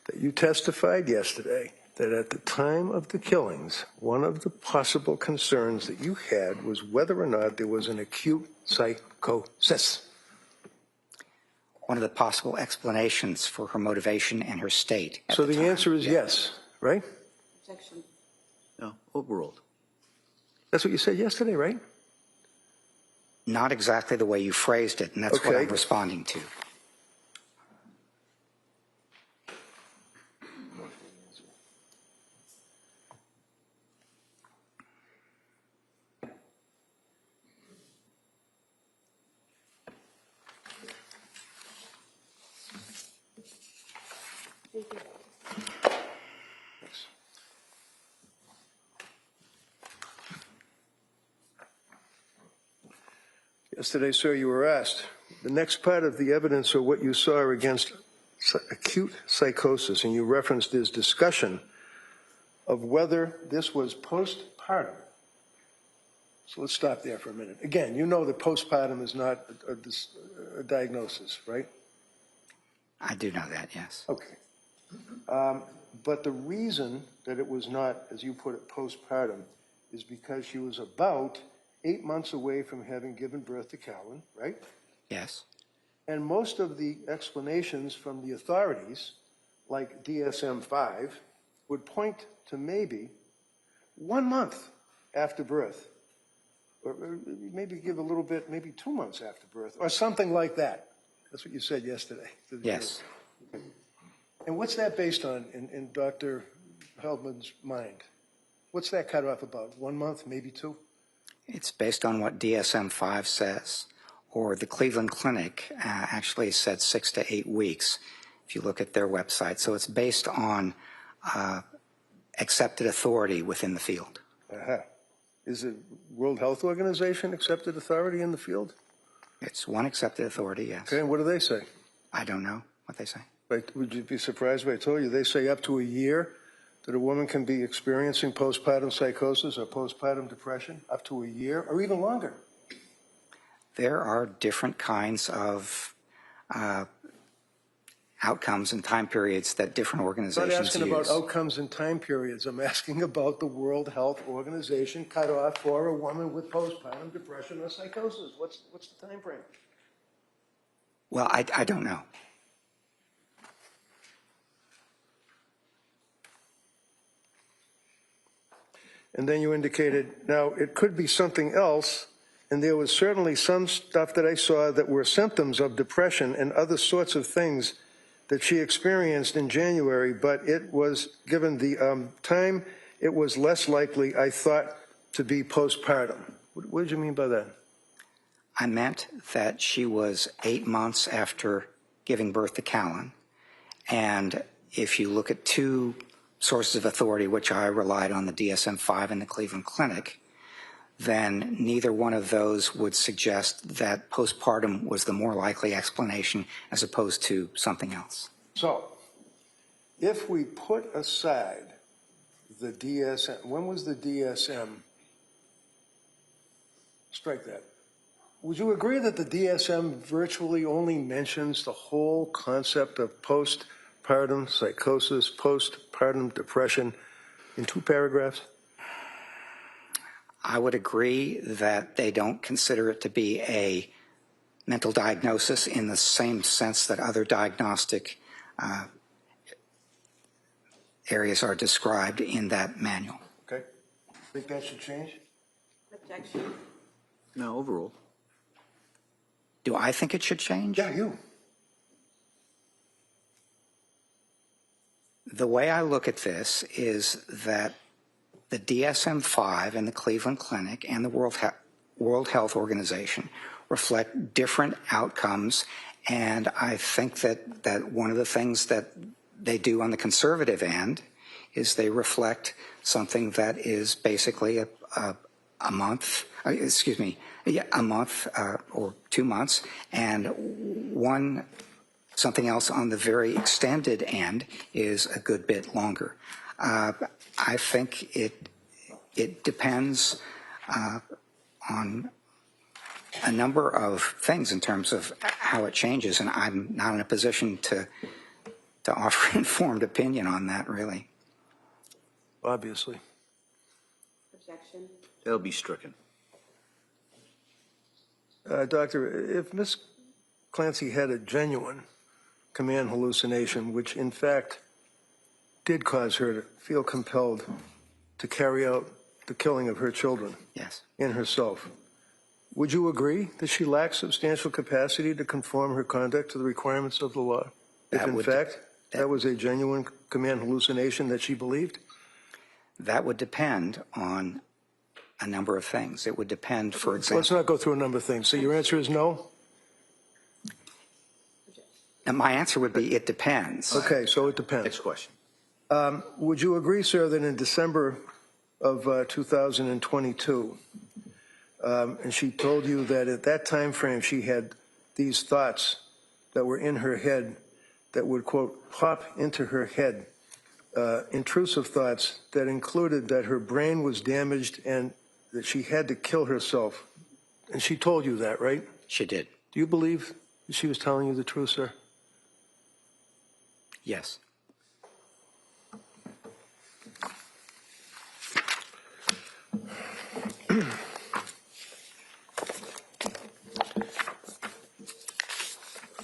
that you testified yesterday that at the time of the killings, one of the possible concerns that you had was whether or not there was an acute psychosis? One of the possible explanations for her motivation and her state. So the answer is yes, right? Objection. No, overruled. That's what you said yesterday, right? Not exactly the way you phrased it, and that's what Okay. I'm responding to. Yesterday, sir, you were asked, the next part of the evidence or what you saw against acute psychosis, and you referenced this discussion of whether this was postpartum. So let's stop there for a minute. Again, you know that postpartum is not a diagnosis, right? I do know that, yes. Okay. But the reason that it was not, as you put it, postpartum, is because she was about 8 months away from having given birth to Calvin, right? Yes. And most of the explanations from the authorities, like DSM-5, would point to maybe 1 month after birth, or maybe give a little bit, maybe 2 months after birth, or something like that. That's what you said yesterday. Yes. And what's that based on in Dr. Heilbrun's mind? What's that cut off about? 1 month, maybe 2? It's based on what DSM-5 says, or the Cleveland Clinic actually said 6 to 8 weeks, if you look at their website. So it's based on accepted authority within the field. Uh-huh. Is it World Health Organization accepted authority in the field? It's one accepted authority, yes. Okay, and what do they say? I don't know what they say. Right, would you be surprised if I told you they say up to a year that a woman can be experiencing postpartum psychosis or postpartum depression? Up to a year or even longer? There are different kinds of outcomes and time periods that different I'm organizations not asking use. about outcomes and time periods. I'm asking about the World Health Organization cutoff for a woman with postpartum depression or psychosis. What's the time frame? Well, I don't know. And then you indicated, now, it could be something else, and there was certainly some stuff that I saw that were symptoms of depression and other sorts of things that she experienced in January, but it was, given the time, it was less likely, I thought, to be postpartum. What did you mean by that? I meant that she was 8 months after giving birth to Callan, and if you look at two sources of authority, which I relied on, the DSM-5 and the Cleveland Clinic, then neither one of those would suggest that postpartum was the more likely explanation as opposed to something else. So, if we put aside the DSM, when was the DSM? Strike that. Would you agree that the DSM virtually only mentions the whole concept of postpartum psychosis, postpartum depression in 2 paragraphs? I would agree that they don't consider it to be a mental diagnosis in the same sense that other diagnostic areas are described in that manual. Okay. Think that should change? Objection. No, overruled. Do I think it should change? Yeah, you. The way I look at this is that the DSM-5 and the Cleveland Clinic and the World Health Organization reflect different outcomes, and I think that one of the things that they do on the conservative end is they reflect something that is basically a month, a month or 2 months, and something else on the very extended end is a good bit longer. I think it depends on a number of things in terms of how it changes, and I'm not in a position to offer informed opinion on that, really. Obviously. Objection. That'll be stricken. Doctor, if Ms. Clancy had a genuine command hallucination, which in fact did cause her to feel compelled to carry out the killing of her children Yes. and herself, would you agree that she lacks substantial capacity to conform her conduct to the requirements of the law? If in fact that was a genuine command hallucination that she believed? That would depend on a number of things. It would depend, for example. Let's not go through a number of things. So your answer is no? And my answer would be it depends. Okay, so it depends. Next question. Would you agree, sir, that in December of 2022, and she told you that at that time frame she had these thoughts that were in her head that would, quote, pop into her head, intrusive thoughts that included that her brain was damaged and that she had to kill herself? And she told you that, right? She did. Do you believe that she was telling you the truth, sir? Yes.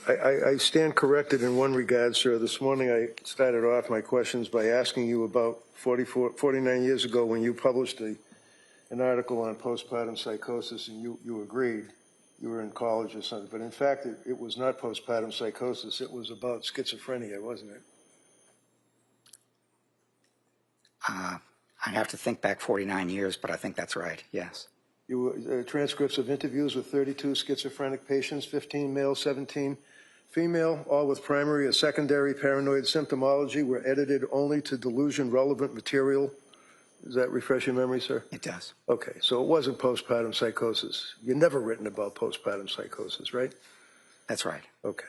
I stand corrected in one regard, sir. This morning I started off my questions by asking you about 49 years ago when you published an article on postpartum psychosis, and you agreed. You were in college or something. But in fact, it was not postpartum psychosis. It was about schizophrenia, wasn't it? I'd have to think back 49 years, but I think that's right, yes. Transcripts of interviews with 32 schizophrenic patients, 15 male, 17 female, all with primary or secondary paranoid symptomology, were edited only to delusion-relevant material. Does that refresh your memory, sir? It does. Okay, so it wasn't postpartum psychosis. You've never written about postpartum psychosis, right? That's right. Okay.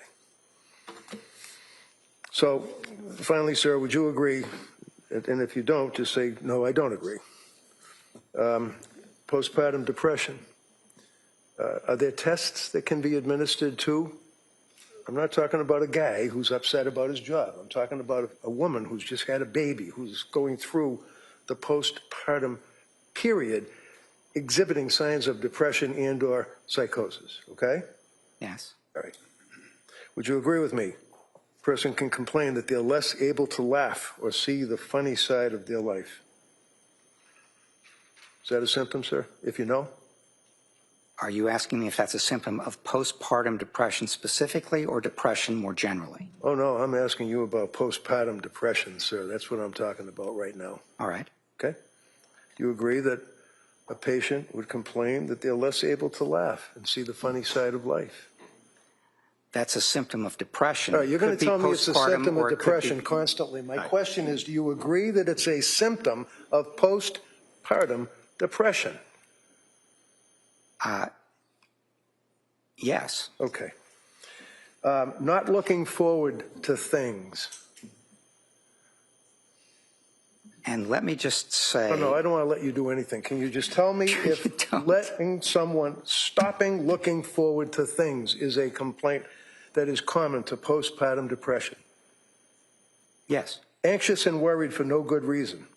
So, finally, sir, would you agree, and if you don't, just say, no, I don't agree. Postpartum depression. Are there tests that can be administered to? I'm not talking about a guy who's upset about his job. I'm talking about a woman who's just had a baby, who's going through the postpartum period, exhibiting signs of depression and or psychosis, okay? Yes. All right. Would you agree with me? A person can complain that they're less able to laugh or see the funny side of their life. Is that a symptom, sir, if you know? Are you asking me if that's a symptom of postpartum depression specifically or depression more generally? Oh, no, I'm asking you about postpartum depression, sir. That's what I'm talking about right now. All right. Okay? Do you agree that a patient would complain that they're less able to laugh and see the funny side of life? That's a symptom of depression. All right, you're going to tell me it's a symptom of depression be... constantly. My question is, do you agree that it's a symptom of postpartum depression? Yes. Okay. Not looking forward to things. And let me just say... No, I don't want to let you do anything. Can you just tell me if letting someone, stopping looking forward to things is a complaint that is common to postpartum depression? Yes. Anxious and worried for no good reason?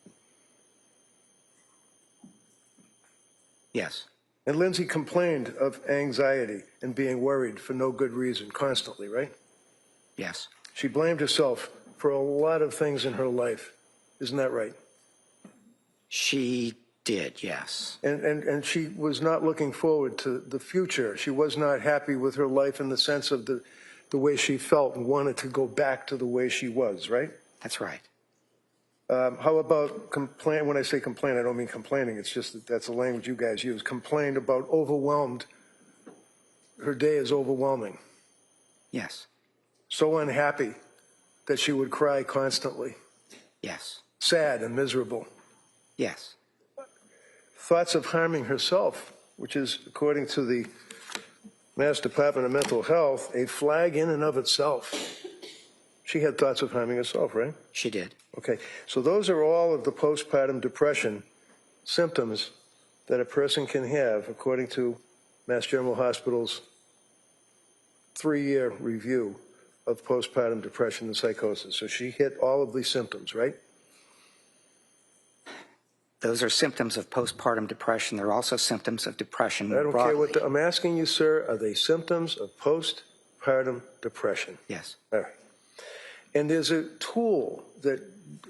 Yes. And Lindsay complained of anxiety and being worried for no good reason constantly, right? Yes. She blamed herself for a lot of things in her life. Isn't that right? She did, yes. And she was not looking forward to the future. She was not happy with her life in the sense of the way she felt and wanted to go back to the way she was, right? That's right. How about complain? When I say complain, I don't mean complaining. It's just that that's the language you guys use. Complained about overwhelmed. Her day is overwhelming. Yes. So unhappy that she would cry constantly. Yes. Sad and miserable. Yes. Thoughts of harming herself, which is, according to the Mass Department of Mental Health, a flag in and of itself. She had thoughts of harming herself, right? She did. Okay, so those are all of the postpartum depression symptoms that a person can have, according to Mass General Hospital's 3-year review of postpartum depression and psychosis. So she hit all of these symptoms, right? Those are symptoms of postpartum depression. They're also symptoms of depression more I don't broadly. care what I'm asking you, sir. Are they symptoms of postpartum depression? Yes. All right. And there's a tool that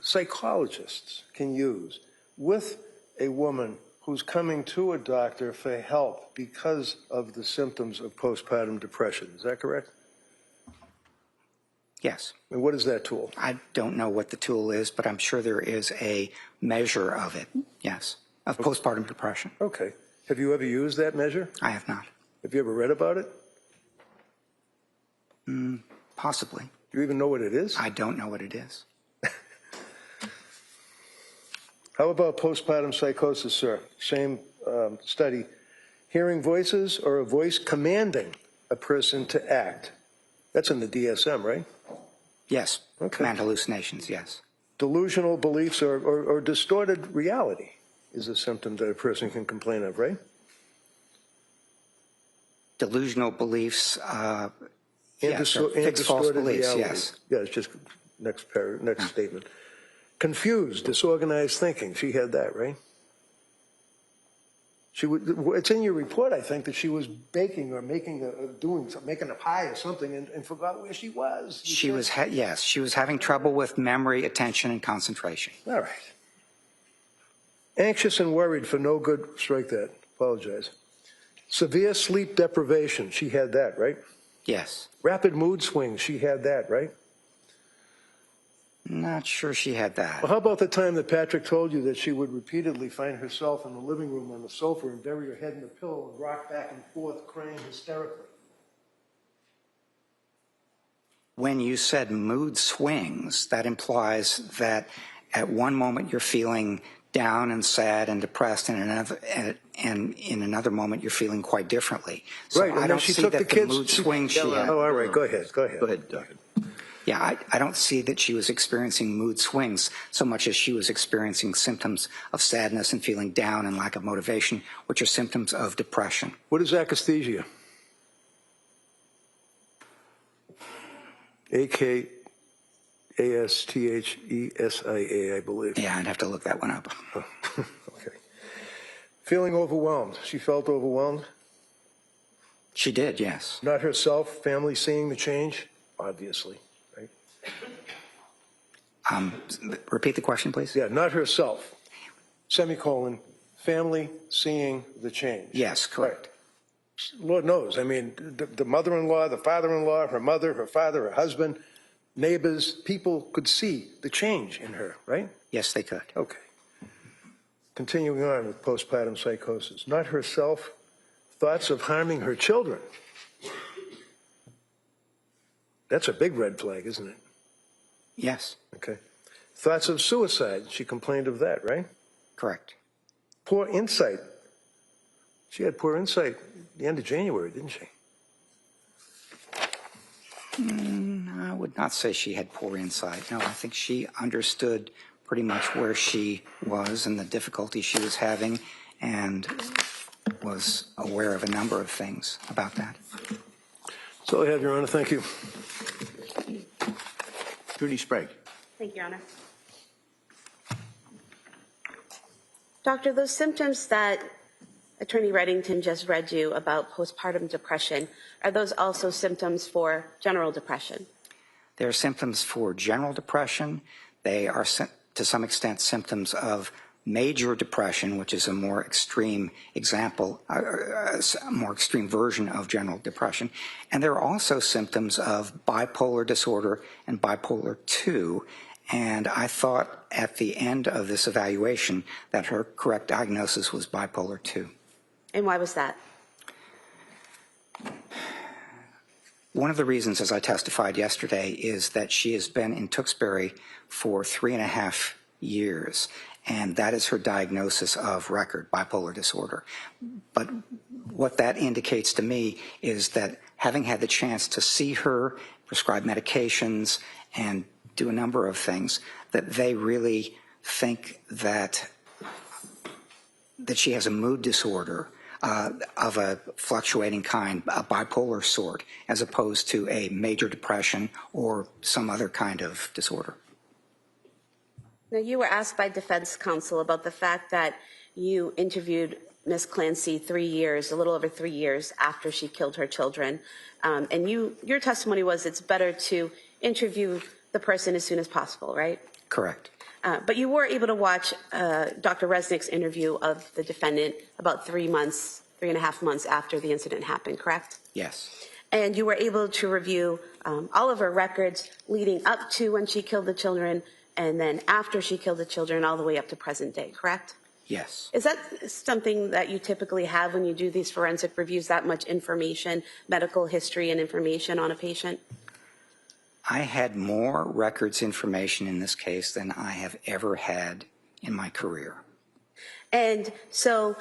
psychologists can use with a woman who's coming to a doctor for help because of the symptoms of postpartum depression. Is that correct? Yes. And what is that tool? I don't know what the tool is, but I'm sure there is a measure of it, yes, of postpartum depression. Okay. Have you ever used that measure? I have not. Have you ever read about it? Possibly. Do you even know what it is? I don't know what it is. How about postpartum psychosis, sir? Same study. Hearing voices or a voice commanding a person to act. That's in the DSM, right? Yes. Okay. Command hallucinations, yes. Delusional beliefs or distorted reality is a symptom that a person can complain of, right? Delusional beliefs, And yes, or fixed false beliefs, yes. Yeah, it's just next statement. Confused, disorganized thinking. She had that, right? It's in your report, I think, that she was baking or making a pie or something and forgot where she was. Yes, she was having trouble with memory, attention, and concentration. All right. Anxious and worried for no good, strike that, apologize. Severe sleep deprivation, she had that, right? Yes. Rapid mood swings, she had that, right? Not sure she had that. Well, how about the time that Patrick told you that she would repeatedly find herself in the living room on the sofa and bury her head in the pillow and rock back and forth, crying hysterically? When you said mood swings, that implies that at one moment you're feeling down and sad and depressed, and in another moment you're feeling quite differently. So Right, and I then don't she see took that the kids. mood swings she had. Oh, all right, go ahead. Go ahead, Doug. Yeah, I don't see that she was experiencing mood swings so much as she was experiencing symptoms of sadness and feeling down and lack of motivation, which are symptoms of depression. What is akathisia? A-K-A-S-T-H-E-S-I-A, I believe. Yeah, I'd have to look that one up. Oh, okay. Feeling overwhelmed. She felt overwhelmed? She did, yes. Not herself, family seeing the change? Obviously, right? Repeat the question, please. Yeah, not herself, semicolon, family seeing the change. Yes, correct. Lord knows, I mean, the mother-in-law, the father-in-law, her mother, her father, her husband, neighbors, people could see the change in her, right? Yes, they could. Okay. Continuing on with postpartum psychosis. Not herself, thoughts of harming her children. That's a big red flag, isn't it? Yes. Okay. Thoughts of suicide. She complained of that, right? Correct. Poor insight. She had poor insight at the end of January, didn't she? I would not say she had poor insight. No, I think she understood pretty much where she was and the difficulty she was having, and was aware of a number of things about that. That's all I have, Your Honor. Thank you. Attorney Sprague. Thank you, Your Honor. Doctor, those symptoms that Attorney Reddington just read you about postpartum depression, are those also symptoms for general depression? There are symptoms for general depression. They are, to some extent, symptoms of major depression, which is a more extreme example, a more extreme version of general depression. And there are also symptoms of bipolar disorder and bipolar 2. And I thought at the end of this evaluation that her correct diagnosis was bipolar 2. And why was that? One of the reasons, as I testified yesterday, is that she has been in Tewksbury for 3.5 years, and that is her diagnosis of record, bipolar disorder. But what that indicates to me is that having had the chance to see her, prescribe medications, and do a number of things, that they really think that she has a mood disorder of a fluctuating kind, a bipolar sort, as opposed to a major depression or some other kind of disorder. Now, you were asked by defense counsel about the fact that you interviewed Ms. Clancy a little over 3 years after she killed her children. And your testimony was it's better to interview the person as soon as possible, right? Correct. But you were able to watch Dr. Resnick's interview of the defendant about 3.5 months after the incident happened, correct? Yes. And you were able to review all of her records leading up to when she killed the children and then after she killed the children all the way up to present day, correct? Yes. Is that something that you typically have when you do these forensic reviews, that much information, medical history and information on a patient? I had more records information in this case than I have ever had in my career. And so,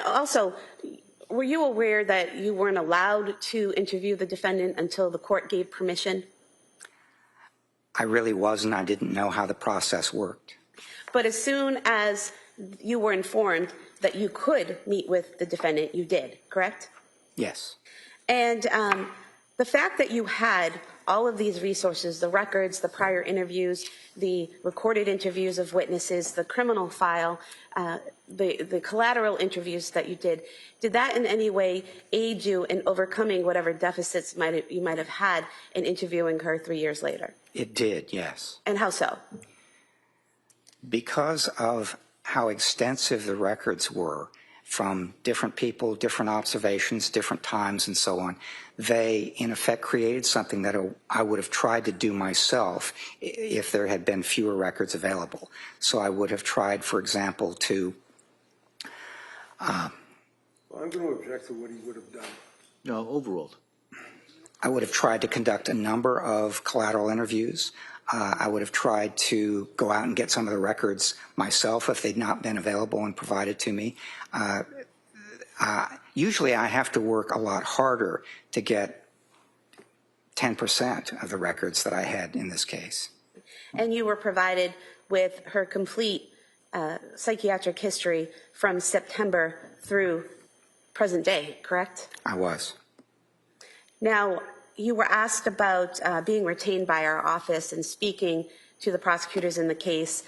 also, were you aware that you weren't allowed to interview the defendant until the court gave permission? I really wasn't. I didn't know how the process worked. But as soon as you were informed that you could meet with the defendant, you did, correct? Yes. And the fact that you had all of these resources, the records, the prior interviews, the recorded interviews of witnesses, the criminal file, the collateral interviews that you did that in any way aid you in overcoming whatever deficits you might have had in interviewing her 3 years later? It did, yes. And how so? Because of how extensive the records were from different people, different observations, different times, and so on, they, in effect, created something that I would have tried to do myself if there had been fewer records available. So I would have tried, for example, to... Well, I'm going to object to what he would have done. No, overruled. I would have tried to conduct a number of collateral interviews. I would have tried to go out and get some of the records myself if they'd not been available and provided to me. Usually I have to work a lot harder to get 10% of the records that I had in this case. And you were provided with her complete psychiatric history from September through present day, correct? I was. Now, you were asked about being retained by our office and speaking to the prosecutors in the case.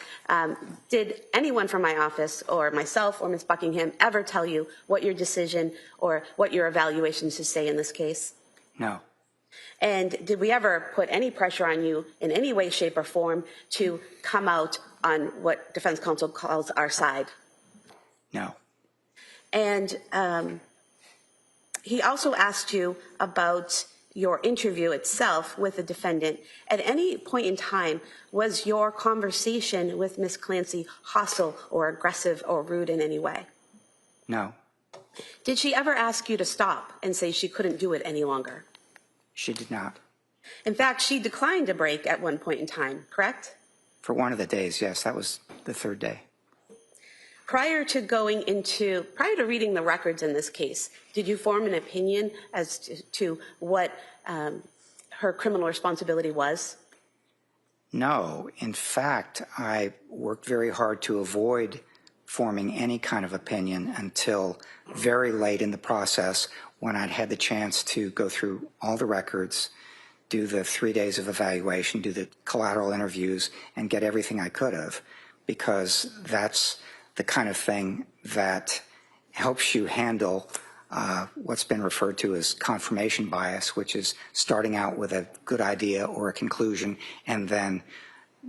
Did anyone from my office or myself or Ms. Buckingham ever tell you what your decision or what your evaluation should say in this case? No. And did we ever put any pressure on you in any way, shape, or form to come out on what defense counsel calls our side? No. And he also asked you about your interview itself with the defendant. At any point in time, was your conversation with Ms. Clancy hostile or aggressive or rude in any way? No. Did she ever ask you to stop and say she couldn't do it any longer? She did not. In fact, she declined a break at one point in time, correct? For one of the days, yes. That was the third day. Prior to reading the records in this case, did you form an opinion as to what her criminal responsibility was? No. In fact, I worked very hard to avoid forming any kind of opinion until very late in the process, when I'd had the chance to go through all the records, do the 3 days of evaluation, do the collateral interviews, and get everything I could have, because that's the kind of thing that helps you handle what's been referred to as confirmation bias, which is starting out with a good idea or a conclusion and then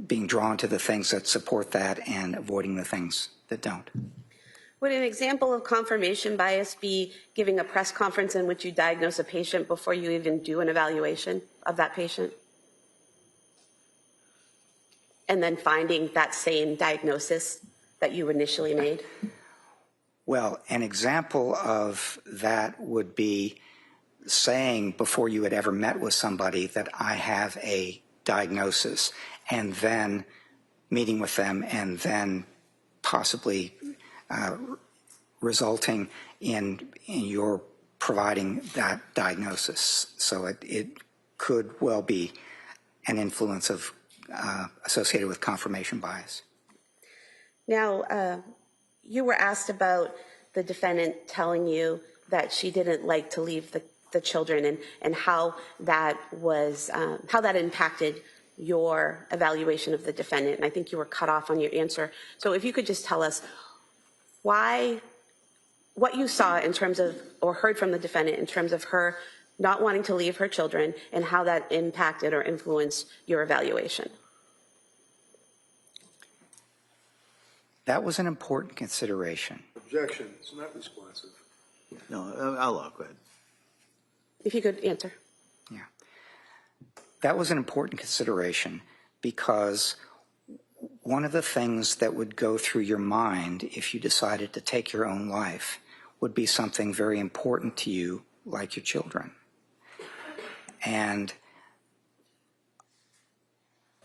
being drawn to the things that support that and avoiding the things that don't. Would an example of confirmation bias be giving a press conference in which you diagnose a patient before you even do an evaluation of that patient? And then finding that same diagnosis that you initially made? Well, an example of that would be saying before you had ever met with somebody that I have a diagnosis, and then meeting with them and then possibly resulting in your providing that diagnosis. So it could well be an influence of associated with confirmation bias. Now, you were asked about the defendant telling you that she didn't like to leave the children, and how that was how that impacted your evaluation of the defendant. And I think you were cut off on your answer. So if you could just tell us what you saw in terms of, or heard from the defendant in terms of her not wanting to leave her children, and how that impacted or influenced your evaluation. That was an important consideration. Objection, it's not responsive. No, I'll go ahead. If you could answer. Yeah. That was an important consideration, because one of the things that would go through your mind if you decided to take your own life would be something very important to you, like your children. And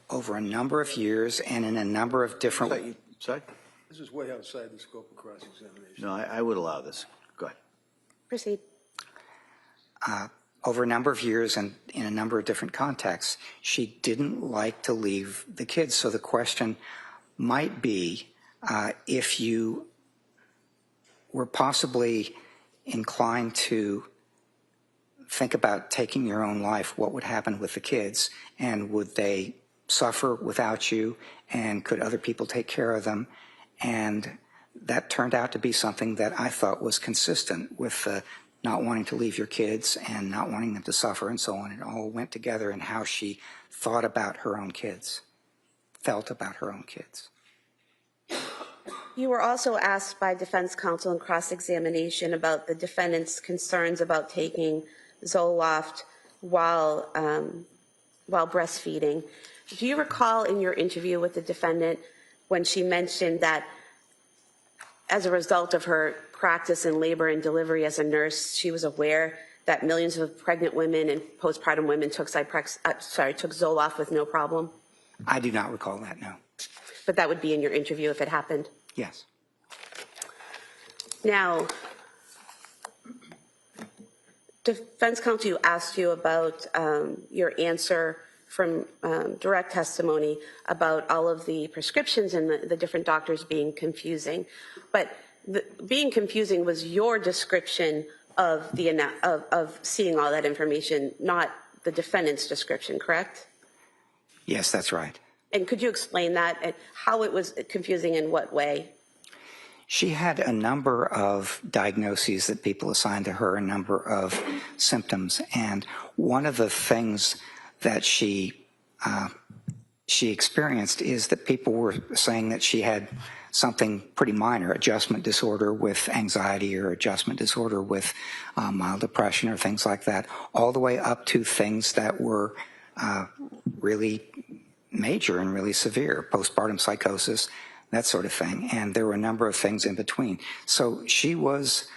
over a number of years and in a number of different... Sorry? This is way outside the scope of cross-examination. No, I would allow this. Go ahead. Proceed. Over a number of years and in a number of different contexts, she didn't like to leave the kids. So the question might be, if you were possibly inclined to think about taking your own life, what would happen with the kids? And would they suffer without you? And could other people take care of them? And that turned out to be something that I thought was consistent with not wanting to leave your kids and not wanting them to suffer and so on. It all went together in how she thought about her own kids, felt about her own kids. You were also asked by defense counsel in cross-examination about the defendant's concerns about taking Zoloft while breastfeeding. Do you recall in your interview with the defendant when she mentioned that as a result of her practice in labor and delivery as a nurse, she was aware that millions of pregnant women and postpartum women took Zoloft with no problem? I do not recall that, no. But that would be in your interview if it happened? Yes. Now, defense counsel asked you about your answer from direct testimony about all of the prescriptions and the different doctors being confusing. But being confusing was your description of seeing all that information, not the defendant's description, correct? Yes, that's right. And could you explain that and how it was confusing, in what way? She had a number of diagnoses that people assigned to her, a number of symptoms, and one of the things that she experienced is that people were saying that she had something pretty minor, adjustment disorder with anxiety or adjustment disorder with mild depression or things like that, all the way up to things that were really major and really severe, postpartum psychosis, that sort of thing. And there were a number of things in between. So she was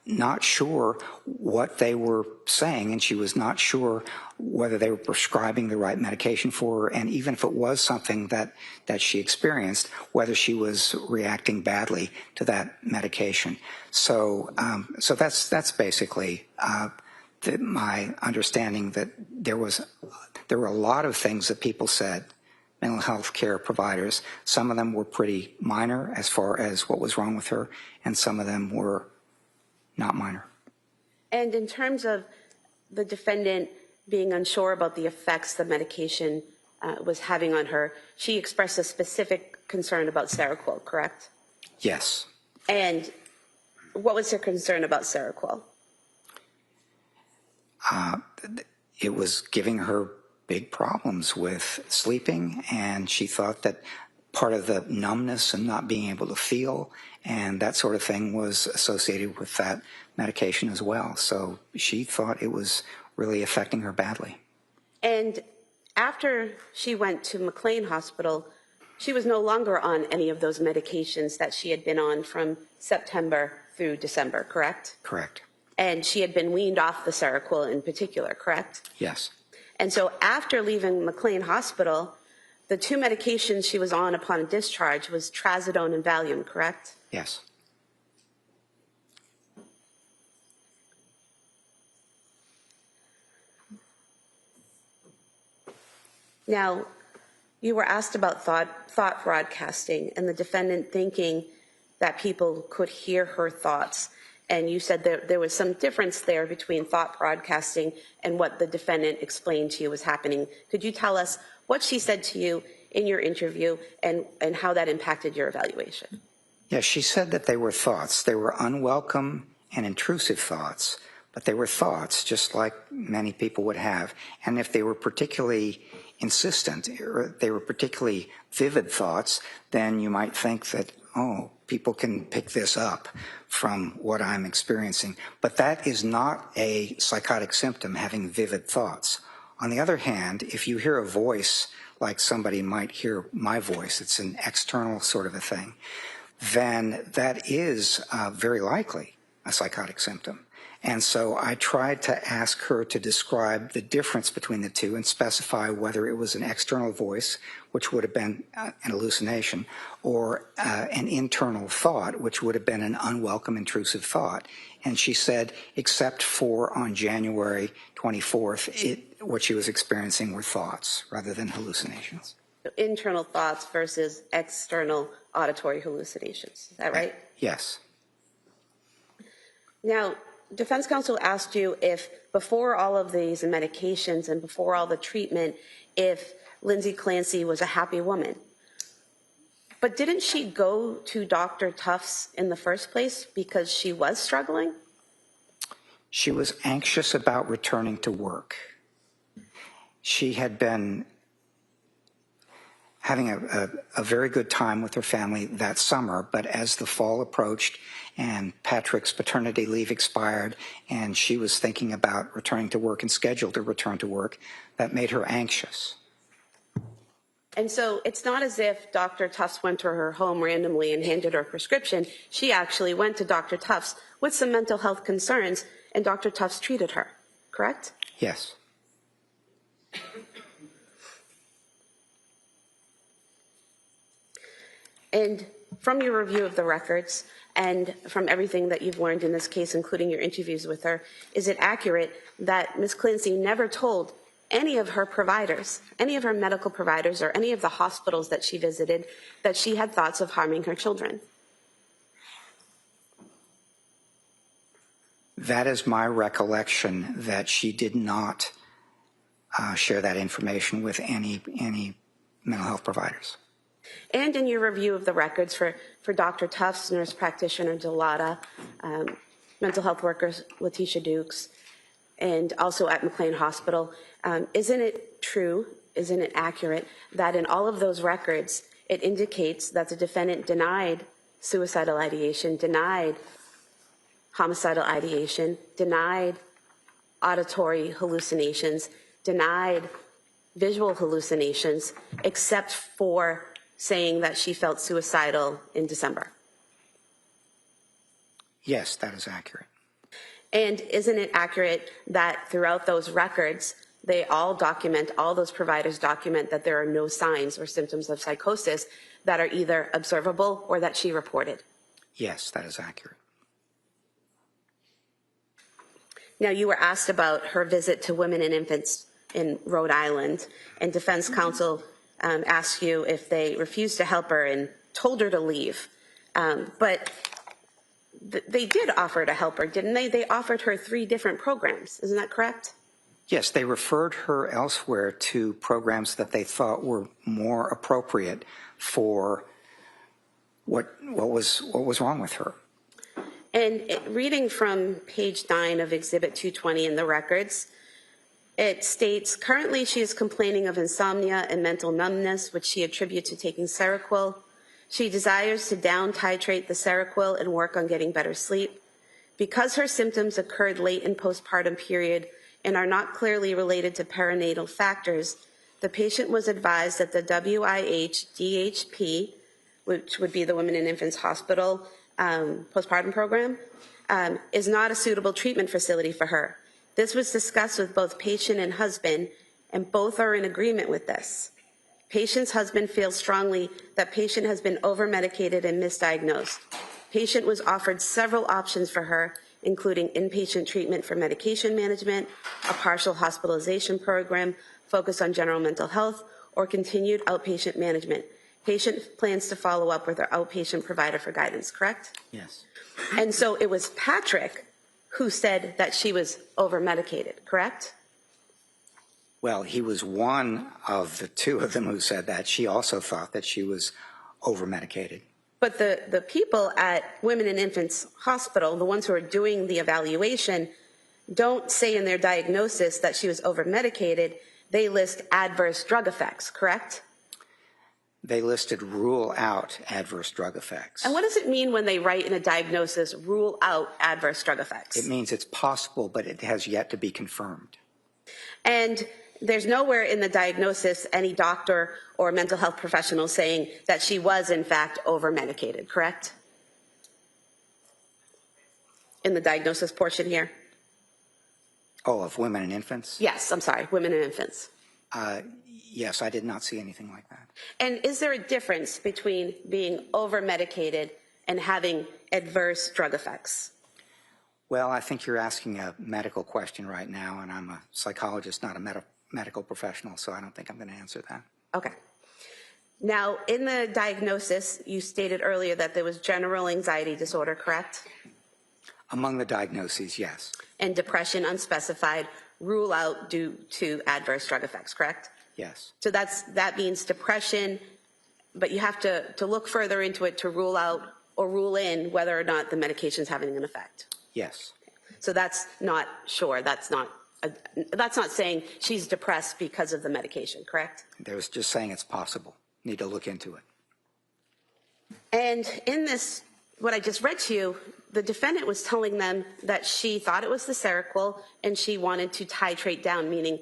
not sure what they were saying, and she was not sure whether they were prescribing the right medication for her, and even if it was something that she experienced, whether she was reacting badly to that medication. So that's basically my understanding, that there were a lot of things that people said mental health care providers. Some of them were pretty minor as far as what was wrong with her, and some of them were not minor. And in terms of the defendant being unsure about the effects the medication was having on her, she expressed a specific concern about Seroquel, correct? Yes. And what was her concern about Seroquel? It was giving her big problems with sleeping, and she thought that part of the numbness and not being able to feel and that sort of thing was associated with that medication as well. So she thought it was really affecting her badly. And after she went to McLean Hospital, she was no longer on any of those medications that she had been on from September through December, correct? Correct. And she had been weaned off the Seroquel in particular, correct? Yes. And so after leaving McLean Hospital, the two medications she was on upon discharge was trazodone and Valium, correct? Yes. Now, you were asked about thought broadcasting and the defendant thinking that people could hear her thoughts. And you said there was some difference there between thought broadcasting and what the defendant explained to you was happening. Could you tell us what she said to you in your interview and how that impacted your evaluation? Yes, she said that they were thoughts. They were unwelcome and intrusive thoughts, but they were thoughts just like many people would have. And if they were particularly insistent or they were particularly vivid thoughts, then you might think that, oh, people can pick this up from what I'm experiencing. But that is not a psychotic symptom, having vivid thoughts. On the other hand, if you hear a voice like somebody might hear my voice, it's an external sort of a thing, then that is very likely a psychotic symptom. And so I tried to ask her to describe the difference between the two and specify whether it was an external voice, which would have been an hallucination, or an internal thought, which would have been an unwelcome, intrusive thought. And she said, except for on January 24th, what she was experiencing were thoughts rather than hallucinations. So internal thoughts versus external auditory hallucinations. Is that right? Yes. Now, defense counsel asked you if before all of these medications and before all the treatment, if Lindsay Clancy was a happy woman. But didn't she go to Dr. Tufts in the first place because she was struggling? She was anxious about returning to work. She had been having a very good time with her family that summer, but as the fall approached and Patrick's paternity leave expired and she was thinking about returning to work and scheduled to return to work, that made her anxious. And so it's not as if Dr. Tufts went to her home randomly and handed her a prescription. She actually went to Dr. Tufts with some mental health concerns, and Dr. Tufts treated her, correct? Yes. And from your review of the records and from everything that you've learned in this case, including your interviews with her, is it accurate that Ms. Clancy never told any of her providers, any of her medical providers, or any of the hospitals that she visited that she had thoughts of harming her children? That is my recollection, that she did not share that information with any mental health providers. And in your review of the records for Dr. Tufts, nurse practitioner Delata, mental health workers Letitia Dukes, and also at McLean Hospital, isn't it true, isn't it accurate, that in all of those records, it indicates that the defendant denied suicidal ideation, denied homicidal ideation, denied auditory hallucinations, denied visual hallucinations, except for saying that she felt suicidal in December? Yes, that is accurate. And isn't it accurate that throughout those records, they all document, all those providers document that there are no signs or symptoms of psychosis that are either observable or that she reported? Yes, that is accurate. Now, you were asked about her visit to women and infants in Rhode Island, and defense counsel asked you if they refused to help her and told her to leave. But they did offer to help her, didn't they? They offered her 3 different programs. Isn't that correct? Yes, they referred her elsewhere to programs that they thought were more appropriate for what was wrong with her. And reading from page 9 of Exhibit 220 in the records, it states, currently she is complaining of insomnia and mental numbness, which she attributes to taking Seroquel. She desires to down titrate the Seroquel and work on getting better sleep. Because her symptoms occurred late in postpartum period and are not clearly related to perinatal factors, the patient was advised that the WIH-DHP, which would be the Women and Infants Hospital postpartum program, is not a suitable treatment facility for her. This was discussed with both patient and husband, and both are in agreement with this. Patient's husband feels strongly that patient has been over-medicated and misdiagnosed. Patient was offered several options for her, including inpatient treatment for medication management, a partial hospitalization program focused on general mental health, or continued outpatient management. Patient plans to follow up with her outpatient provider for guidance, correct? Yes. And so it was Patrick who said that she was over-medicated, correct? Well, he was one of the 2 of them who said that. She also thought that she was over-medicated. But the people at Women and Infants Hospital, the ones who are doing the evaluation, don't say in their diagnosis that she was over-medicated. They list adverse drug effects, correct? They listed rule out adverse drug effects. And what does it mean when they write in a diagnosis, rule out adverse drug effects? It means it's possible, but it has yet to be confirmed. And there's nowhere in the diagnosis any doctor or mental health professional saying that she was, in fact, over-medicated, correct? In the diagnosis portion here? Oh, of women and infants? Yes, I'm sorry, women and infants. Yes, I did not see anything like that. And is there a difference between being over-medicated and having adverse drug effects? Well, I think you're asking a medical question right now, and I'm a psychologist, not a medical professional, so I don't think I'm going to answer that. Okay. Now, in the diagnosis, you stated earlier that there was general anxiety disorder, correct? Among the diagnoses, yes. And depression unspecified, rule out due to adverse drug effects, correct? Yes. So that means depression, but you have to look further into it to rule out or rule in whether or not the medication is having an effect. Yes. So that's not sure. That's not saying she's depressed because of the medication, correct? They was just saying it's possible. Need to look into it. And in this, what I just read to you, the defendant was telling them that she thought it was the Seroquel and she wanted to titrate down, meaning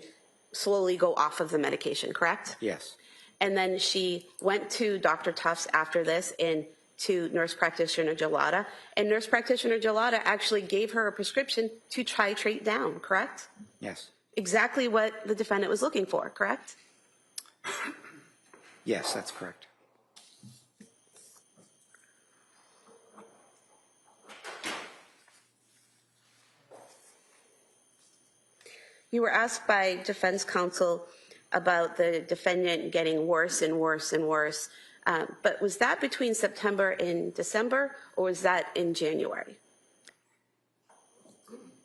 slowly go off of the medication, correct? Yes. And then she went to Dr. Tufts after this and to nurse practitioner Gelada, and nurse practitioner Gelada actually gave her a prescription to titrate down, correct? Yes. Exactly what the defendant was looking for, correct? Yes, that's correct. You were asked by defense counsel about the defendant getting worse and worse and worse. But was that between September and December, or was that in January?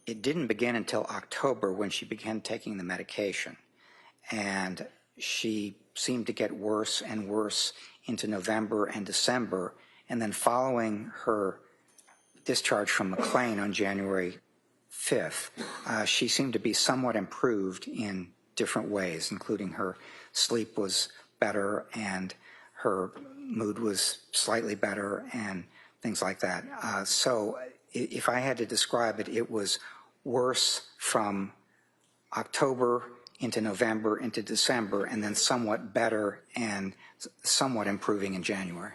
It didn't begin until October when she began taking the medication. And she seemed to get worse and worse into November and December. And then following her discharge from McLean on January 5th, she seemed to be somewhat improved in different ways, including her sleep was better and her mood was slightly better and things like that. So if I had to describe it, it was worse from October into November into December, and then somewhat better and somewhat improving in January.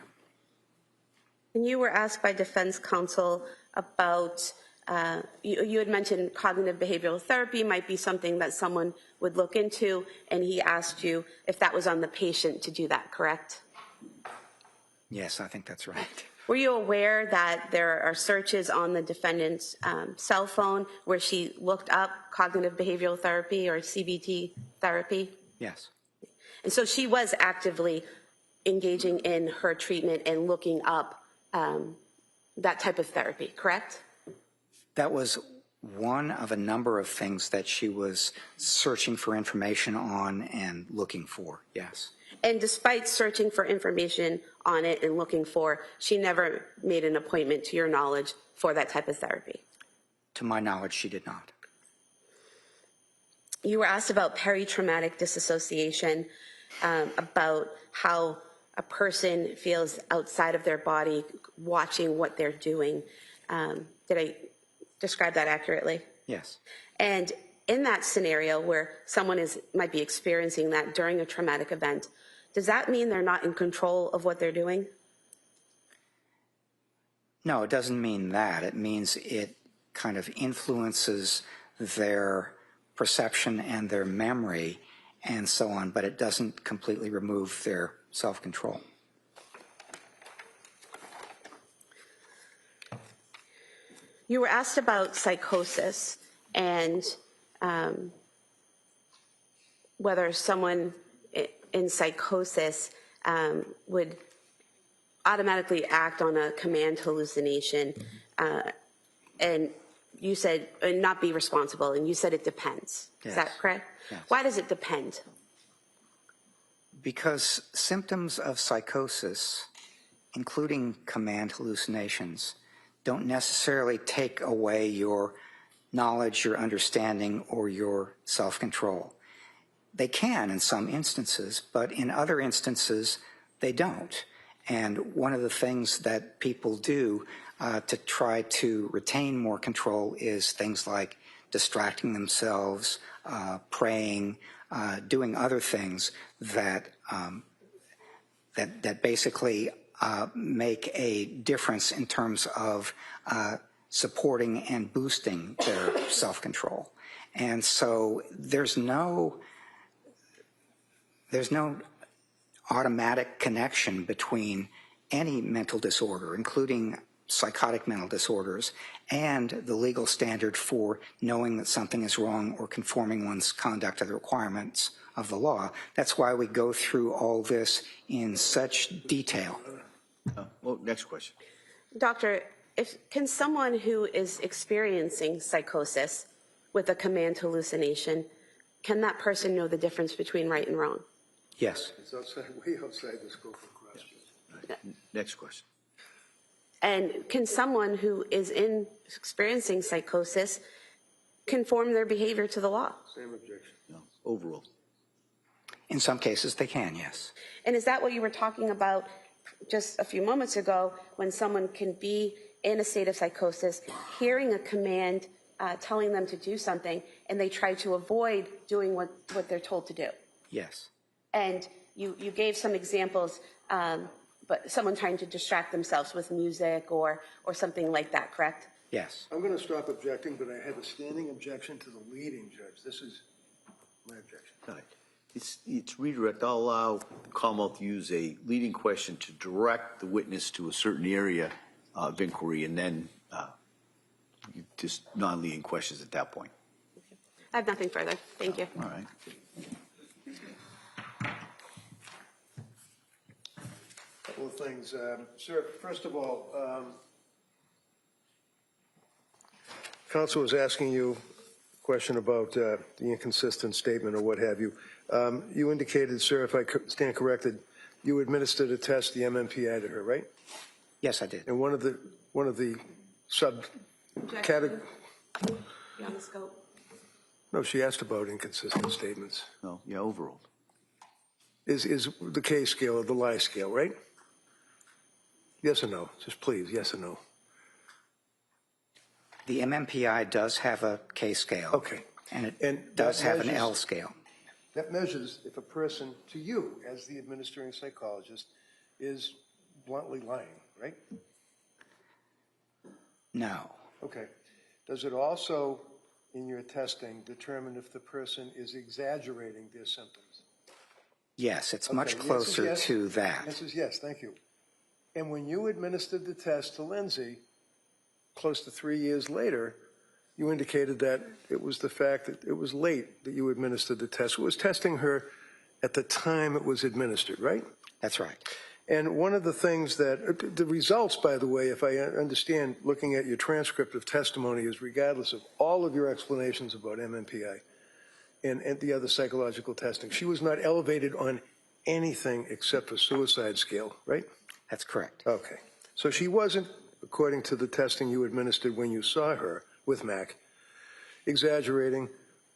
And you were asked by defense counsel about, you had mentioned cognitive behavioral therapy might be something that someone would look into, and he asked you if that was on the patient to do that, correct? Yes, I think that's right. Were you aware that there are searches on the defendant's cell phone where she looked up cognitive behavioral therapy or CBT therapy? Yes. And so she was actively engaging in her treatment and looking up that type of therapy, correct? That was one of a number of things that she was searching for information on and looking for, yes. And despite searching for information on it and looking for, she never made an appointment, to your knowledge, for that type of therapy? To my knowledge, she did not. You were asked about peritraumatic disassociation, about how a person feels outside of their body watching what they're doing. Did I describe that accurately? Yes. And in that scenario where someone might be experiencing that during a traumatic event, does that mean they're not in control of what they're doing? No, it doesn't mean that. It means it kind of influences their perception and their memory and so on, but it doesn't completely remove their self-control. You were asked about psychosis and whether someone in psychosis would automatically act on a command hallucination, and you said not be responsible, and you said it depends. Yes. Is that correct? Yes. Why does it depend? Because symptoms of psychosis, including command hallucinations, don't necessarily take away your knowledge, your understanding, or your self-control. They can in some instances, but in other instances, they don't. And one of the things that people do to try to retain more control is things like distracting themselves, praying, doing other things that that basically make a difference in terms of supporting and boosting their self-control. And so there's no automatic connection between any mental disorder, including psychotic mental disorders, and the legal standard for knowing that something is wrong or conforming one's conduct to the requirements of the law. That's why we go through all this in such detail. Well, next question. Doctor, can someone who is experiencing psychosis with a command hallucination, can that person know the difference between right and wrong? Yes. It's way outside the scope of question. Next question. And can someone who is experiencing psychosis conform their behavior to the law? Same objection. No, overruled. In some cases, they can, yes. And is that what you were talking about just a few moments ago, when someone can be in a state of psychosis, hearing a command telling them to do something, and they try to avoid doing what they're told to do? Yes. And you gave some examples, but someone trying to distract themselves with music or something like that, correct? Yes. I'm going to stop objecting, but I have a standing objection to the leading judge. This is my objection. All right. It's redirect. I'll allow the Commonwealth to use a leading question to direct the witness to a certain area of inquiry, and then just non-leading questions at that point. I have nothing further. Thank you. All right. Couple of things. Sir, first of all, counsel was asking you a question about the inconsistent statement or what have you. You indicated, sir, if I stand corrected, you administered a test, the MMPI, to her, right? Yes, I did. And one of the sub-categories. Beyond the scope. No, she asked about inconsistent statements. No, yeah, overruled. Is the K scale or the lie scale, right? Yes or no? Just please, yes or no? The MMPI does have a K scale. Okay. And it And does that have an measures- L scale. That measures if a person, to you as the administering psychologist, is bluntly lying, right? No. Okay. Does it also, in your testing, determine if the person is exaggerating their symptoms? Yes, it's Okay, much the answer is closer yes. to that. The answer is yes, thank you. And when you administered the test to Lindsay, close to 3 years later, you indicated that it was the fact that it was late that you administered the test. It was testing her at the time it was administered, right? That's right. And one of the things that, the results, by the way, if I understand, looking at your transcript of testimony, is regardless of all of your explanations about MMPI and the other psychological testing, she was not elevated on anything except for suicide scale, right? That's correct. Okay. So she wasn't, according to the testing you administered when you saw her with Mac, exaggerating,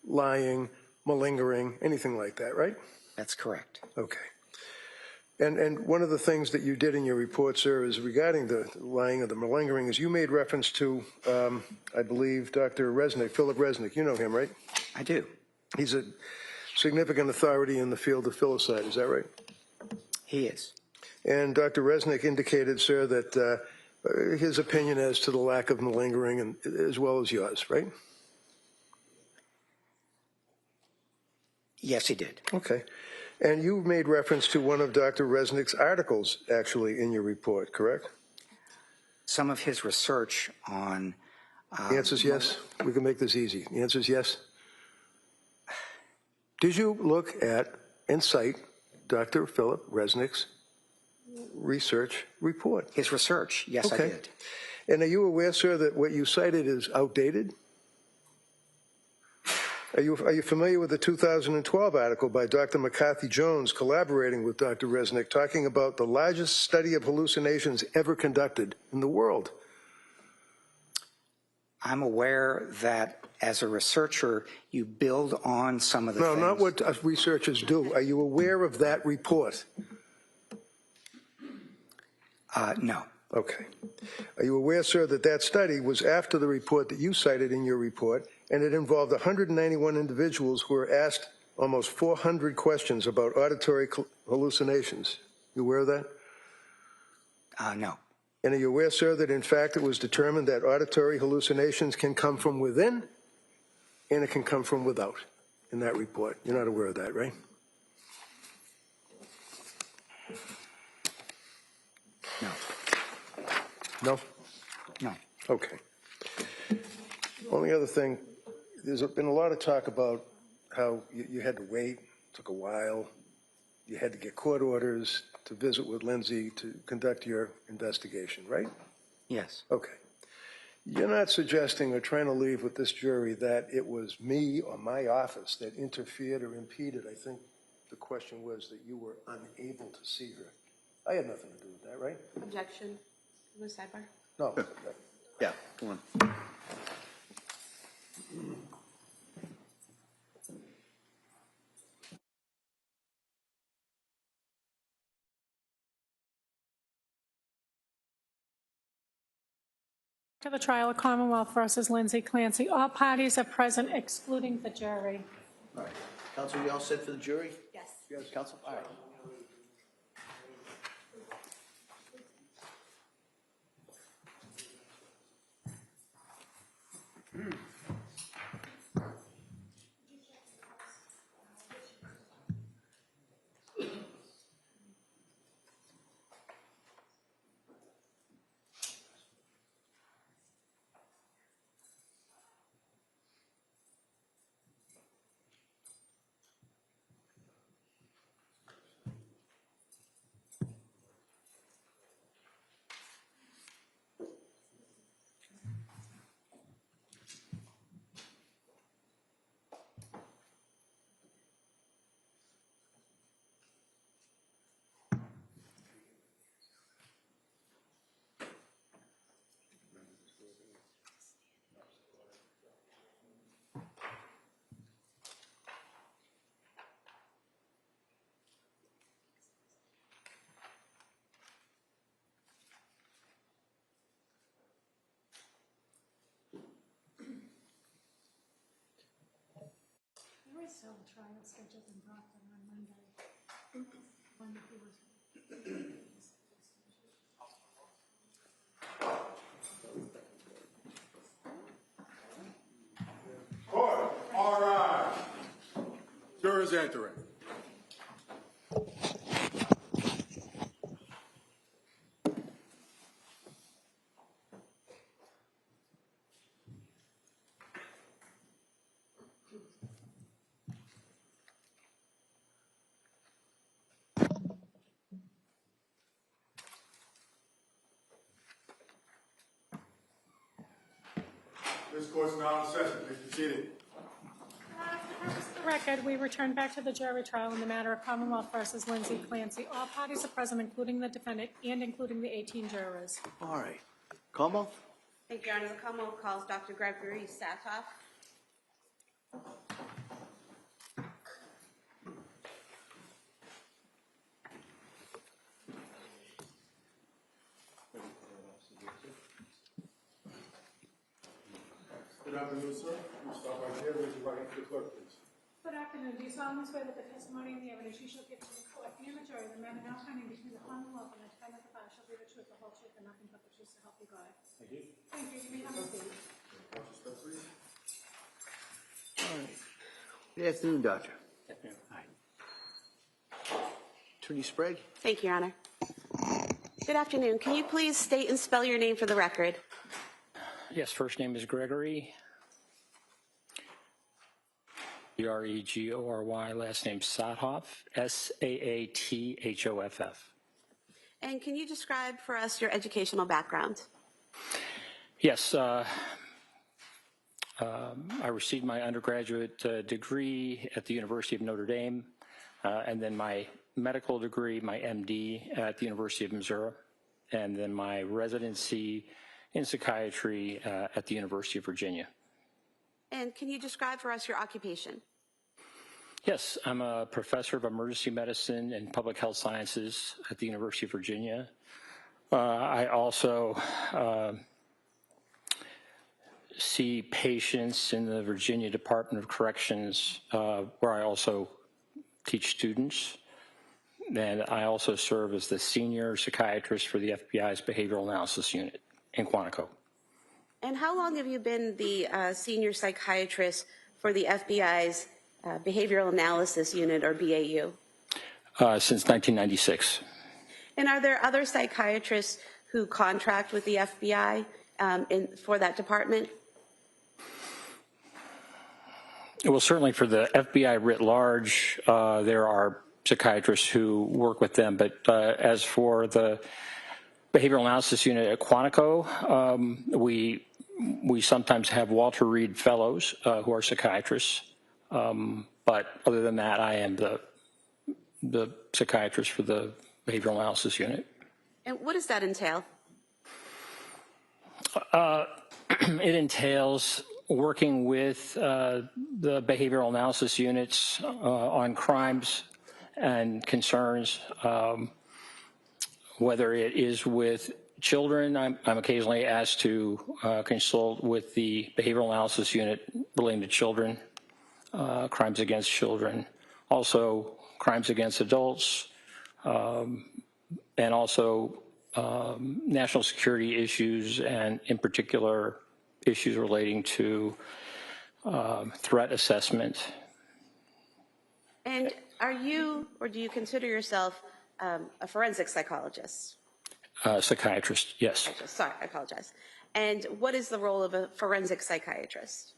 lying, malingering, anything like that, right? That's correct. Okay. And one of the things that you did in your report, sir, is regarding the lying or the malingering, is you made reference to, I believe, Dr. Resnick, Philip Resnick. You know him, right? I do. He's a significant authority in the field of filicide. Is that right? He is. And Dr. Resnick indicated, sir, that his opinion as to the lack of malingering, and, as well as yours, right? Yes, he did. Okay. And you made reference to one of Dr. Resnick's articles, actually, in your report, correct? Some of his research on... The answer is yes? We can make this easy. The answer is yes? Did you look at and cite Dr. Philip Resnick's research report? His research, yes, Okay. I did. And are you aware, sir, that what you cited is outdated? Are you familiar with the 2012 article by Dr. McCarthy Jones collaborating with Dr. Resnick talking about the largest study of hallucinations ever conducted in the world? I'm aware that as a researcher, you build on some of the things. No, not what researchers do. Are you aware of that report? No. Okay. Are you aware, sir, that that study was after the report that you cited in your report, and it involved 191 individuals who were asked almost 400 questions about auditory hallucinations? You aware of that? No. And are you aware, sir, that in fact it was determined that auditory hallucinations can come from within and it can come from without in that report? You're not aware of that, right? No. No? No. Okay. Only other thing, there's been a lot of talk about how you had to wait, took a while, you had to get court orders to visit with Lindsay to conduct your investigation, right? Yes. Okay. You're not suggesting or trying to leave with this jury that it was me or my office that interfered or impeded. I think the question was that you were unable to see her. I had nothing to do with that, right? Objection. Was sidebar? No. Yeah, come on. To the trial of Commonwealth versus Lindsay Clancy. All parties are present, excluding the jury. All right. Counsel, you all set for the jury? Yes. Yes, counsel? All right. There is still a trial scheduled in Brockton on Monday. Court, all rise. Jurors entering. This court's now in session. Please be seated. For the purpose of the record, we return back to the jury trial in the matter of Commonwealth versus Lindsay Clancy. All parties are present, including the defendant and including the 18 jurors. All right. Commonwealth? Thank you, Your Honor. The Commonwealth calls Dr. Gregory Saathoff. Good afternoon, sir. We'll start right here. Raise your right hand to the clerk, please. Good afternoon. Do you solemnly swear that the testimony and the evidence you shall give to the court and the jury, the matter now pending between the Commonwealth and the defendant of the bar, shall be the truth, the whole truth, and nothing but the truth, so help you God? I do. Thank you. You may have a seat. Watch your step, please. All right. Good afternoon, Doctor. Hi. Attorney Sprague? Thank you, Your Honor. Good afternoon. Can you please state and spell your name for the record? Yes, first name is Gregory. Gregory, last name Saathoff, Saathoff. And can you describe for us your educational background? Yes, I received my undergraduate degree at the University of Notre Dame, and then my medical degree, my MD, at the University of Missouri, and then my residency in psychiatry at the University of Virginia. And can you describe for us your occupation? Yes, I'm a professor of emergency medicine and public health sciences at the University of Virginia. I also see patients in the Virginia Department of Corrections, where I also teach students. And I also serve as the senior psychiatrist for the FBI's Behavioral Analysis Unit in Quantico. And how long have you been the senior psychiatrist for the FBI's Behavioral Analysis Unit, or BAU? Since 1996. And are there other psychiatrists who contract with the FBI for that department? Well, certainly for the FBI writ large, there are psychiatrists who work with them. But as for the Behavioral Analysis Unit at Quantico, we sometimes have Walter Reed fellows who are psychiatrists. But other than that, I am the psychiatrist for the Behavioral Analysis Unit. And what does that entail? It entails working with the Behavioral Analysis Units on crimes and concerns, whether it is with children. I'm occasionally asked to consult with the Behavioral Analysis Unit relating to children, crimes against children, also crimes against adults, and also national security issues, and in particular issues relating to threat assessment. And are you, or do you consider yourself a forensic psychologist? Psychiatrist, yes. Sorry, I apologize. And what is the role of a forensic psychiatrist?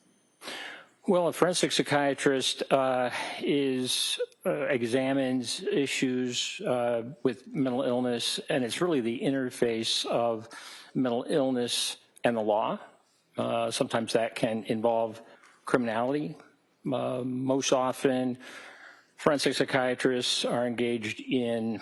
Well, a forensic psychiatrist examines issues with mental illness, and it's really the interface of mental illness and the law. Sometimes that can involve criminality. Most often, forensic psychiatrists are engaged in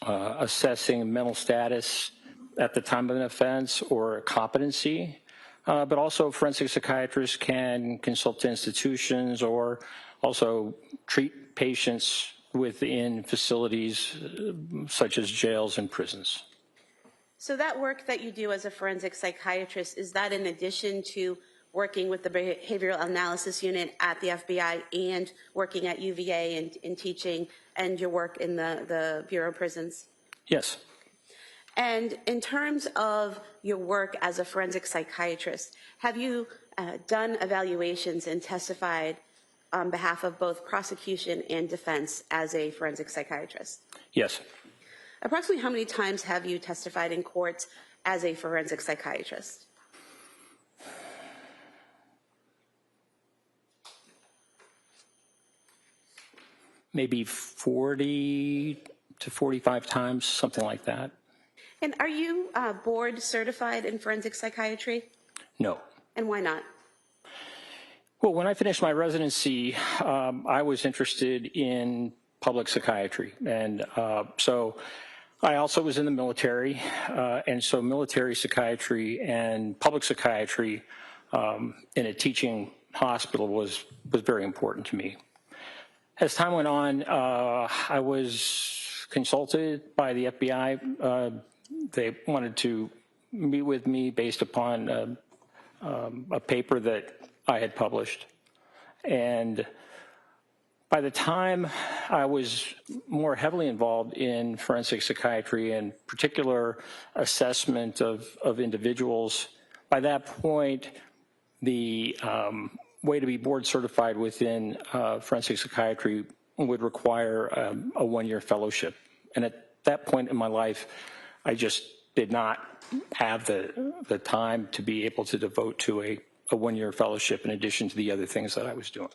assessing mental status at the time of an offense or competency. But also forensic psychiatrists can consult to institutions or also treat patients within facilities such as jails and prisons. So that work that you do as a forensic psychiatrist, is that in addition to working with the Behavioral Analysis Unit at the FBI and working at UVA and teaching, and your work in the Bureau of Prisons? Yes. And in terms of your work as a forensic psychiatrist, have you done evaluations and testified on behalf of both prosecution and defense as a forensic psychiatrist? Yes. Approximately how many times have you testified in court as a forensic psychiatrist? Maybe 40 to 45 times, something like that. And are you board certified in forensic psychiatry? No. And why not? Well, when I finished my residency, I was interested in public psychiatry. And so I also was in the military. And so military psychiatry and public psychiatry in a teaching hospital was very important to me. As time went on, I was consulted by the FBI. They wanted to meet with me based upon a paper that I had published. And by the time I was more heavily involved in forensic psychiatry and particular assessment of individuals, by that point, the way to be board certified within forensic psychiatry would require a one-year fellowship. And at that point in my life, I just did not have the time to be able to devote to a one-year fellowship in addition to the other things that I was doing.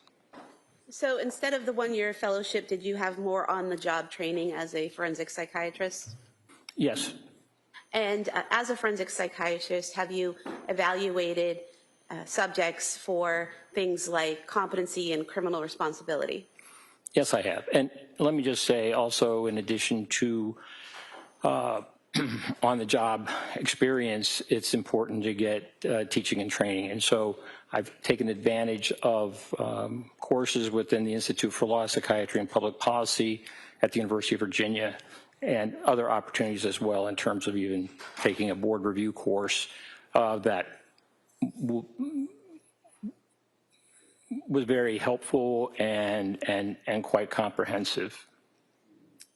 So instead of the one-year fellowship, did you have more on-the-job training as a forensic psychiatrist? Yes. And as a forensic psychiatrist, have you evaluated subjects for things like competency and criminal responsibility? Yes, I have. And let me just say also, in addition to on-the-job experience, it's important to get teaching and training. And so I've taken advantage of courses within the Institute for Law, Psychiatry, and Public Policy at the University of Virginia, and other opportunities as well in terms of even taking a board review course that was very helpful and quite comprehensive.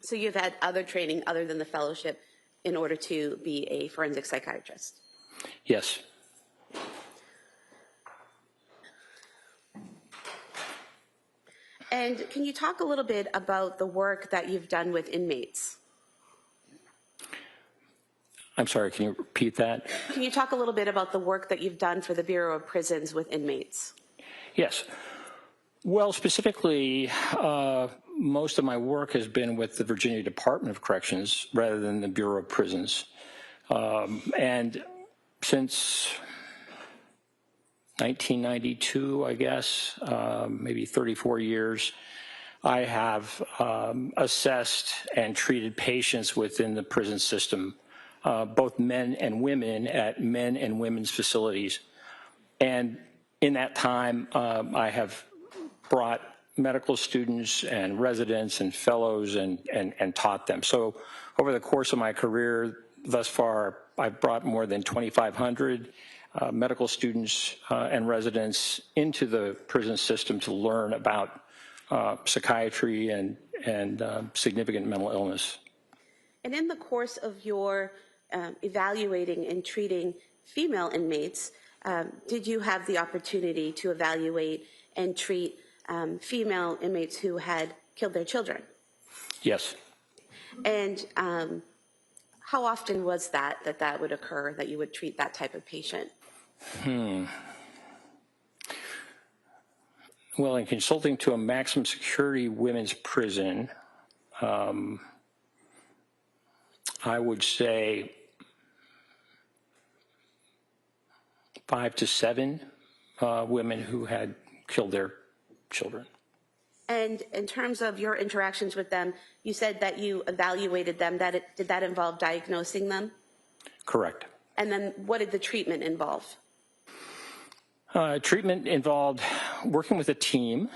So you've had other training other than the fellowship in order to be a forensic psychiatrist? Yes. And can you talk a little bit about the work that you've done with inmates? I'm sorry, can you repeat that? Can you talk a little bit about the work that you've done for the Bureau of Prisons with inmates? Yes. Well, specifically, most of my work has been with the Virginia Department of Corrections rather than the Bureau of Prisons. And since 1992, I guess, maybe 34 years, I have assessed and treated patients within the prison system, both men and women at men and women's facilities. And in that time, I have brought medical students and residents and fellows and taught them. So over the course of my career thus far, I've brought more than 2,500 medical students and residents into the prison system to learn about psychiatry and significant mental illness. And in the course of your evaluating and treating female inmates, did you have the opportunity to evaluate and treat female inmates who had killed their children? Yes. And how often was that would occur, that you would treat that type of patient? Well, in consulting to a maximum security women's prison, I would say 5 to 7 women who had killed their children. And in terms of your interactions with them, you said that you evaluated them. Did that involve diagnosing them? Correct. And then what did the treatment involve? Treatment involved working with a team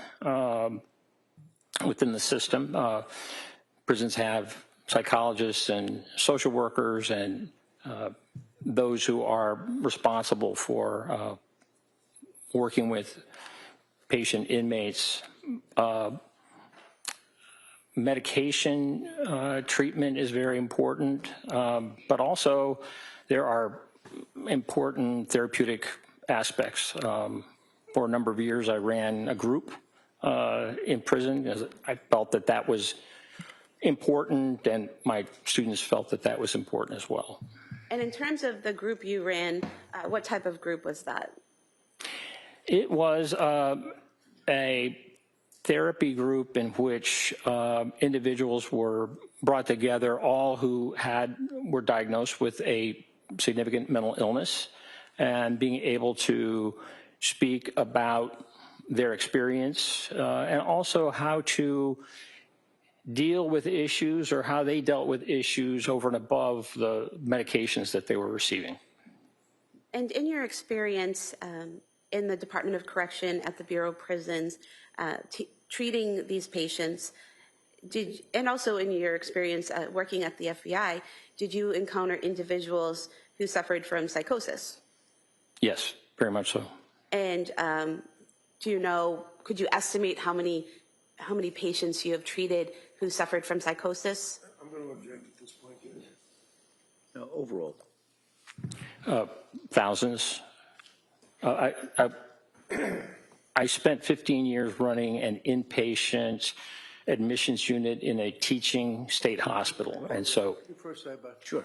within the system. Prisons have psychologists and social workers and those who are responsible for working with patient inmates. Medication treatment is very important, but also there are important therapeutic aspects. For a number of years, I ran a group in prison as I felt that that was important, and my students felt that that was important as well. And in terms of the group you ran, what type of group was that? It was a therapy group in which individuals were brought together, all who were diagnosed with a significant mental illness, and being able to speak about their experience and also how to deal with issues or how they dealt with issues over and above the medications that they were receiving. And in your experience in the Department of Correction at the Bureau of Prisons, treating these patients, and also in your experience working at the FBI, did you encounter individuals who suffered from psychosis? Yes, very much so. And do you know, could you estimate how many patients you have treated who suffered from psychosis? I'm going to object at this point, Judge. No, overall. Thousands. I spent 15 years running an inpatient admissions unit in a teaching state hospital, and so. You first, Sidebar. Sure.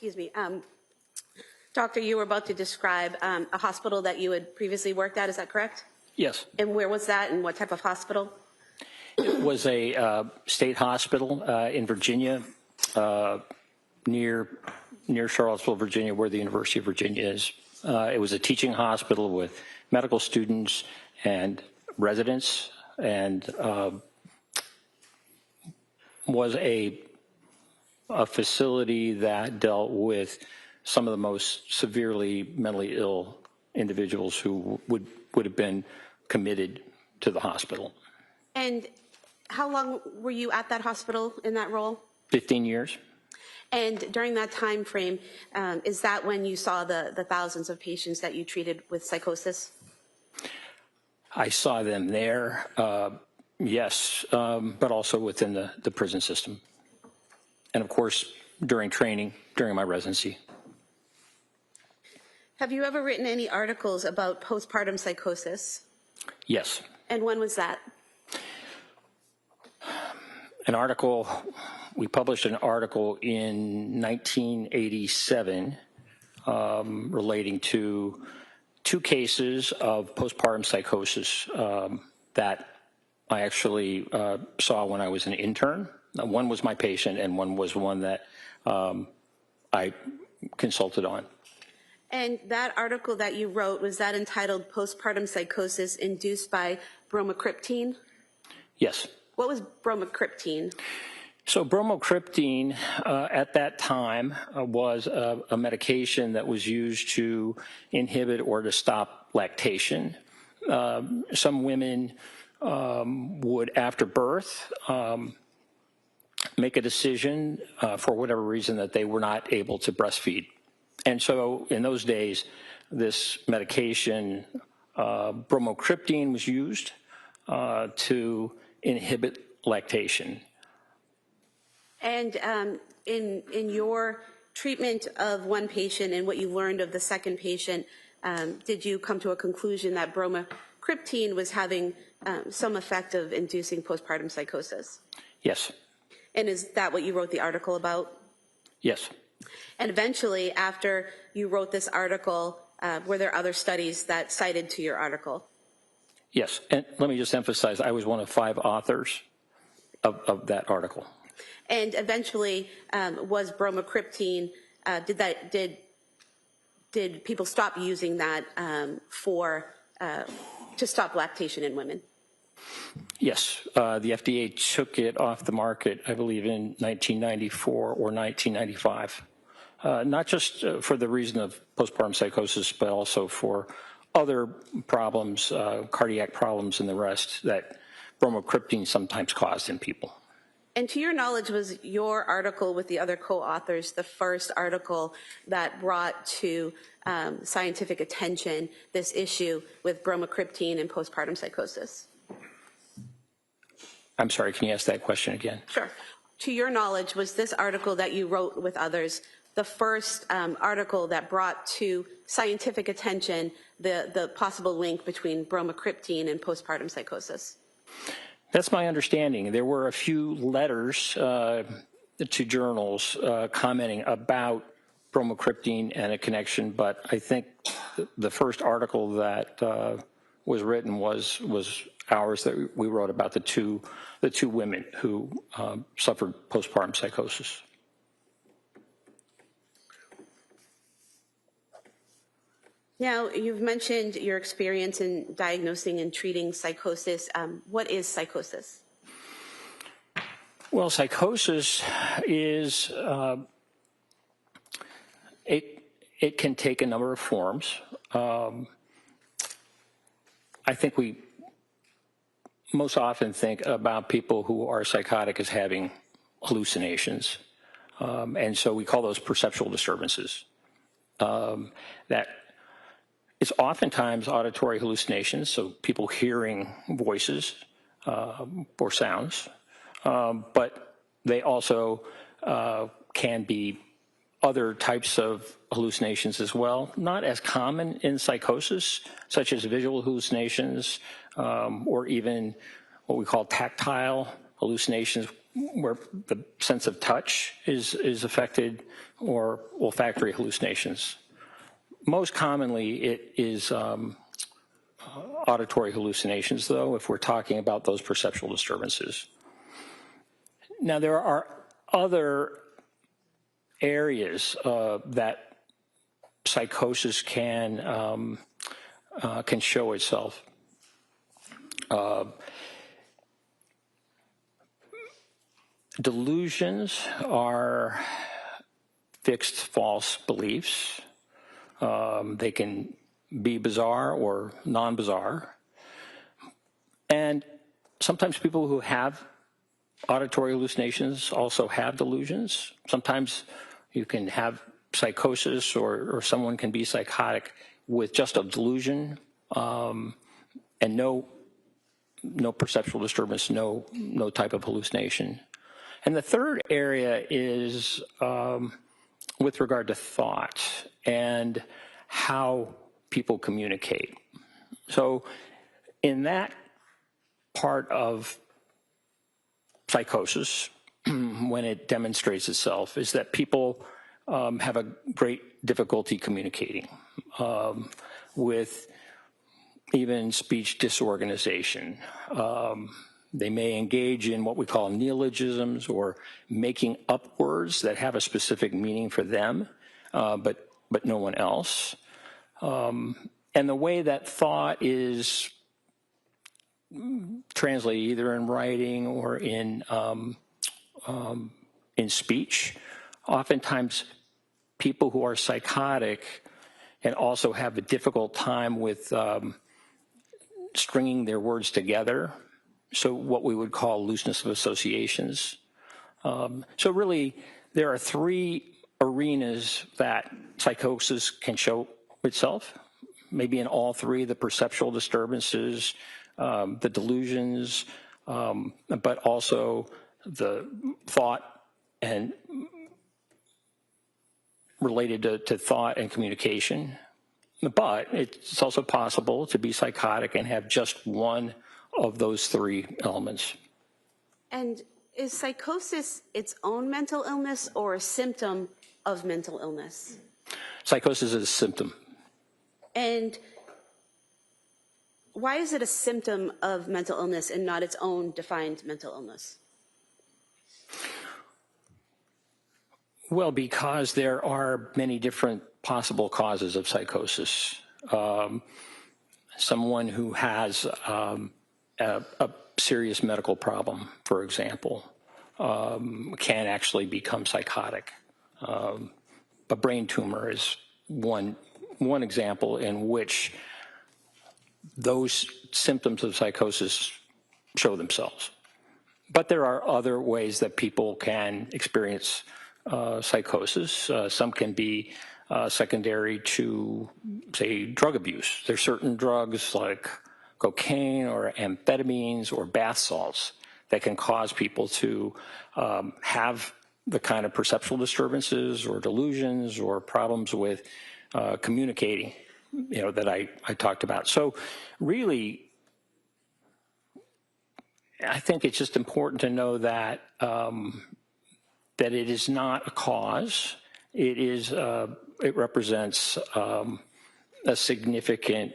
Excuse me. Doctor, you were about to describe a hospital that you had previously worked at, is that correct? Yes. And where was that and what type of hospital? It was a state hospital in Virginia, near Charlottesville, Virginia, where the University of Virginia is. It was a teaching hospital with medical students and residents, and was a facility that dealt with some of the most severely mentally ill individuals who would have been committed to the hospital. And how long were you at that hospital in that role? 15 years. And during that time frame, is that when you saw the thousands of patients that you treated with psychosis? I saw them there, yes, but also within the prison system. And of course, during training, during my residency. Have you ever written any articles about postpartum psychosis? Yes. And when was that? we published an article in 1987 relating to 2 cases of postpartum psychosis that I actually saw when I was an intern. One was my patient, and one was one that I consulted on. And that article that you wrote, was that entitled Postpartum Psychosis Induced by Bromocriptine? Yes. What was bromocriptine? So bromocriptine at that time was a medication that was used to inhibit or to stop lactation. Some women would, after birth, make a decision for whatever reason that they were not able to breastfeed. And so in those days, this medication, bromocriptine, was used to inhibit lactation. And in your treatment of one patient and what you learned of the second patient, did you come to a conclusion that bromocriptine was having some effect of inducing postpartum psychosis? Yes. And is that what you wrote the article about? Yes. And eventually, after you wrote this article, were there other studies that cited to your article? Yes. And let me just emphasize, I was one of 5 authors of that article. And eventually, was bromocriptine, did people stop using that to stop lactation in women? Yes. The FDA took it off the market, I believe, in 1994 or 1995. Not just for the reason of postpartum psychosis, but also for other problems, cardiac problems and the rest that bromocriptine sometimes caused in people. And to your knowledge, was your article with the other co-authors the first article that brought to scientific attention this issue with bromocriptine and postpartum psychosis? I'm sorry, can you ask that question again? Sure. To your knowledge, was this article that you wrote with others the first article that brought to scientific attention the possible link between bromocriptine and postpartum psychosis? That's my understanding. There were a few letters to journals commenting about bromocriptine and a connection, but I think the first article that was written was ours that we wrote about the two women who suffered postpartum psychosis. Now, you've mentioned your experience in diagnosing and treating psychosis. What is psychosis? Well, psychosis is, it can take a number of forms. I think we most often think about people who are psychotic as having hallucinations. And so we call those perceptual disturbances. That it's oftentimes auditory hallucinations, so people hearing voices or sounds, but they also can be other types of hallucinations as well, not as common in psychosis, such as visual hallucinations or even what we call tactile hallucinations, where the sense of touch is affected, or olfactory hallucinations. Most commonly, it is auditory hallucinations, though, if we're talking about those perceptual disturbances. Now, there are other areas that psychosis can show itself. Delusions are fixed false beliefs. They can be bizarre or non-bizarre. And sometimes people who have auditory hallucinations also have delusions. Sometimes you can have psychosis or someone can be psychotic with just a delusion and no perceptual disturbance, no type of hallucination. And the third area is with regard to thought and how people communicate. So in that part of psychosis, when it demonstrates itself, is that people have a great difficulty communicating with even speech disorganization. They may engage in what we call neologisms or making up words that have a specific meaning for them, but no one else. And the way that thought is translated either in writing or in speech, oftentimes people who are psychotic and also have a difficult time with stringing their words together, so what we would call looseness of associations. So really, there are three arenas that psychosis can show itself, maybe in all three: the perceptual disturbances, the delusions, but also the thought and related to thought and communication. But it's also possible to be psychotic and have just one of those three elements. And is psychosis its own mental illness or a symptom of mental illness? Psychosis is a symptom. And why is it a symptom of mental illness and not its own defined mental illness? Well, because there are many different possible causes of psychosis. Someone who has a serious medical problem, for example, can actually become psychotic. A brain tumor is one example in which those symptoms of psychosis show themselves. But there are other ways that people can experience psychosis. Some can be secondary to, say, drug abuse. There's certain drugs like cocaine or amphetamines or bath salts that can cause people to have the kind of perceptual disturbances or delusions or problems with communicating, that I talked about. So really, I think it's just important to know that that it is not a cause. It represents a significant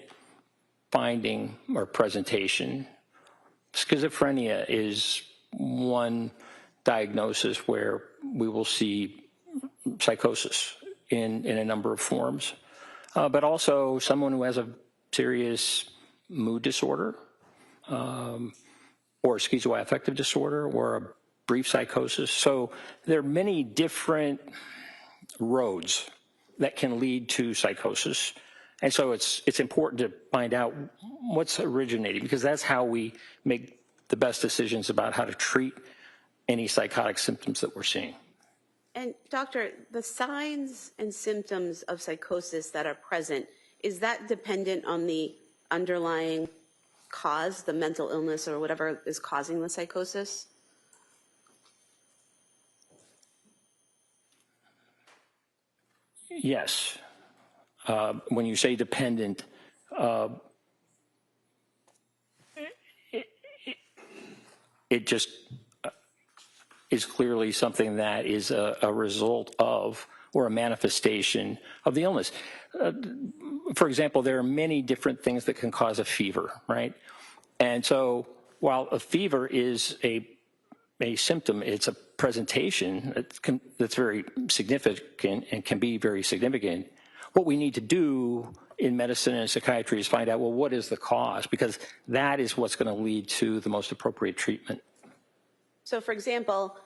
finding or presentation. Schizophrenia is one diagnosis where we will see psychosis in a number of forms, but also someone who has a serious mood disorder or schizoaffective disorder or a brief psychosis. So there are many different roads that can lead to psychosis. And so it's important to find out what's originating, because that's how we make the best decisions about how to treat any psychotic symptoms that we're seeing. And doctor, the signs and symptoms of psychosis that are present, is that dependent on the underlying cause, the mental illness or whatever is causing the psychosis? Yes. When you say dependent, it just is clearly something that is a result of or a manifestation of the illness. For example, there are many different things that can cause a fever, right? And so while a fever is a symptom, it's a presentation that's very significant and can be very significant. What we need to do in medicine and psychiatry is find out, well, what is the cause? Because that is what's going to lead to the most appropriate treatment. So, for example,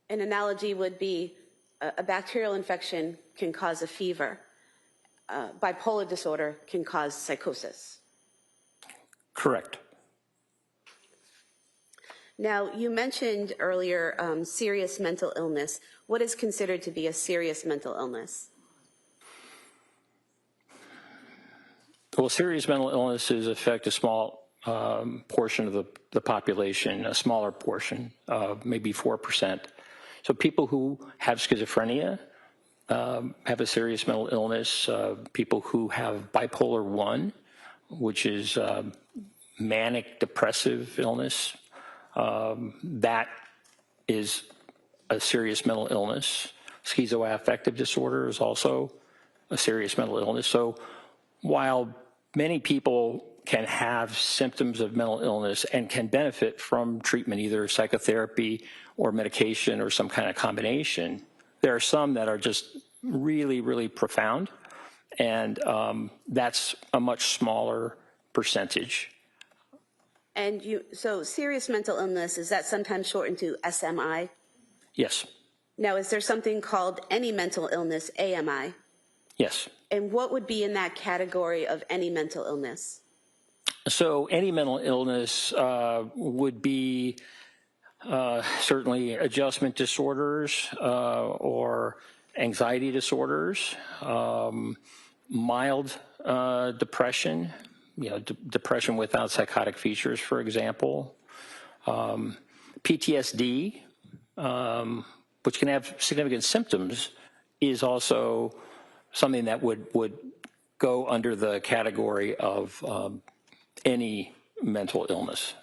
an analogy would be a bacterial infection can cause a fever. Bipolar disorder can cause psychosis. Correct. Now, you mentioned earlier serious mental illness. What is considered to be a serious mental illness? Well, serious mental illnesses affect a small portion of the population, a smaller portion, maybe 4%. So people who have schizophrenia have a serious mental illness. People who have bipolar 1, which is manic depressive illness, That is a serious mental illness. Schizoaffective disorder is also a serious mental illness. So while many people can have symptoms of mental illness and can benefit from treatment, either psychotherapy or medication or some kind of combination, there are some that are just really, really profound, and that's a much smaller percentage. And so serious mental illness, is that sometimes shortened to SMI? Yes. Now, is there something called any mental illness, AMI? Yes. And what would be in that category of any mental illness? So any mental illness would be certainly adjustment disorders or anxiety disorders, mild depression, depression without psychotic features, for example, PTSD, which can have significant symptoms, is also something that would go under the category of any mental illness.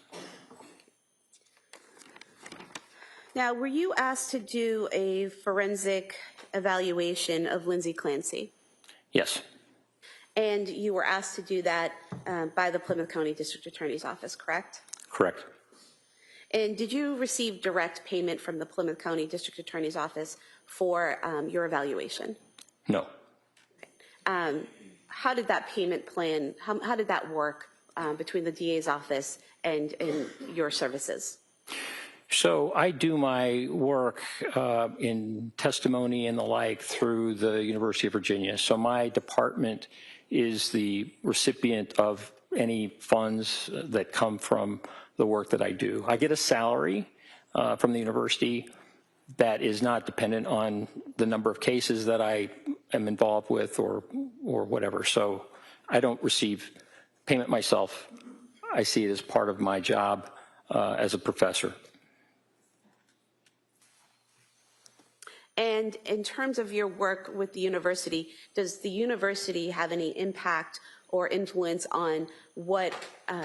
Now, were you asked to do a forensic evaluation of Lindsay Clancy? Yes. And you were asked to do that by the Plymouth County District Attorney's Office, correct? Correct. And did you receive direct payment from the Plymouth County District Attorney's Office for your evaluation? No. How did that payment plan, how did that work between the DA's office and your services? So I do my work in testimony and the like through the University of Virginia. So my department is the recipient of any funds that come from the work that I do. I get a salary from the university that is not dependent on the number of cases that I am involved with or whatever. So I don't receive payment myself. I see it as part of my job as a professor. And in terms of your work with the university, does the university have any impact or influence on what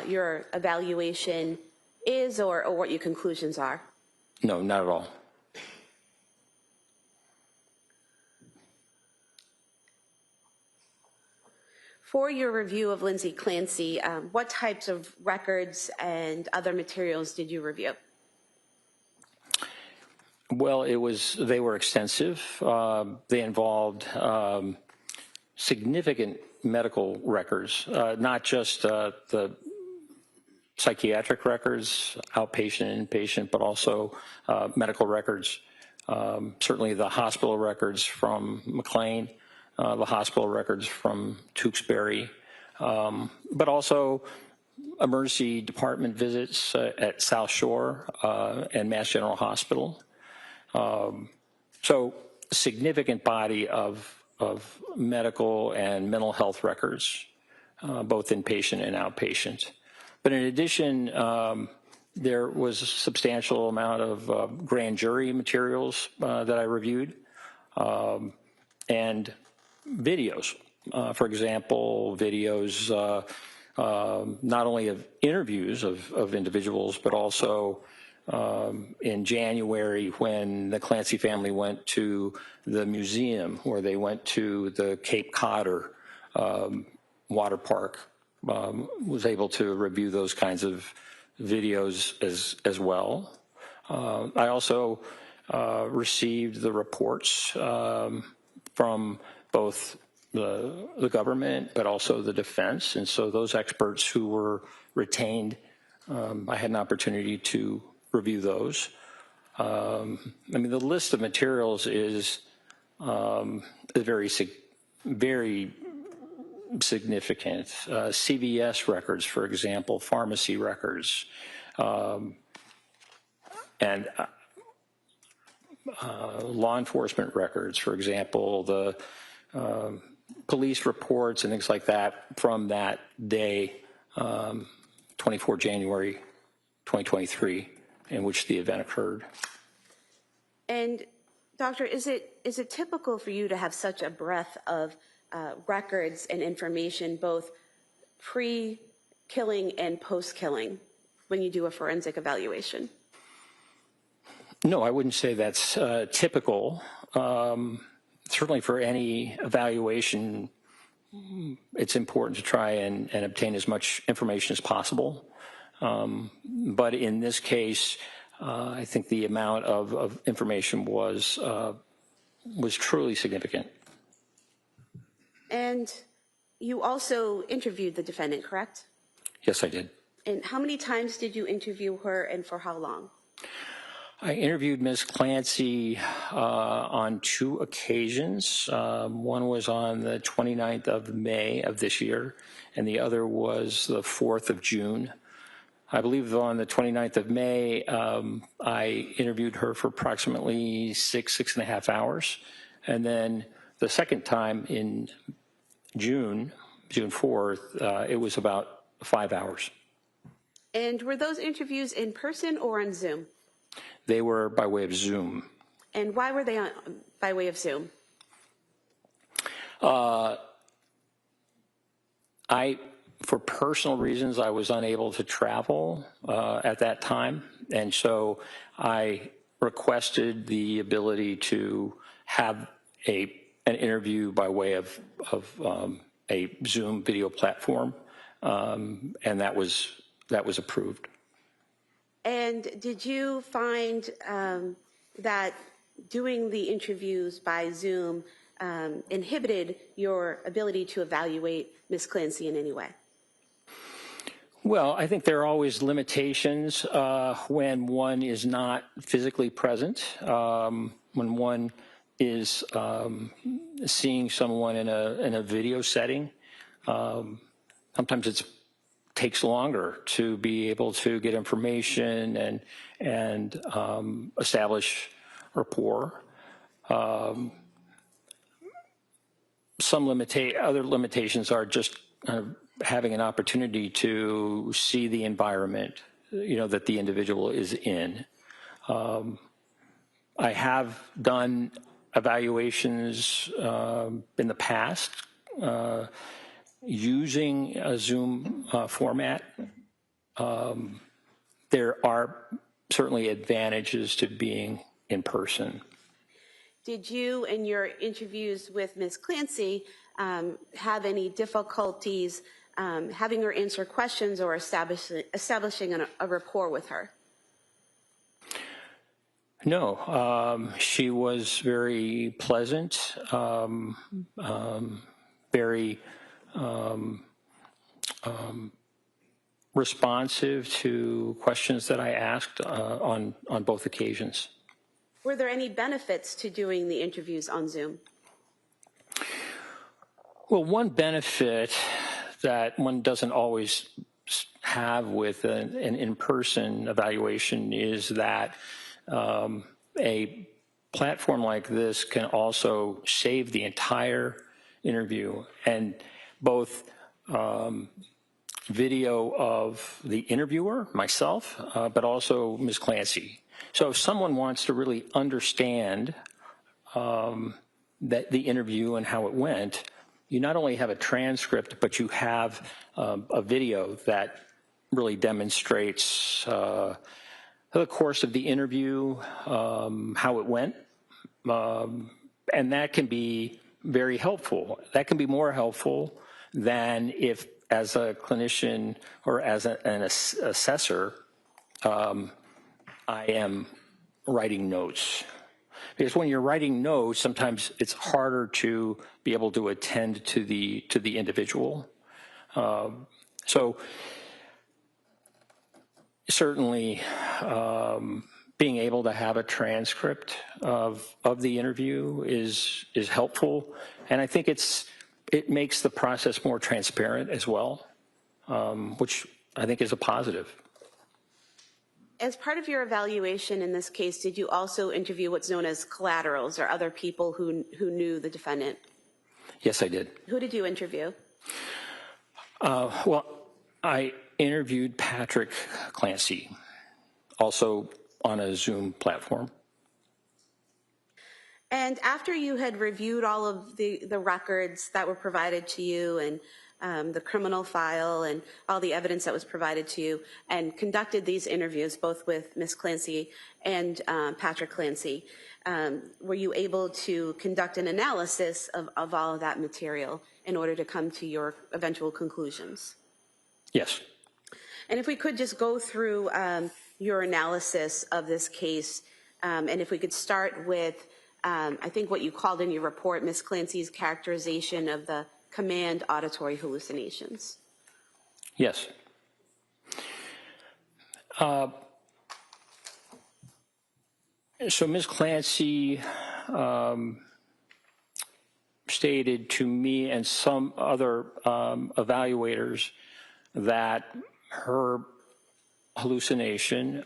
your evaluation is or what your conclusions are? No, not at all. For your review of Lindsay Clancy, what types of records and other materials did you review? Well, they were extensive. They involved significant medical records, not just the psychiatric records, outpatient and inpatient, but also medical records. Certainly the hospital records from McLean, the hospital records from Tewksbury, but also emergency department visits at South Shore and Mass General Hospital. So a significant body of medical and mental health records, both inpatient and outpatient. But in addition, there was a substantial amount of grand jury materials that I reviewed, and videos. For example, videos not only of interviews of individuals, but also in January when the Clancy family went to the museum, or they went to the Cape Codder water park, was able to review those kinds of videos as well. I also received the reports from both the government, but also the defense. And so those experts who were retained, I had an opportunity to review those. I mean, the list of materials is very significant. CVS records, for example, pharmacy records, and law enforcement records, for example, the police reports and things like that from that day, 24 January 2023, in which the event occurred. And doctor, is it typical for you to have such a breadth of records and information, both pre-killing and post-killing, when you do a forensic evaluation? No, I wouldn't say that's typical. Certainly for any evaluation, it's important to try and obtain as much information as possible. But in this case, I think the amount of information was truly significant. And you also interviewed the defendant, correct? Yes, I did. And how many times did you interview her, and for how long? I interviewed Ms. Clancy on 2 occasions. One was on the 29th of May of this year, and the other was the 4th of June. I believe on the 29th of May, I interviewed her for approximately 6.5 hours. And then the second time in June 4th, it was about 5 hours. And were those interviews in person or on Zoom? They were by way of Zoom. And why were they by way of Zoom? For personal reasons, I was unable to travel at that time, and so I requested the ability to have an interview by way of a Zoom video platform, and that was approved. And did you find that doing the interviews by Zoom inhibited your ability to evaluate Ms. Clancy in any way? Well, I think there are always limitations when one is not physically present, when one is seeing someone in a video setting. Sometimes it takes longer to be able to get information and establish rapport. Other limitations are just having an opportunity to see the environment, that the individual is in. I have done evaluations in the past using a Zoom format. There are certainly advantages to being in person. Did you, in your interviews with Ms. Clancy, have any difficulties having her answer questions or establishing a rapport with her? No, she was very pleasant, very responsive to questions that I asked on both occasions. Were there any benefits to doing the interviews on Zoom? Well, one benefit that one doesn't always have with an in-person evaluation is that a platform like this can also save the entire interview, and both video of the interviewer, myself, but also Ms. Clancy. So if someone wants to really understand the interview and how it went, you not only have a transcript, but you have a video that really demonstrates the course of the interview, how it went, and that can be very helpful. That can be more helpful than if, as a clinician or as an assessor, I am writing notes. Because when you're writing notes, sometimes it's harder to be able to attend to the individual. So certainly being able to have a transcript of the interview is helpful, and I think it makes the process more transparent as well, which I think is a positive. As part of your evaluation in this case, did you also interview what's known as collaterals or other people who knew the defendant? Yes, I did. Who did you interview? Well, I interviewed Patrick Clancy, also on a Zoom platform. And after you had reviewed all of the records that were provided to you and the criminal file and all the evidence that was provided to you and conducted these interviews, both with Ms. Clancy and Patrick Clancy, were you able to conduct an analysis of all of that material in order to come to your eventual conclusions? Yes. And if we could just go through your analysis of this case, and if we could start with, I think what you called in your report, Ms. Clancy's characterization of the command auditory hallucinations. Yes. So Ms. Clancy stated to me and some other evaluators that her hallucination,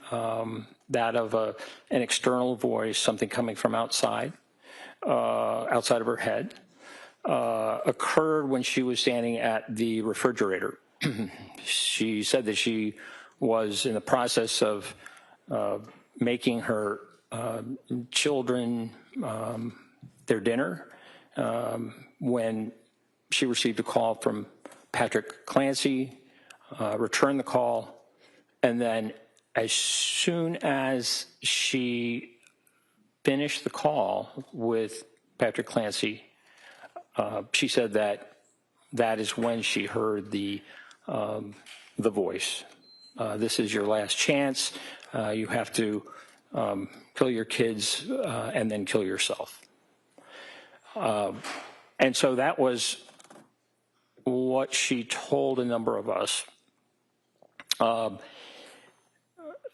that of an external voice, something coming from outside of her head, occurred when she was standing at the refrigerator. She said that she was in the process of making her children their dinner when she received a call from Patrick Clancy, returned the call, and then as soon as she finished the call with Patrick Clancy, she said that is when she heard the voice. This is your last chance. You have to kill your kids and then kill yourself. And so that was what she told a number of us.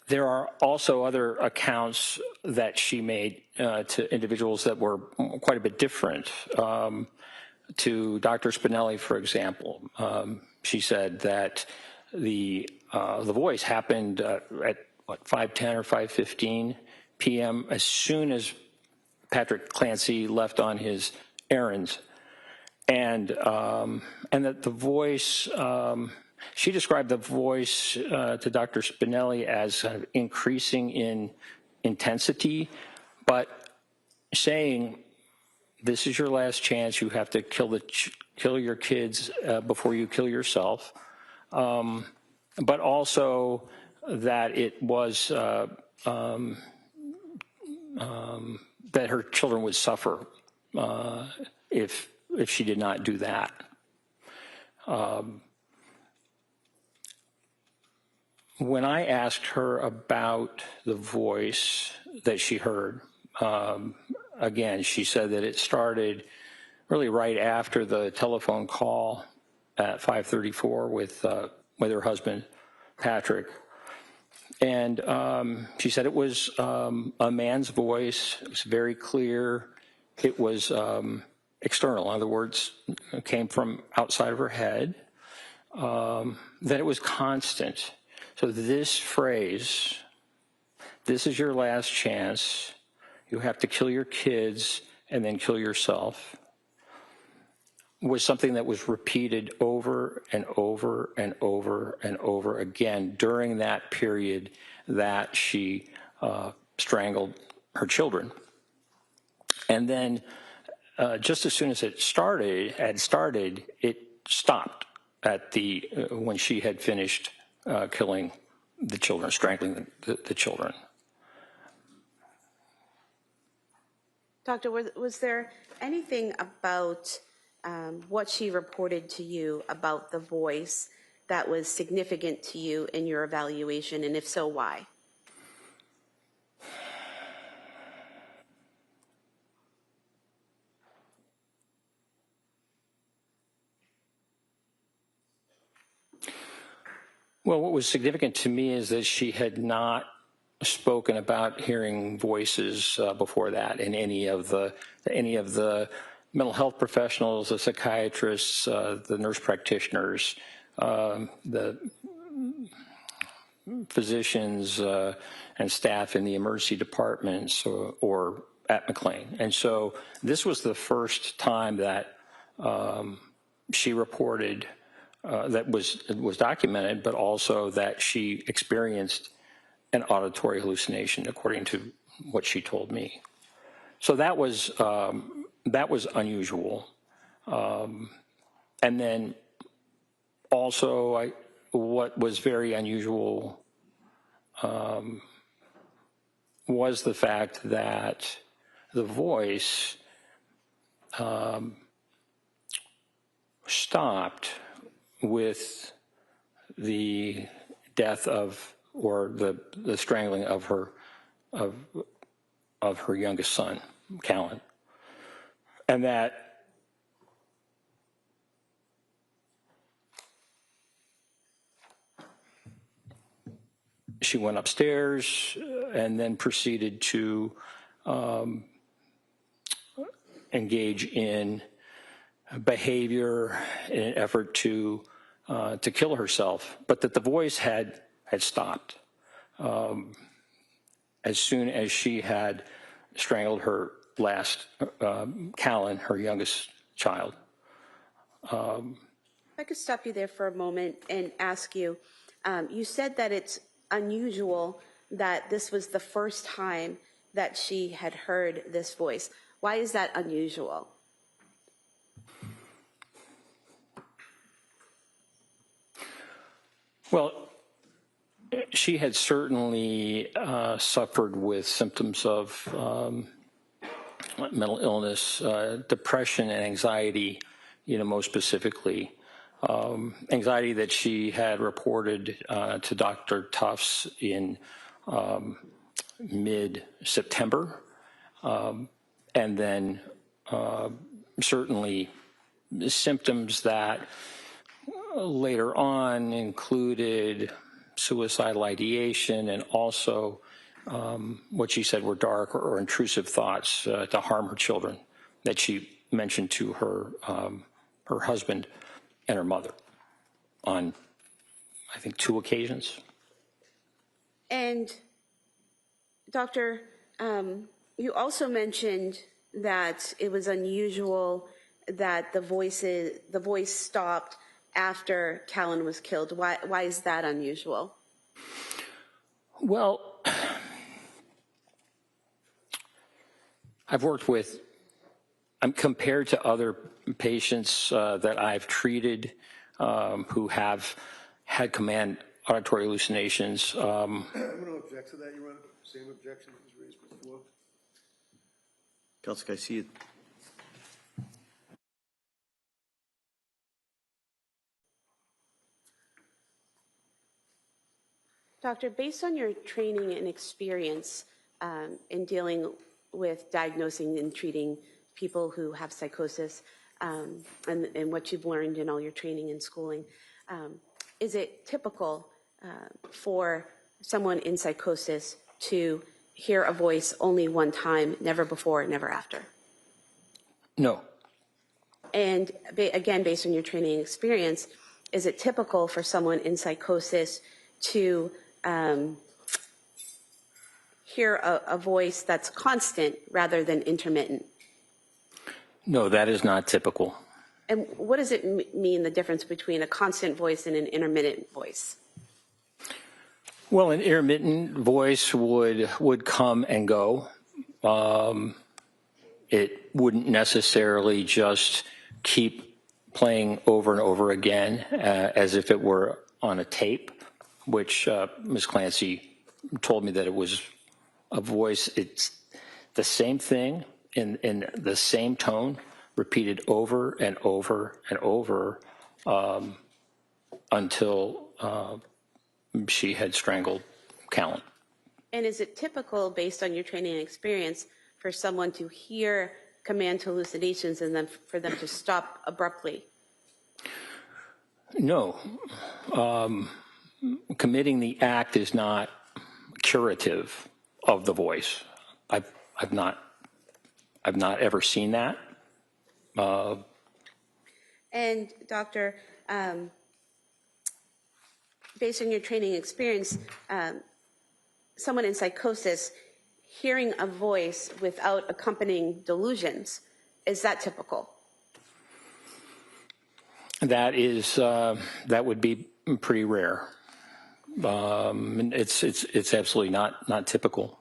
There are also other accounts that she made to individuals that were quite a bit different. To Dr. Spinelli, for example, she said that the voice happened at what, 5:10 or 5:15 p.m. as soon as Patrick Clancy left on his errands, and that the voice. She described the voice to Dr. Spinelli as increasing in intensity, but saying, "This is your last chance. You have to kill your kids before you kill yourself." But also that it was that her children would suffer if she did not do that. When I asked her about the voice that she heard, again, she said that it started really right after the telephone call at 5:34 with her husband, Patrick. And she said it was a man's voice. It was very clear. It was external. In other words, it came from outside of her head. That it was constant. So this phrase, "This is your last chance. You have to kill your kids and then kill yourself," was something that was repeated over and over and over and over again during that period that she strangled her children. And then just as soon as it started, it stopped at when she had finished killing the children, strangling the children. Doctor, was there anything about what she reported to you about the voice that was significant to you in your evaluation, and if so, why? Well, what was significant to me is that she had not spoken about hearing voices before that in any of the mental health professionals, the psychiatrists, the nurse practitioners, the physicians and staff in the emergency departments or at McLean. And so this was the first time that she reported that was documented, but also that she experienced an auditory hallucination, according to what she told me. So that was unusual. And then also, what was very unusual was the fact that the voice stopped with the death of, or the strangling of her youngest son, Callan, and that she went upstairs and then proceeded to engage in behavior in an effort to kill herself, but that the voice had stopped as soon as she had strangled her last Callan, her youngest child. I could stop you there for a moment and ask you, you said that it's unusual that this was the first time that she had heard this voice. Why is that unusual? Well, she had certainly suffered with symptoms of mental illness, depression and anxiety, most specifically. Anxiety that she had reported to Dr. Tufts in mid-September, and then certainly symptoms that later on included suicidal ideation and also what she said were dark or intrusive thoughts to harm her children that she mentioned to her husband and her mother on, I think, 2 occasions. And Doctor, you also mentioned that it was unusual that the voice stopped after Callan was killed. Why is that unusual? Well, I've worked with, compared to other patients that I've treated who have had command auditory hallucinations. I'm going to object to that, Your Honor. Same objection that was raised before. Counsel, can I see it? Doctor, based on your training and experience in dealing with diagnosing and treating people who have psychosis, and what you've learned in all your training and schooling, is it typical for someone in psychosis to hear a voice only one time, never before, never after? No. And again, based on your training and experience, is it typical for someone in psychosis to hear a voice that's constant rather than intermittent? No, that is not typical. And what does it mean, the difference between a constant voice and an intermittent voice? Well, an intermittent voice would come and go. It wouldn't necessarily just keep playing over and over again as if it were on a tape, which Ms. Clancy told me that it was a voice. It's the same thing in the same tone, repeated over and over and over until she had strangled Callan. And is it typical, based on your training and experience, for someone to hear command hallucinations and then for them to stop abruptly? No. Committing the act is not curative of the voice. I've not ever seen that. And Doctor, based on your training and experience, someone in psychosis hearing a voice without accompanying delusions, is that typical? That is that would be pretty rare. It's absolutely not typical.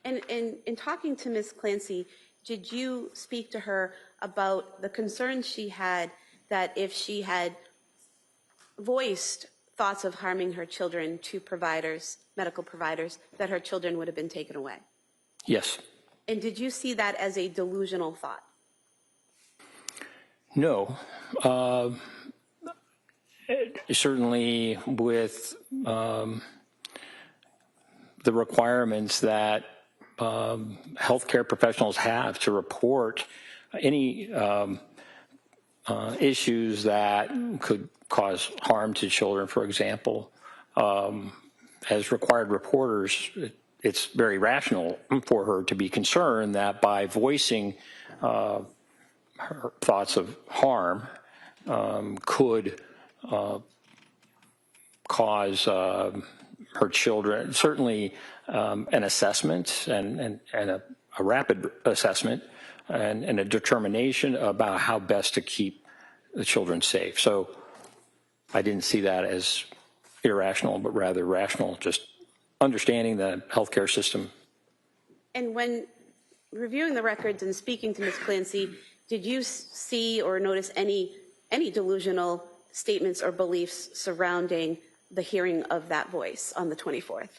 And in talking to Ms. Clancy, did you speak to her about the concerns she had that if she had voiced thoughts of harming her children to providers, medical providers, that her children would have been taken away? Yes. And did you see that as a delusional thought? No. Certainly with the requirements that healthcare professionals have to report any issues that could cause harm to children, for example, as required reporters, it's very rational for her to be concerned that by voicing her thoughts of harm could cause her children, certainly an assessment and a rapid assessment and a determination about how best to keep the children safe. So I didn't see that as irrational, but rather rational, just understanding the healthcare system. And when reviewing the records and speaking to Ms. Clancy, did you see or notice any delusional statements or beliefs surrounding the hearing of that voice on the 24th?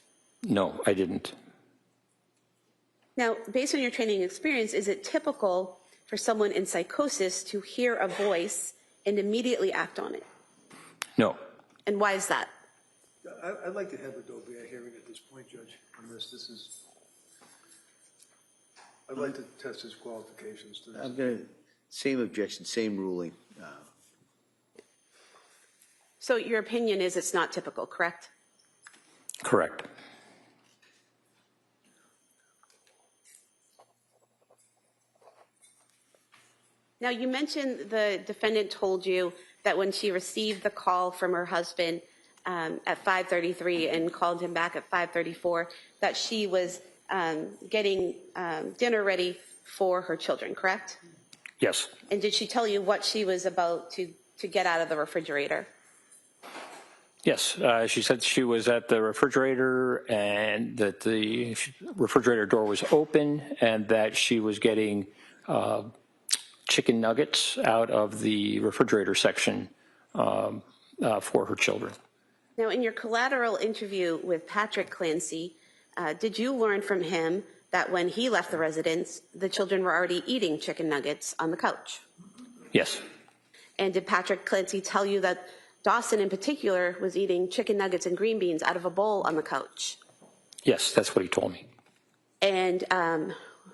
No, I didn't. Now, based on your training experience, is it typical for someone in psychosis to hear a voice and immediately act on it? No. And why is that? I'd like to have Adobe a hearing at this point, Judge, on this. I'd like to test his qualifications to this. I'm going to, same objection, same ruling. So your opinion is it's not typical, correct? Correct. Now, you mentioned the defendant told you that when she received the call from her husband at 5:33 and called him back at 5:34, that she was getting dinner ready for her children, correct? Yes. And did she tell you what she was about to get out of the refrigerator? Yes, she said she was at the refrigerator and that the refrigerator door was open and that she was getting chicken nuggets out of the refrigerator section for her children. Now, in your collateral interview with Patrick Clancy, did you learn from him that when he left the residence, the children were already eating chicken nuggets on the couch? Yes. And did Patrick Clancy tell you that Dawson in particular was eating chicken nuggets and green beans out of a bowl on the couch? Yes, that's what he told me. And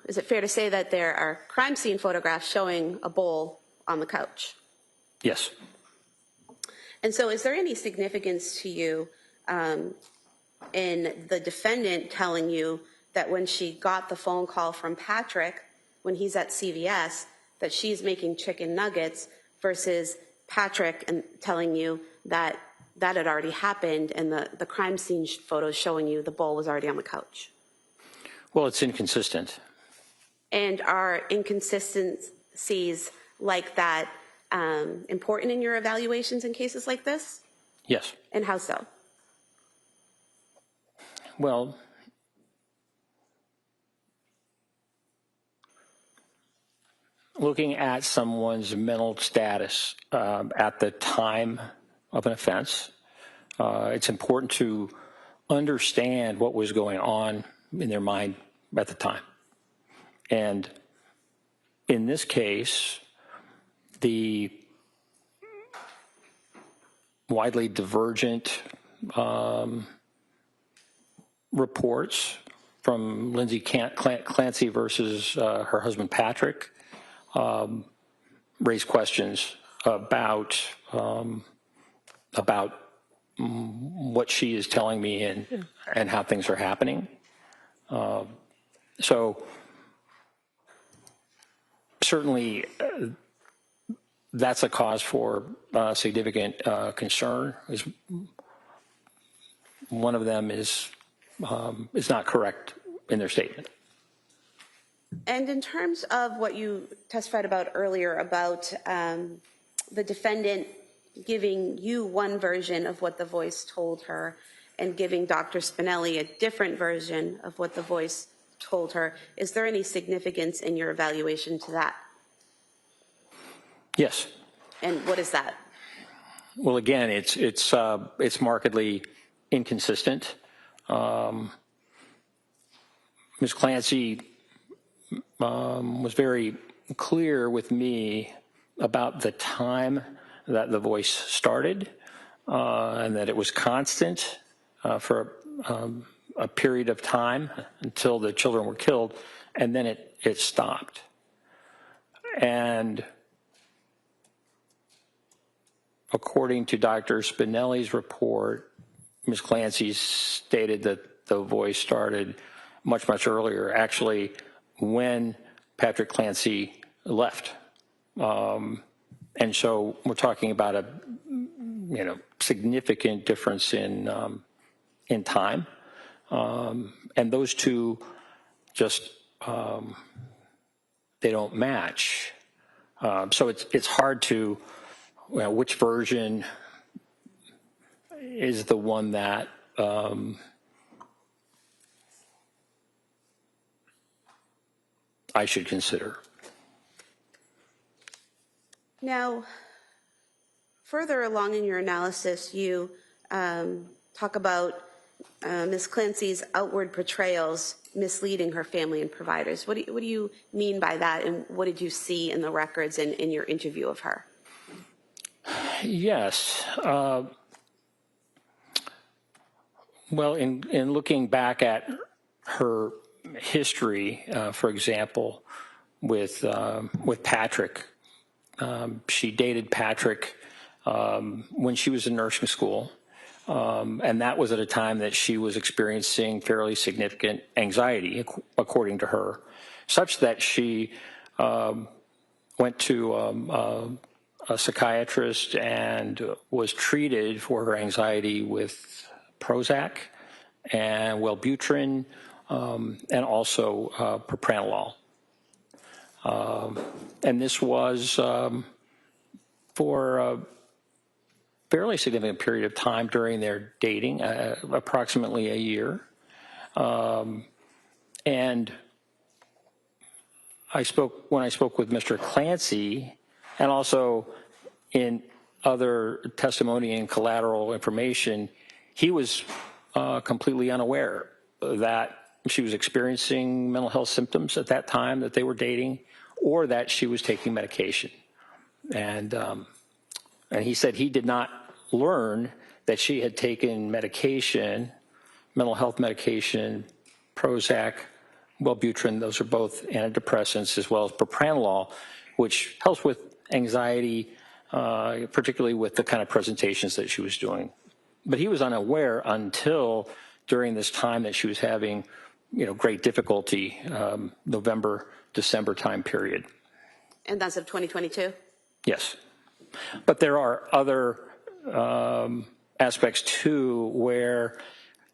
is it fair to say that there are crime scene photographs showing a bowl on the couch? Yes. And so is there any significance to you in the defendant telling you that when she got the phone call from Patrick, when he's at CVS, that she's making chicken nuggets versus Patrick and telling you that that had already happened and the crime scene photos showing you the bowl was already on the couch? Well, it's inconsistent. And are inconsistencies like that important in your evaluations in cases like this? Yes. And how so? Well, looking at someone's mental status at the time of an offense, it's important to understand what was going on in their mind at the time. And in this case, the widely divergent reports from Lindsay Clancy versus her husband Patrick raise questions about what she is telling me and how things are happening. So certainly that's a cause for significant concern. One of them is not correct in their statement. And in terms of what you testified about earlier about the defendant giving you one version of what the voice told her and giving Dr. Spinelli a different version of what the voice told her, is there any significance in your evaluation to that? Yes. And what is that? Well, again, it's markedly inconsistent. Ms. Clancy was very clear with me about the time that the voice started, and that it was constant for a period of time until the children were killed, and then it stopped. And according to Dr. Spinelli's report, Ms. Clancy stated that the voice started much, much earlier, actually when Patrick Clancy left. And so we're talking about a significant difference in time. And those two just, they don't match. So it's hard to, which version is the one that I should consider. Now, further along in your analysis, you talk about Ms. Clancy's outward portrayals misleading her family and providers. What do you mean by that, and what did you see in the records and in your interview of her? Yes. Well, in looking back at her history, for example, with Patrick, she dated Patrick when she was in nursing school, and that was at a time that she was experiencing fairly significant anxiety, according to her, such that she went to a psychiatrist and was treated for her anxiety with Prozac and Wellbutrin, and also propranolol. And this was for a fairly significant period of time during their dating, approximately a year. And when I spoke with Mr. Clancy, and also in other testimony and collateral information, he was completely unaware that she was experiencing mental health symptoms at that time that they were dating, or that she was taking medication. And he said he did not learn that she had taken medication, mental health medication, Prozac, Wellbutrin, those are both antidepressants, as well as propranolol, which helps with anxiety, particularly with the kind of presentations that she was doing. But he was unaware until during this time that she was having, great difficulty, November, December time period. And that's of 2022? Yes. But there are other aspects too where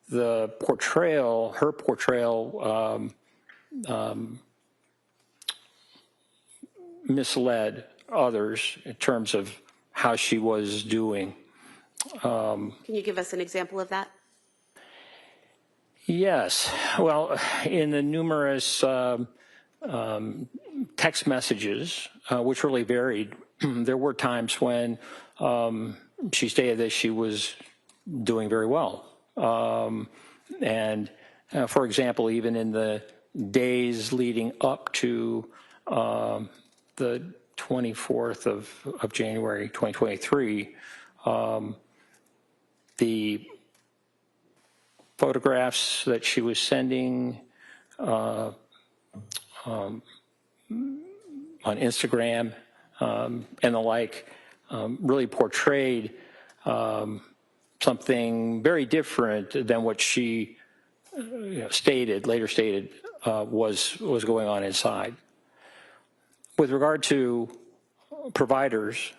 the portrayal, her portrayal, misled others in terms of how she was doing. Can you give us an example of that? Yes. Well, in the numerous text messages, which really varied, there were times when she stated that she was doing very well. And for example, even in the days leading up to the 24th of January 2023, the photographs that she was sending on Instagram and the like really portrayed something very different than what she later stated was going on inside. With regard to providers,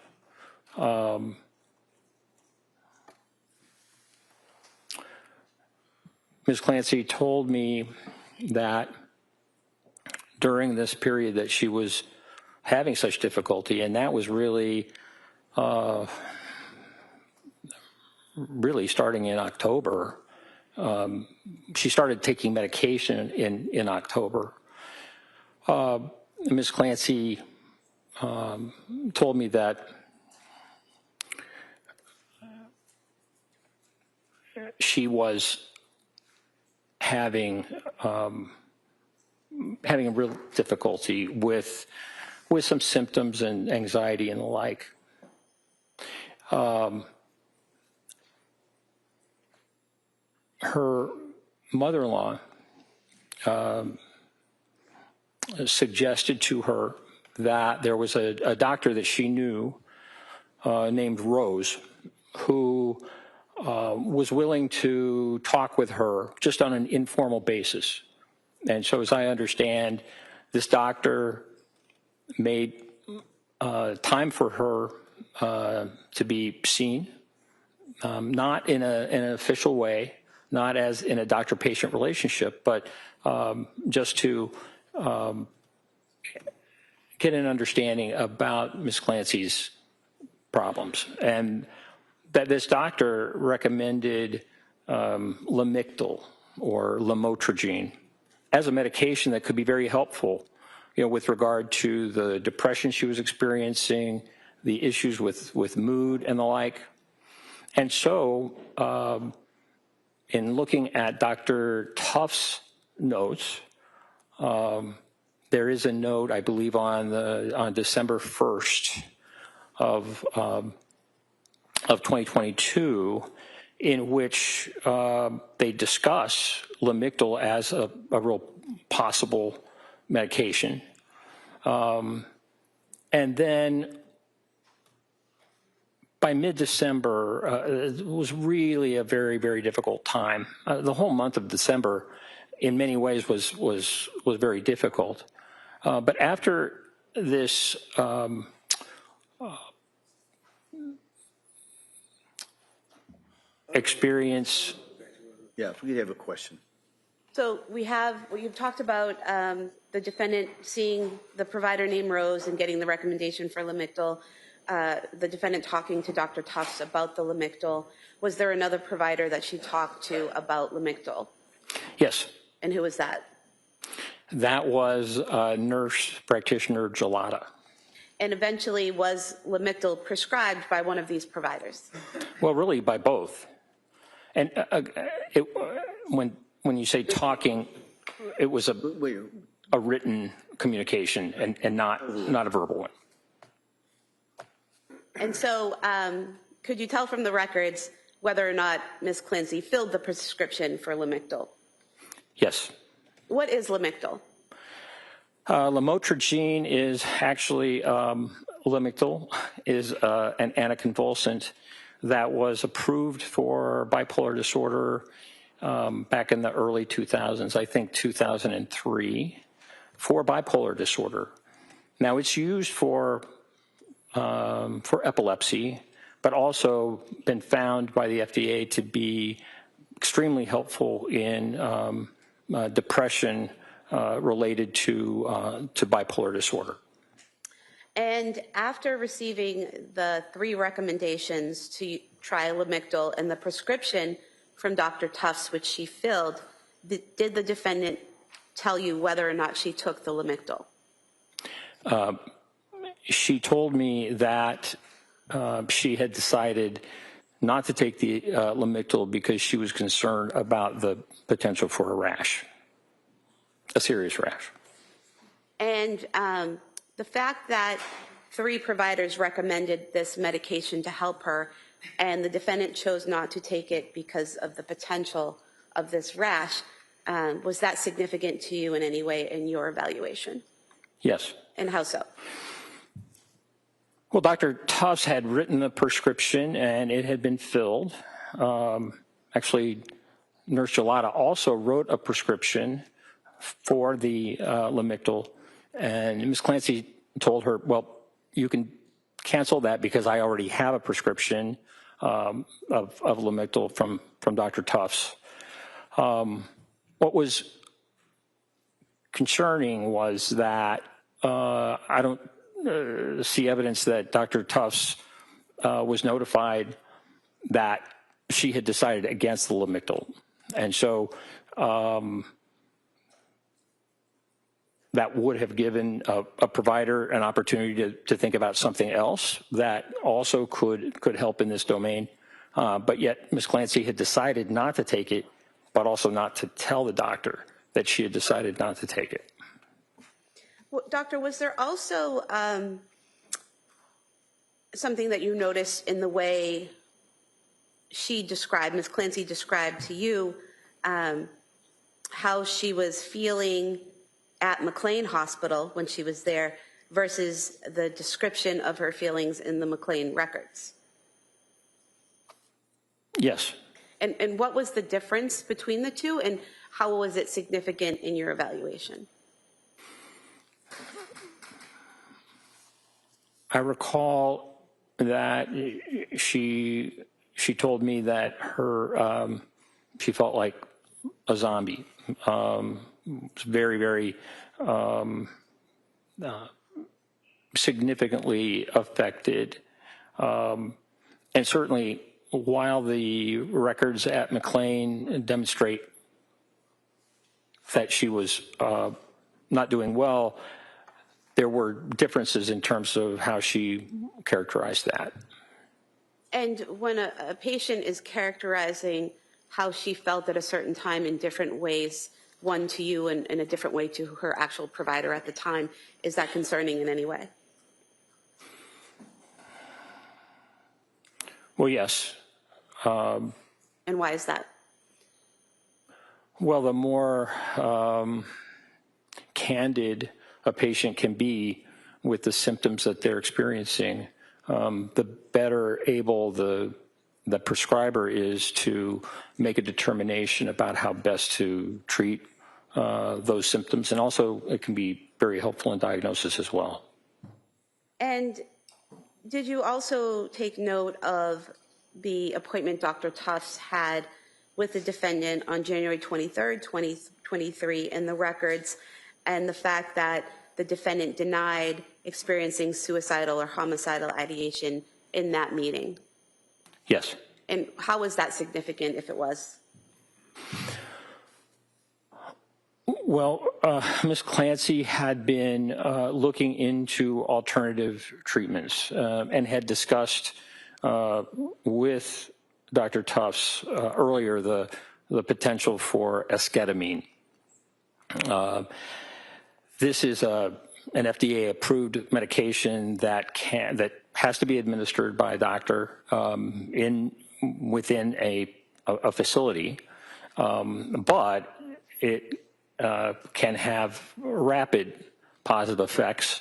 Ms. Clancy told me that during this period that she was having such difficulty, and that was really starting in October. She started taking medication in October. Ms. Clancy told me that she was having having a real difficulty with some symptoms and anxiety and the like. Her mother-in-law suggested to her that there was a doctor that she knew named Rose who was willing to talk with her just on an informal basis. And so as I understand, this doctor made time for her to be seen, not in an official way, not as in a doctor-patient relationship, but just to get an understanding about Ms. Clancy's problems. And that this doctor recommended Lamictal or lamotrigine as a medication that could be very helpful, with regard to the depression she was experiencing, the issues with mood and the like. And so in looking at Dr. Tuff's notes, there is a note, I believe, on December 1st of 2022, in which they discuss Lamictal as a real possible medication. And then by mid-December, it was really a very, very difficult time. The whole month of December, in many ways, was very difficult. But after this experience. Yeah, if we could have a question. So you've talked about the defendant seeing the provider named Rose and getting the recommendation for Lamictal, the defendant talking to Dr. Tufts about the Lamictal. Was there another provider that she talked to about Lamictal? Yes. And who was that? That was nurse practitioner Gelada. And eventually was Lamictal prescribed by one of these providers? Well, really by both. And when you say talking, it was a written communication and not a verbal one. And so could you tell from the records whether or not Ms. Clancy filled the prescription for Lamictal? Yes. What is Lamictal? Lamotrigine is actually, Lamictal is an anticonvulsant that was approved for bipolar disorder back in the early 2000s, I think 2003, for bipolar disorder. Now it's used for epilepsy, but also been found by the FDA to be extremely helpful in depression related to bipolar disorder. And after receiving the 3 recommendations to try Lamictal and the prescription from Dr. Tufts, which she filled, did the defendant tell you whether or not she took the Lamictal? She told me that she had decided not to take the Lamictal because she was concerned about the potential for a rash, a serious rash. And the fact that 3 providers recommended this medication to help her and the defendant chose not to take it because of the potential of this rash, was that significant to you in any way in your evaluation? Yes. And how so? Well, Dr. Tufts had written the prescription and it had been filled. Actually, Nurse Gelada also wrote a prescription for the Lamictal, and Ms. Clancy told her, well, you can cancel that because I already have a prescription of Lamictal from Dr. Tufts. What was concerning was that I don't see evidence that Dr. Tufts was notified that she had decided against the Lamictal. And so that would have given a provider an opportunity to think about something else that also could help in this domain. but yet Ms. Clancy had decided not to take it, but also not to tell the doctor that she had decided not to take it. Well, doctor, was there also something that you noticed in the way she described, Ms. Clancy described to you, how she was feeling at McLean Hospital when she was there versus the description of her feelings in the McLean records? Yes. And what was the difference between the two, and how was it significant in your evaluation? I recall that she told me that she felt like a zombie. Very, very significantly affected. And certainly, while the records at McLean demonstrate that she was not doing well, there were differences in terms of how she characterized that. And when a patient is characterizing how she felt at a certain time in different ways, one to you and a different way to her actual provider at the time, is that concerning in any way? Well, yes. And why is that? Well, the more candid a patient can be with the symptoms that they're experiencing, the better able the prescriber is to make a determination about how best to treat those symptoms. And also, it can be very helpful in diagnosis as well. And did you also take note of the appointment Dr. Tufts had with the defendant on January 23rd, 2023 in the records, and the fact that the defendant denied experiencing suicidal or homicidal ideation in that meeting? Yes. And how was that significant, if it was? Well, Ms. Clancy had been looking into alternative treatments and had discussed with Dr. Tufts earlier the potential for esketamine. This is an FDA-approved medication that has to be administered by a doctor within a facility, but it can have rapid positive effects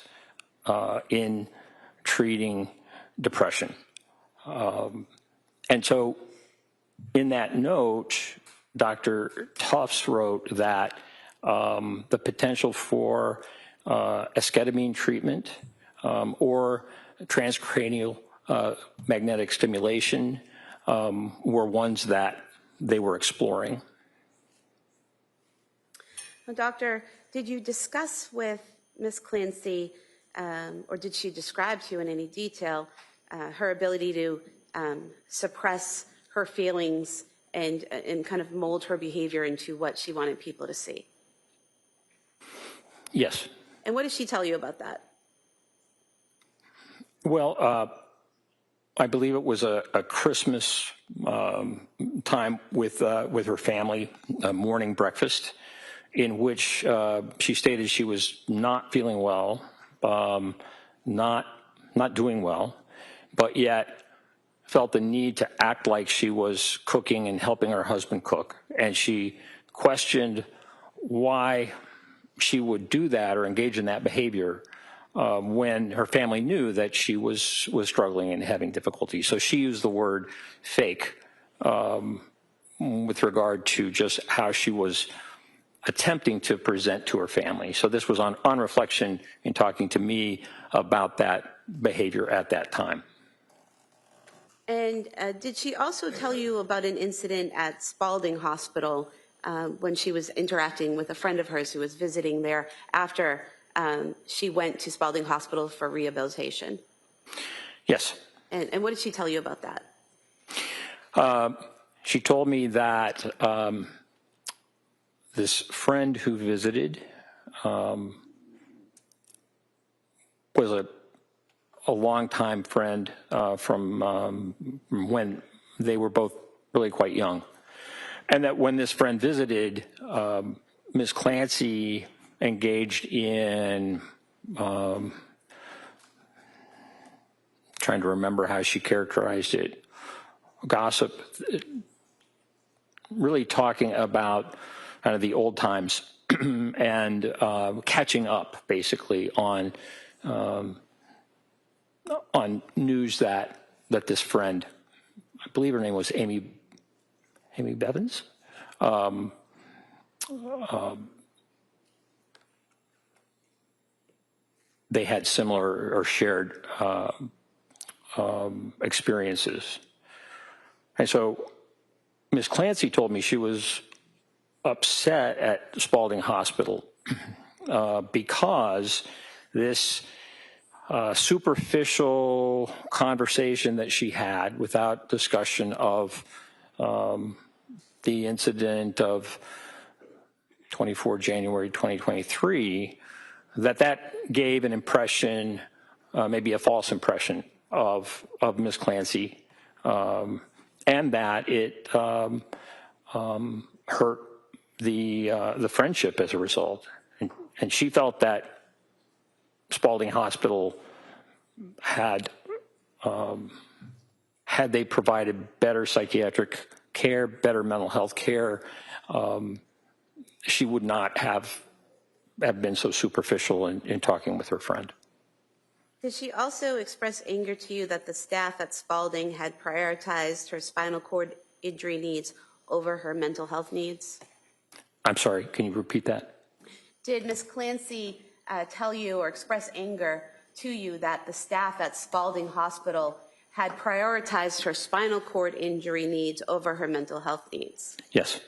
in treating depression. And so in that note, Dr. Tufts wrote that the potential for esketamine treatment or transcranial magnetic stimulation were ones that they were exploring. Well, doctor, did you discuss with Ms. Clancy, or did she describe to you in any detail her ability to suppress her feelings and kind of mold her behavior into what she wanted people to see? Yes. And what did she tell you about that? Well, I believe it was a Christmas time with her family, a morning breakfast, in which she stated she was not feeling well, not doing well, but yet felt the need to act like she was cooking and helping her husband cook. And she questioned why she would do that or engage in that behavior when her family knew that she was struggling and having difficulty. So she used the word fake with regard to just how she was attempting to present to her family. So this was on reflection in talking to me about that behavior at that time. And did she also tell you about an incident at Spalding Hospital when she was interacting with a friend of hers who was visiting there after she went to Spalding Hospital for rehabilitation? Yes. And what did she tell you about that? She told me that this friend who visited was a longtime friend from when they were both really quite young. And that when this friend visited, Ms. Clancy engaged in, trying to remember how she characterized it, gossip, really talking about kind of the old times and catching up basically on news that this friend, I believe her name was Amy Bevins, they had similar or shared experiences. And so Ms. Clancy told me she was upset at Spalding Hospital because this superficial conversation that she had without discussion of the incident of 24 January 2023, that gave an impression, maybe a false impression of Ms. Clancy, and that it hurt the friendship as a result. And she felt that Spalding Hospital had they provided better psychiatric care, better mental health care, she would not have been so superficial in talking with her friend. Did she also express anger to you that the staff at Spalding had prioritized her spinal cord injury needs over her mental health needs? I'm sorry, can you repeat that? Did Ms. Clancy tell you or express anger to you that the staff at Spalding Hospital had prioritized her spinal cord injury needs over her mental health needs? Yes.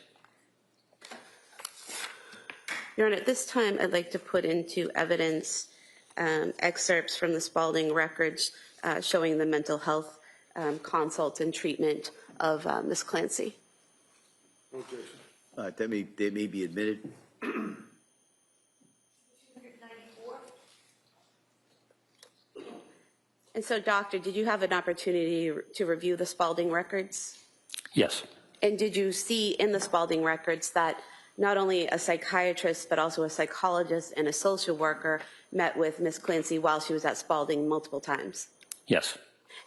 Your Honor, at this time, I'd like to put into evidence excerpts from the Spalding records showing the mental health consult and treatment of Ms. Clancy. They may be admitted. And so, Doctor, did you have an opportunity to review the Spalding records? Yes. And did you see in the Spalding records that not only a psychiatrist but also a psychologist and a social worker met with Ms. Clancy while she was at Spalding multiple times? Yes.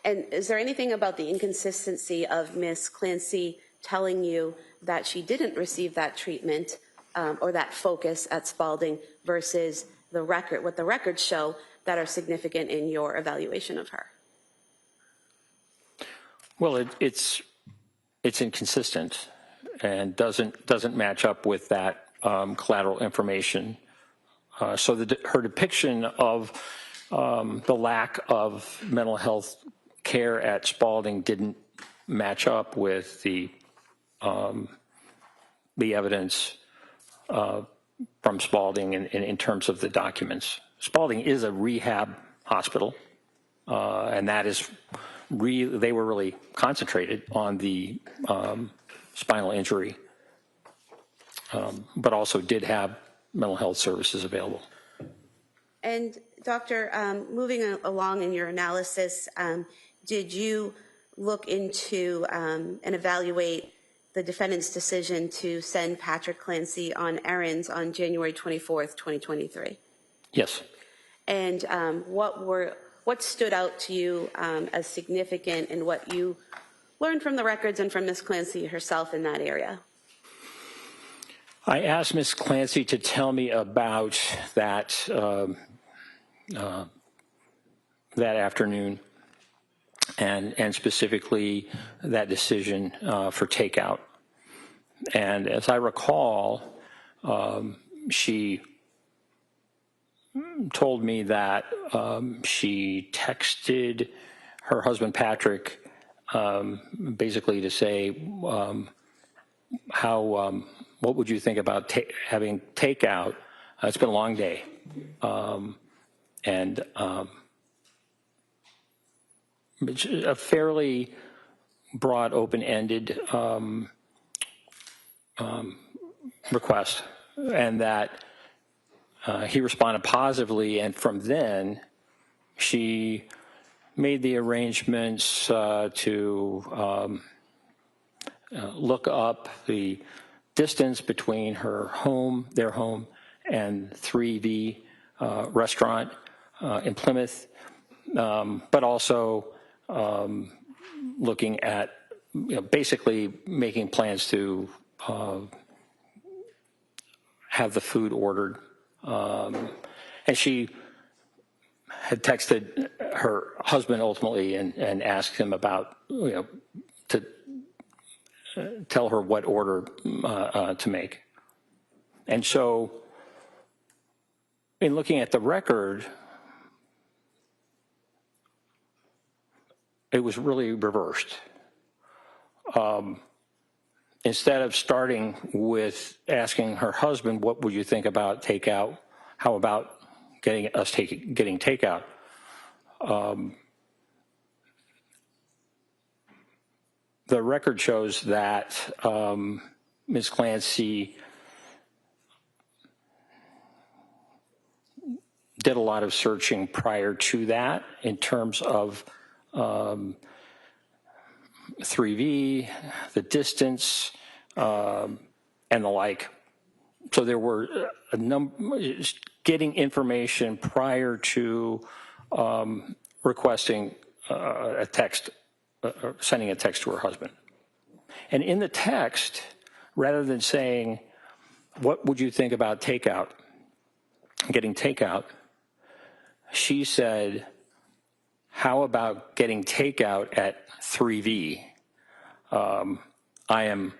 And is there anything about the inconsistency of Ms. Clancy telling you that she didn't receive that treatment or that focus at Spalding versus the record, what the records show that are significant in your evaluation of her? Well, it's inconsistent and doesn't match up with that collateral information. So her depiction of the lack of mental health care at Spalding didn't match up with the evidence from Spalding in terms of the documents. Spalding is a rehab hospital, and that is they were really concentrated on the spinal injury, but also did have mental health services available. And Doctor, moving along in your analysis, did you look into and evaluate the defendant's decision to send Patrick Clancy on errands on January 24th, 2023? Yes. And what stood out to you as significant in what you learned from the records and from Ms. Clancy herself in that area? I asked Ms. Clancy to tell me about that that afternoon, and specifically that decision for takeout. And as I recall, she told me that she texted her husband Patrick basically to say what would you think about having takeout? It's been a long day, and a fairly broad, open-ended request, and that he responded positively, and from then she made the arrangements to look up the distance between their home, and 3V restaurant in Plymouth, but also looking at, basically making plans to have the food ordered. And she had texted her husband ultimately and asked him about, to tell her what order to make. And so in looking at the record, it was really reversed. Instead of starting with asking her husband, what would you think about takeout? How about getting takeout? The record shows that Ms. Clancy did a lot of searching prior to that in terms of 3V, the distance, and the like. So there were a number, getting information prior to requesting a text, sending a text to her husband. And in the text, rather than saying, what would you think about takeout, getting takeout, she said, how about getting takeout at 3V? I am,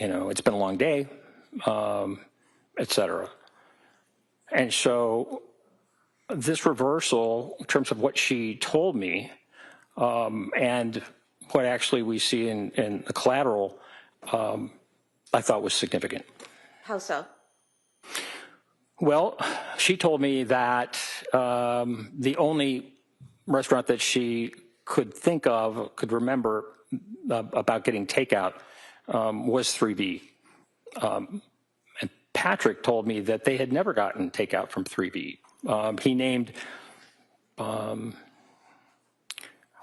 it's been a long day, etc. And so this reversal, in terms of what she told me, and what actually we see in the collateral, I thought was significant. How so? Well, she told me that the only restaurant that she could think of, could remember about getting takeout was 3V. And Patrick told me that they had never gotten takeout from 3V. He named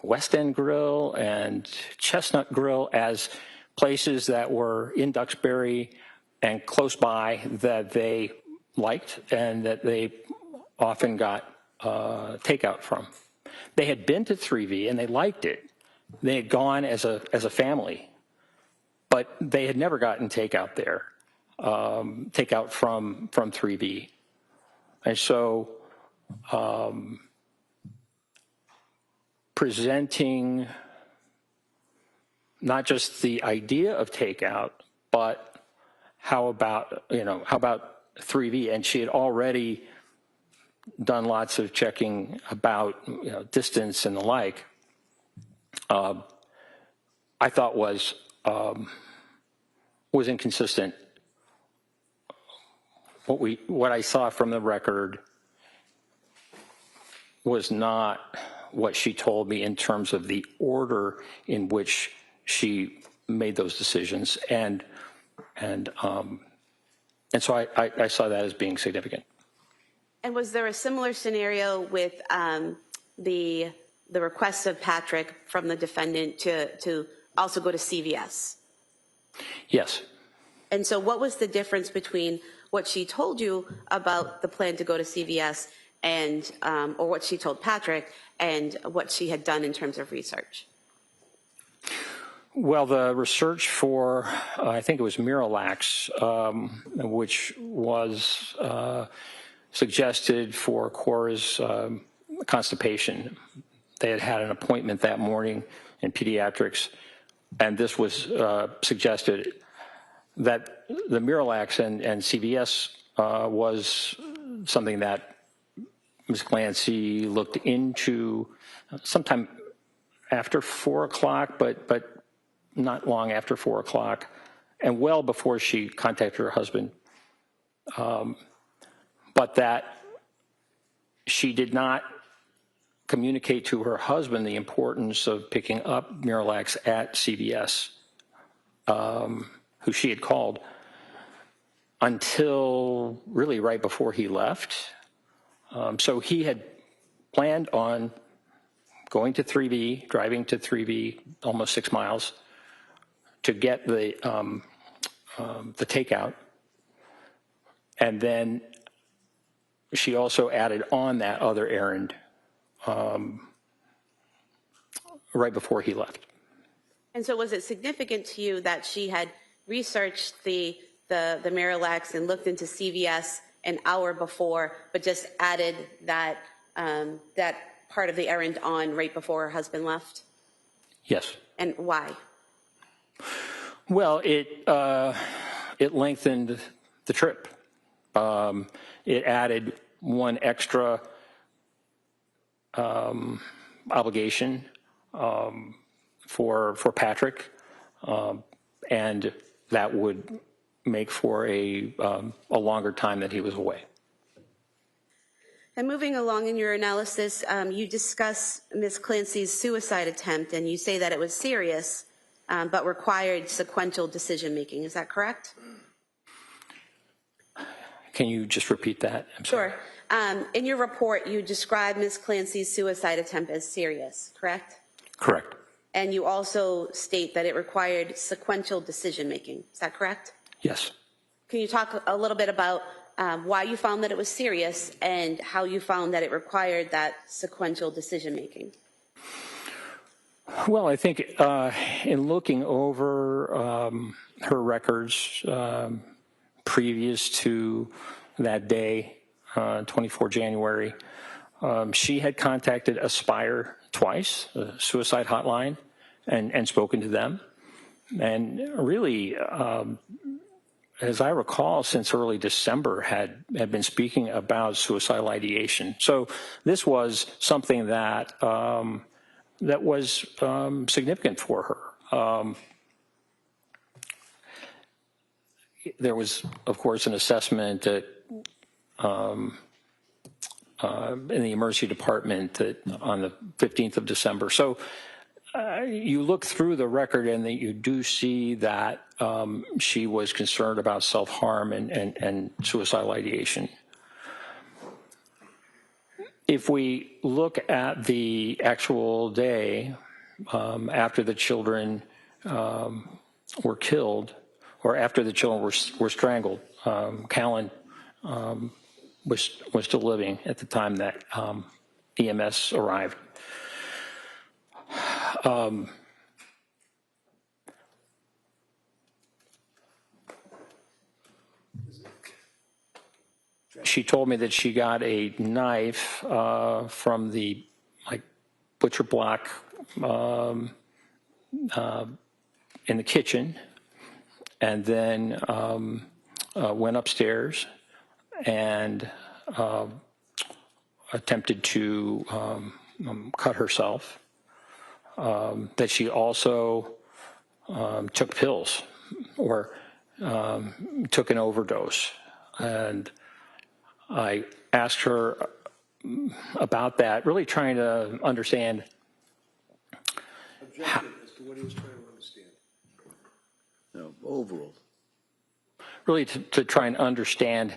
West End Grill and Chestnut Grill as places that were in Duxbury and close by that they liked and that they often got takeout from. They had been to 3V and they liked it. They had gone as a family, but they had never gotten takeout there, takeout from 3V. And so presenting not just the idea of takeout, but how about 3V? And she had already done lots of checking about distance and the like. I thought was inconsistent. What I saw from the record was not what she told me in terms of the order in which she made those decisions, and so I saw that as being significant. And was there a similar scenario with the request of Patrick from the defendant to also go to CVS? Yes. And so what was the difference between what she told you about the plan to go to CVS and, or what she told Patrick, and what she had done in terms of research? Well, the research for, I think it was Miralax, which was suggested for Cora's constipation. They had had an appointment that morning in pediatrics, and this was suggested that the Miralax and CVS was something that Ms. Clancy looked into sometime after 4 o'clock, but not long after 4 o'clock, and well before she contacted her husband. But that she did not communicate to her husband the importance of picking up Miralax at CVS, who she had called, until really right before he left. So he had planned on going to 3V, driving to 3V, almost 6 miles, get the takeout, and then she also added on that other errand right before he left. And so was it significant to you that she had researched the Miralax and looked into CVS an hour before, but just added that that part of the errand on right before her husband left? Yes. And why? Well, it lengthened the trip. It added one extra obligation for Patrick, and that would make for a longer time that he was away. And moving along in your analysis, you discuss Ms. Clancy's suicide attempt, and you say that it was serious, but required sequential decision-making. Is that correct? Can you just repeat that? I'm sorry. Sure. In your report, you describe Ms. Clancy's suicide attempt as serious, correct? Correct. And you also state that it required sequential decision-making. Is that correct? Yes. Can you talk a little bit about why you found that it was serious and how you found that it required that sequential decision-making? Well, I think in looking over her records previous to that day, 24 January, she had contacted Aspire twice, a suicide hotline, and spoken to them. And really, as I recall, since early December had been speaking about suicidal ideation. So this was something that that was significant for her. There was, of course, an assessment that in the emergency department that on the 15th of December. So you look through the record and that you do see that she was concerned about self-harm and suicidal ideation. If we look at the actual day after the children were killed, or after the children were strangled, Callan was still living at the time that EMS arrived. She told me that she got a knife from the butcher block in the kitchen, and then went upstairs and attempted to cut herself. That she also took pills or took an overdose. And I asked her about that, really trying to understand. Objection as to what he was trying to understand. No, overall. Really to try and understand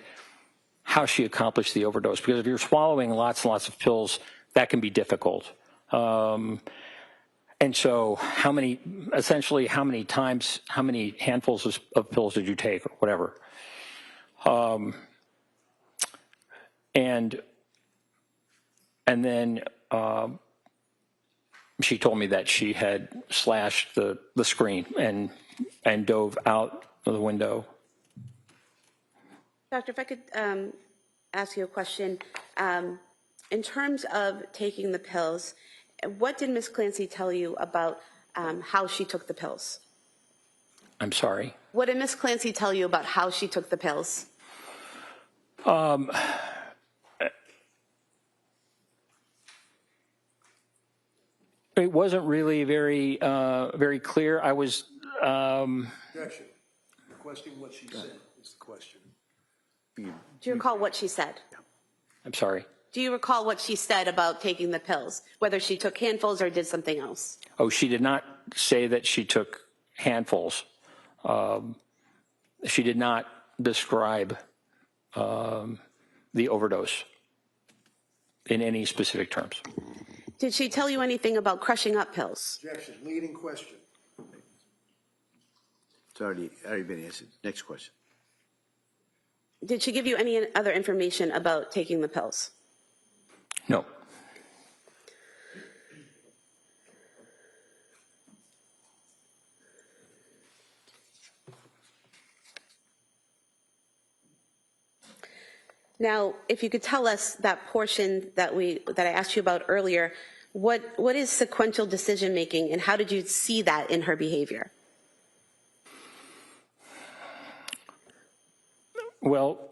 how she accomplished the overdose. Because if you're swallowing lots and lots of pills, that can be difficult. And so essentially how many handfuls of pills did you take or whatever? And then she told me that she had slashed the screen and dove out of the window. Doctor, if I could ask you a question. In terms of taking the pills, what did Ms. Clancy tell you about how she took the pills? I'm sorry? What did Ms. Clancy tell you about how she took the pills? It wasn't really very clear. I was... Objection. Requesting what she said is the question. Do you recall what she said? I'm sorry? Do you recall what she said about taking the pills, whether she took handfuls or did something else? Oh, she did not say that she took handfuls. She did not describe the overdose in any specific terms. Did she tell you anything about crushing up pills? Objection. Leading question. It's already been answered. Next question. Did she give you any other information about taking the pills? No. Now, if you could tell us that portion that I asked you about earlier, what is sequential decision making, and how did you see that in her behavior? Well,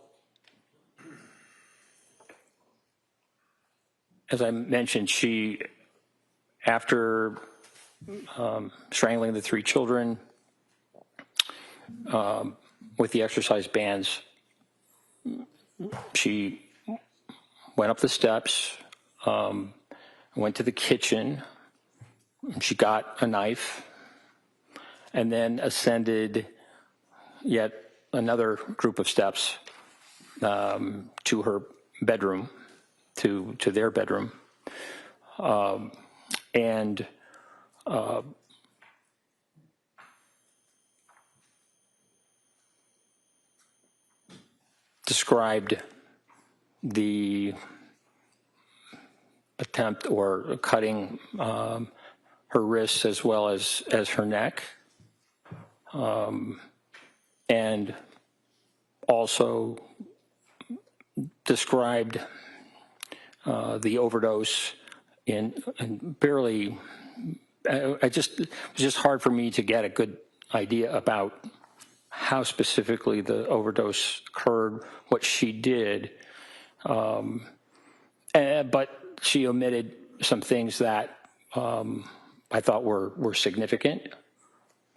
as I mentioned, she, after strangling the 3 children with the exercise bands, she went up the steps, went to the kitchen, she got a knife, and then ascended yet another group of steps to her bedroom, to their bedroom, and described the attempt or cutting her wrists as well as her neck, and also described the overdose in barely. It was just hard for me to get a good idea about how specifically the overdose occurred, what she did, but she omitted some things that I thought were significant.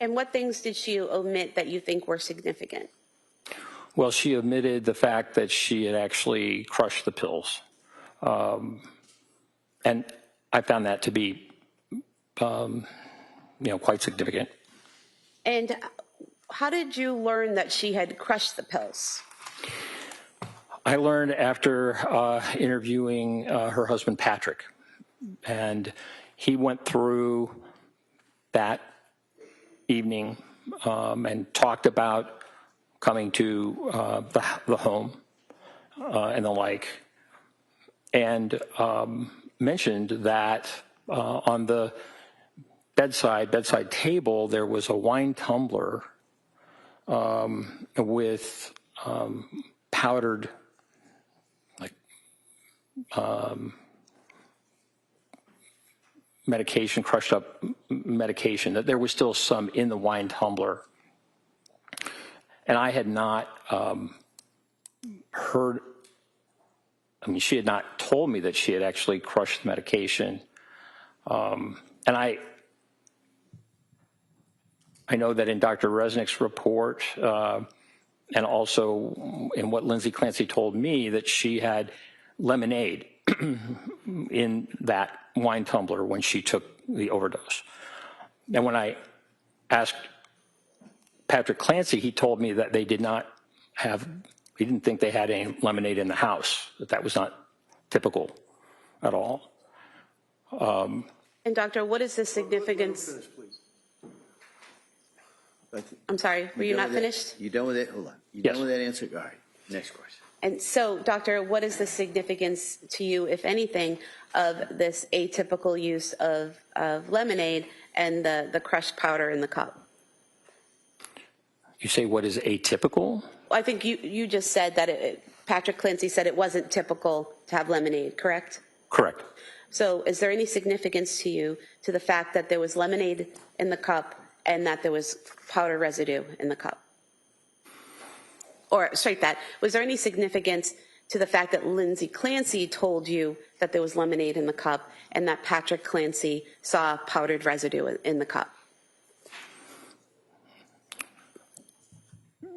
And what things did she omit that you think were significant? Well, she omitted the fact that she had actually crushed the pills. And I found that to be, quite significant. And how did you learn that she had crushed the pills? I learned after interviewing her husband, Patrick, and he went through that evening and talked about coming to the home and the like, and mentioned that on the bedside table there was a wine tumbler with powdered medication, crushed up medication, that there was still some in the wine tumbler. And I had not heard, she had not told me that she had actually crushed the medication. And I know that in Dr. Resnick's report, and also in what Lindsay Clancy told me, that she had lemonade in that wine tumbler when she took the overdose. And when I asked Patrick Clancy, he told me that they did not have, he didn't think they had any lemonade in the house, that was not typical at all. And doctor, what is the significance? I'm sorry, were you not finished? You done with it? Hold on. You Yes. done with that answer? All right, next question. And so, doctor, what is the significance to you, if anything, of this atypical use of lemonade and the crushed powder in the cup? You say what is atypical? I think you just said that Patrick Clancy said it wasn't typical to have lemonade, correct? Correct. So is there any significance to you to the fact that there was lemonade in the cup and that there was powder residue in the cup? Or straight that, was there any significance to the fact that Lindsay Clancy told you that there was lemonade in the cup and that Patrick Clancy saw powdered residue in the cup?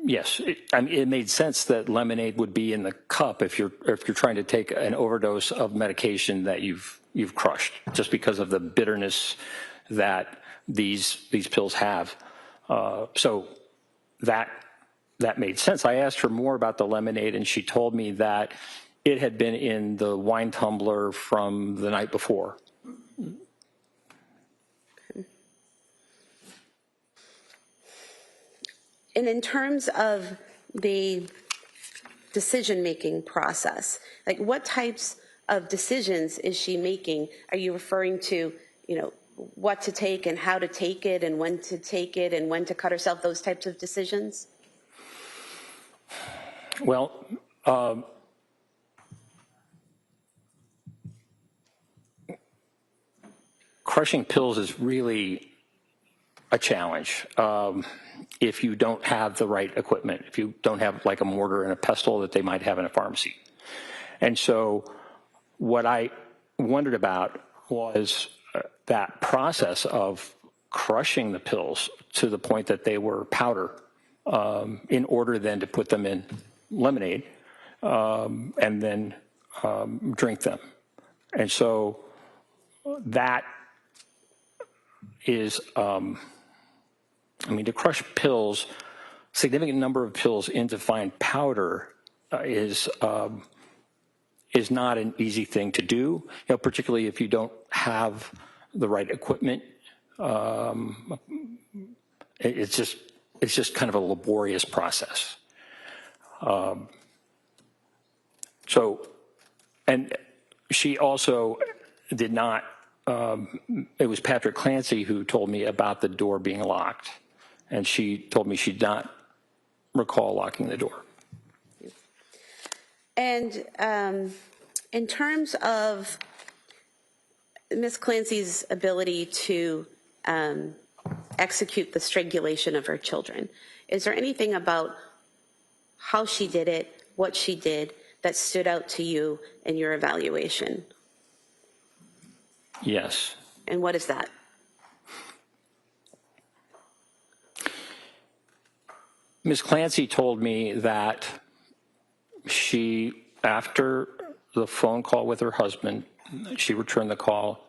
Yes, it made sense that lemonade would be in the cup if you're trying to take an overdose of medication that you've crushed, just because of the bitterness that these pills have. So that made sense. I asked her more about the lemonade, and she told me that it had been in the wine tumbler from the night before. And in terms of the decision-making process, like what types of decisions is she making? Are you referring to, you know, what to take and how to take it and when to take it and when to cut herself, those types of decisions? Well, crushing pills is really a challenge if you don't have the right equipment, if you don't have like a mortar and a pestle that they might have in a pharmacy. And so what I wondered about was that process of crushing the pills to the point that they were powder in order then to put them in lemonade and then drink them. And so that is, I mean, to crush pills, significant number of pills into fine powder is not an easy thing to do, you know, particularly if you don't have the right equipment. It's just kind of a laborious process. So, and she also did not, it was Patrick Clancy who told me about the door being locked, and she told me she did not recall locking the door. And in terms of Ms. Clancy's ability to execute the strangulation of her children, is there anything about how she did it, what she did, that stood out to you in your evaluation? Yes. And what is that? Ms. Clancy told me that she, after the phone call with her husband, she returned the call,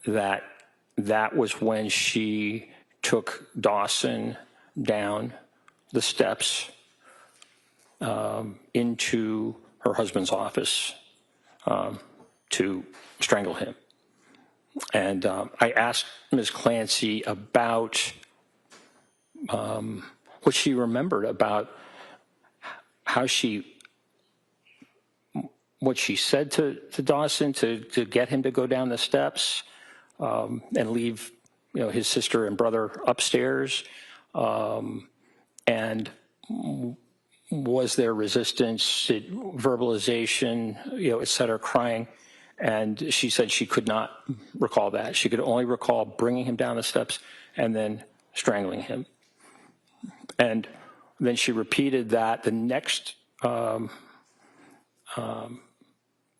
that was when she took Dawson down the steps into her husband's office to strangle him. And I asked Ms. Clancy about what she remembered about how what she said to Dawson to get him to go down the steps and leave, you know, his sister and brother upstairs, and was there resistance, verbalization, you know, et cetera, crying. And she said she could not recall that. She could only recall bringing him down the steps and then strangling him. And then she repeated that. The next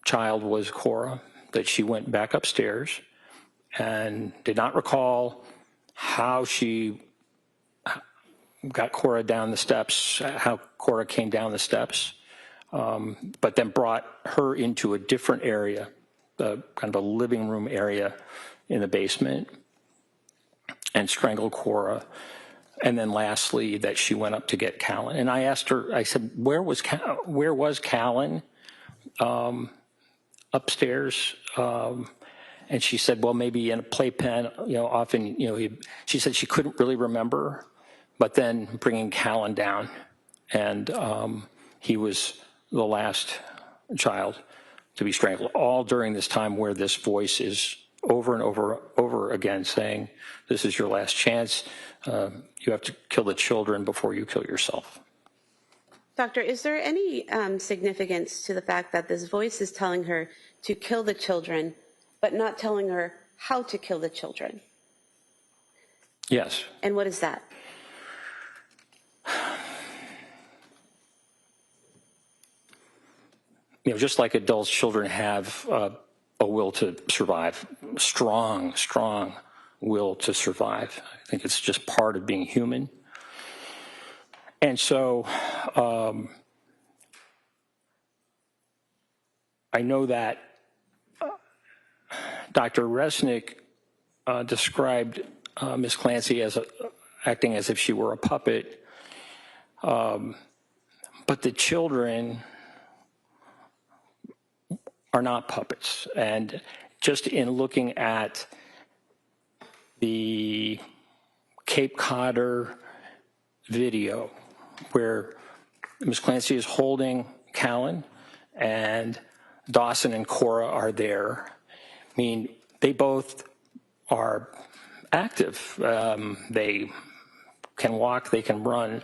child was Cora, that she went back upstairs and did not recall how she got Cora down the steps, how Cora came down the steps, but then brought her into a different area, kind of a living room area in the basement, and strangled Cora. And then lastly, that she went up to get Callan. And I asked her, I said, where was Callan upstairs? And she said, well, maybe in a playpen, you know, often, you know, she said she couldn't really remember, but then bringing Callan down. And he was the last child to be strangled, all during this time where this voice is over and over again saying, this is your last chance. You have to kill the children before you kill yourself. Doctor, is there any significance to the fact that this voice is telling her to kill the children, but not telling her how to kill the children? Yes. And what is that? You know, just like adults, children have a will to survive, strong will to survive. I think it's just part of being human. And so I know that Dr. Resnick described Ms. Clancy as acting as if she were a puppet, but the children are not puppets. And just in looking at the Cape Codder video where Ms. Clancy is holding Callan and Dawson and Cora are there. I mean, they both are active. They can walk, they can run.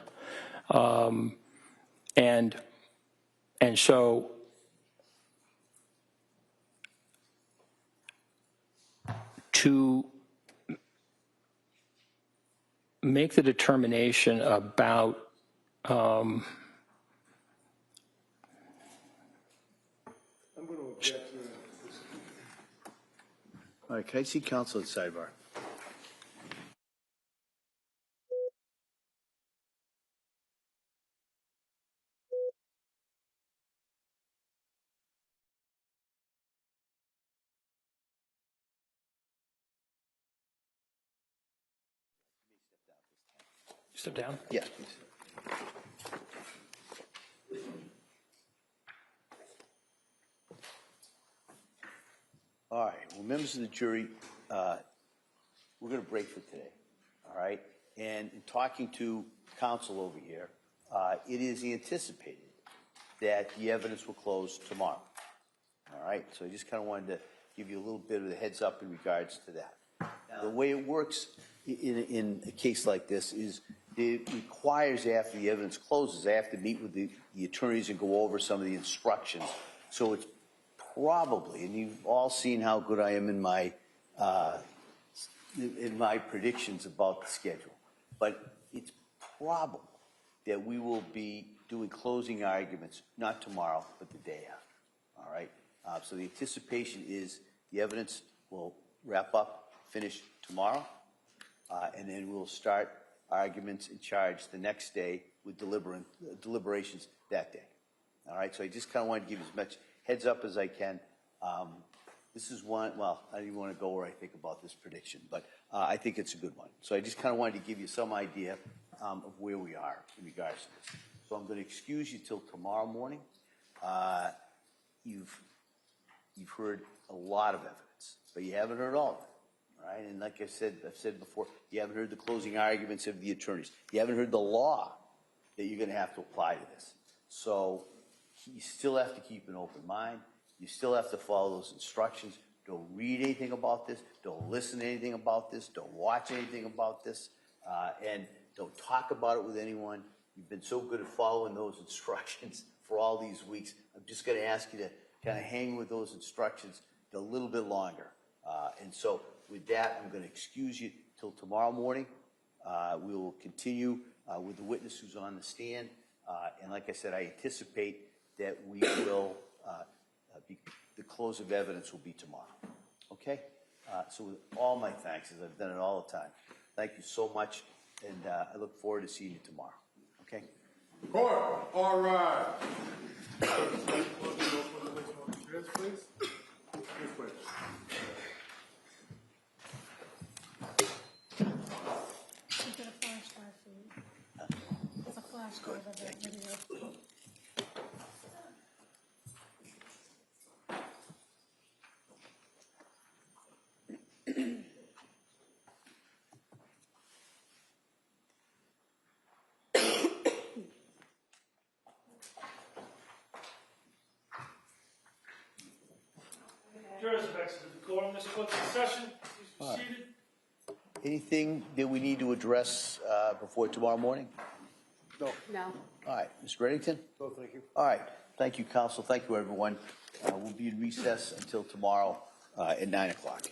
And so to make the determination about I'm going to object to this. All right, can I see counsel at sidebar? step down. Yes, please. All right, well, members of the jury, we're going to break for today, all right? And in talking to counsel over here, it is anticipated that the evidence will close tomorrow, all right? So I just kind of wanted to give you a little bit of a heads up in regards to that. Now, the way it works in a case like this is it requires, after the evidence closes, I have to meet with the attorneys and go over some of the instructions. So it's probably, and you've all seen how good I am in my predictions about the schedule, but it's probable that we will be doing closing arguments, not tomorrow, but the day after, all right? So the anticipation is the evidence will wrap up, finish tomorrow, and then we'll start arguments and charge the next day with deliberations that day, all right? So I just kind of wanted to give you as much heads up as I can. This is one, well, I don't even want to go where I think about this prediction, but I think it's a good one. So I just kind of wanted to give you some idea of where we are in regards to this. So I'm going to excuse you till tomorrow morning. You've heard a lot of evidence, but you haven't heard all of it, all right? And like I've said before, you haven't heard the closing arguments of the attorneys. You haven't heard the law that you're going to have to apply to this. So you still have to keep an open mind. You still have to follow those instructions. Don't read anything about this. Don't listen to anything about this. Don't watch anything about this. And don't talk about it with anyone. You've been so good at following those instructions for all these weeks. I'm just going to ask you to kind of hang with those instructions a little bit longer. And so with that, I'm going to excuse you till tomorrow morning. We will continue with the witness who's on the stand. And like I said, I anticipate that we will, the close of evidence will be tomorrow. Okay? So with all my thanks, as I've done it all the time, thank you so much, and I look forward to seeing you tomorrow. Okay? Court, all right. Get a flash drive for you. It's a flash drive of that video. Jurors have exited the courtroom. This court's in session. Please be seated. Anything that we need to address before tomorrow morning? No. No. All right. Mr. Reddington? No, thank you. All right. Thank you, counsel. Thank you, everyone. We'll be in recess until tomorrow at 9 o'clock.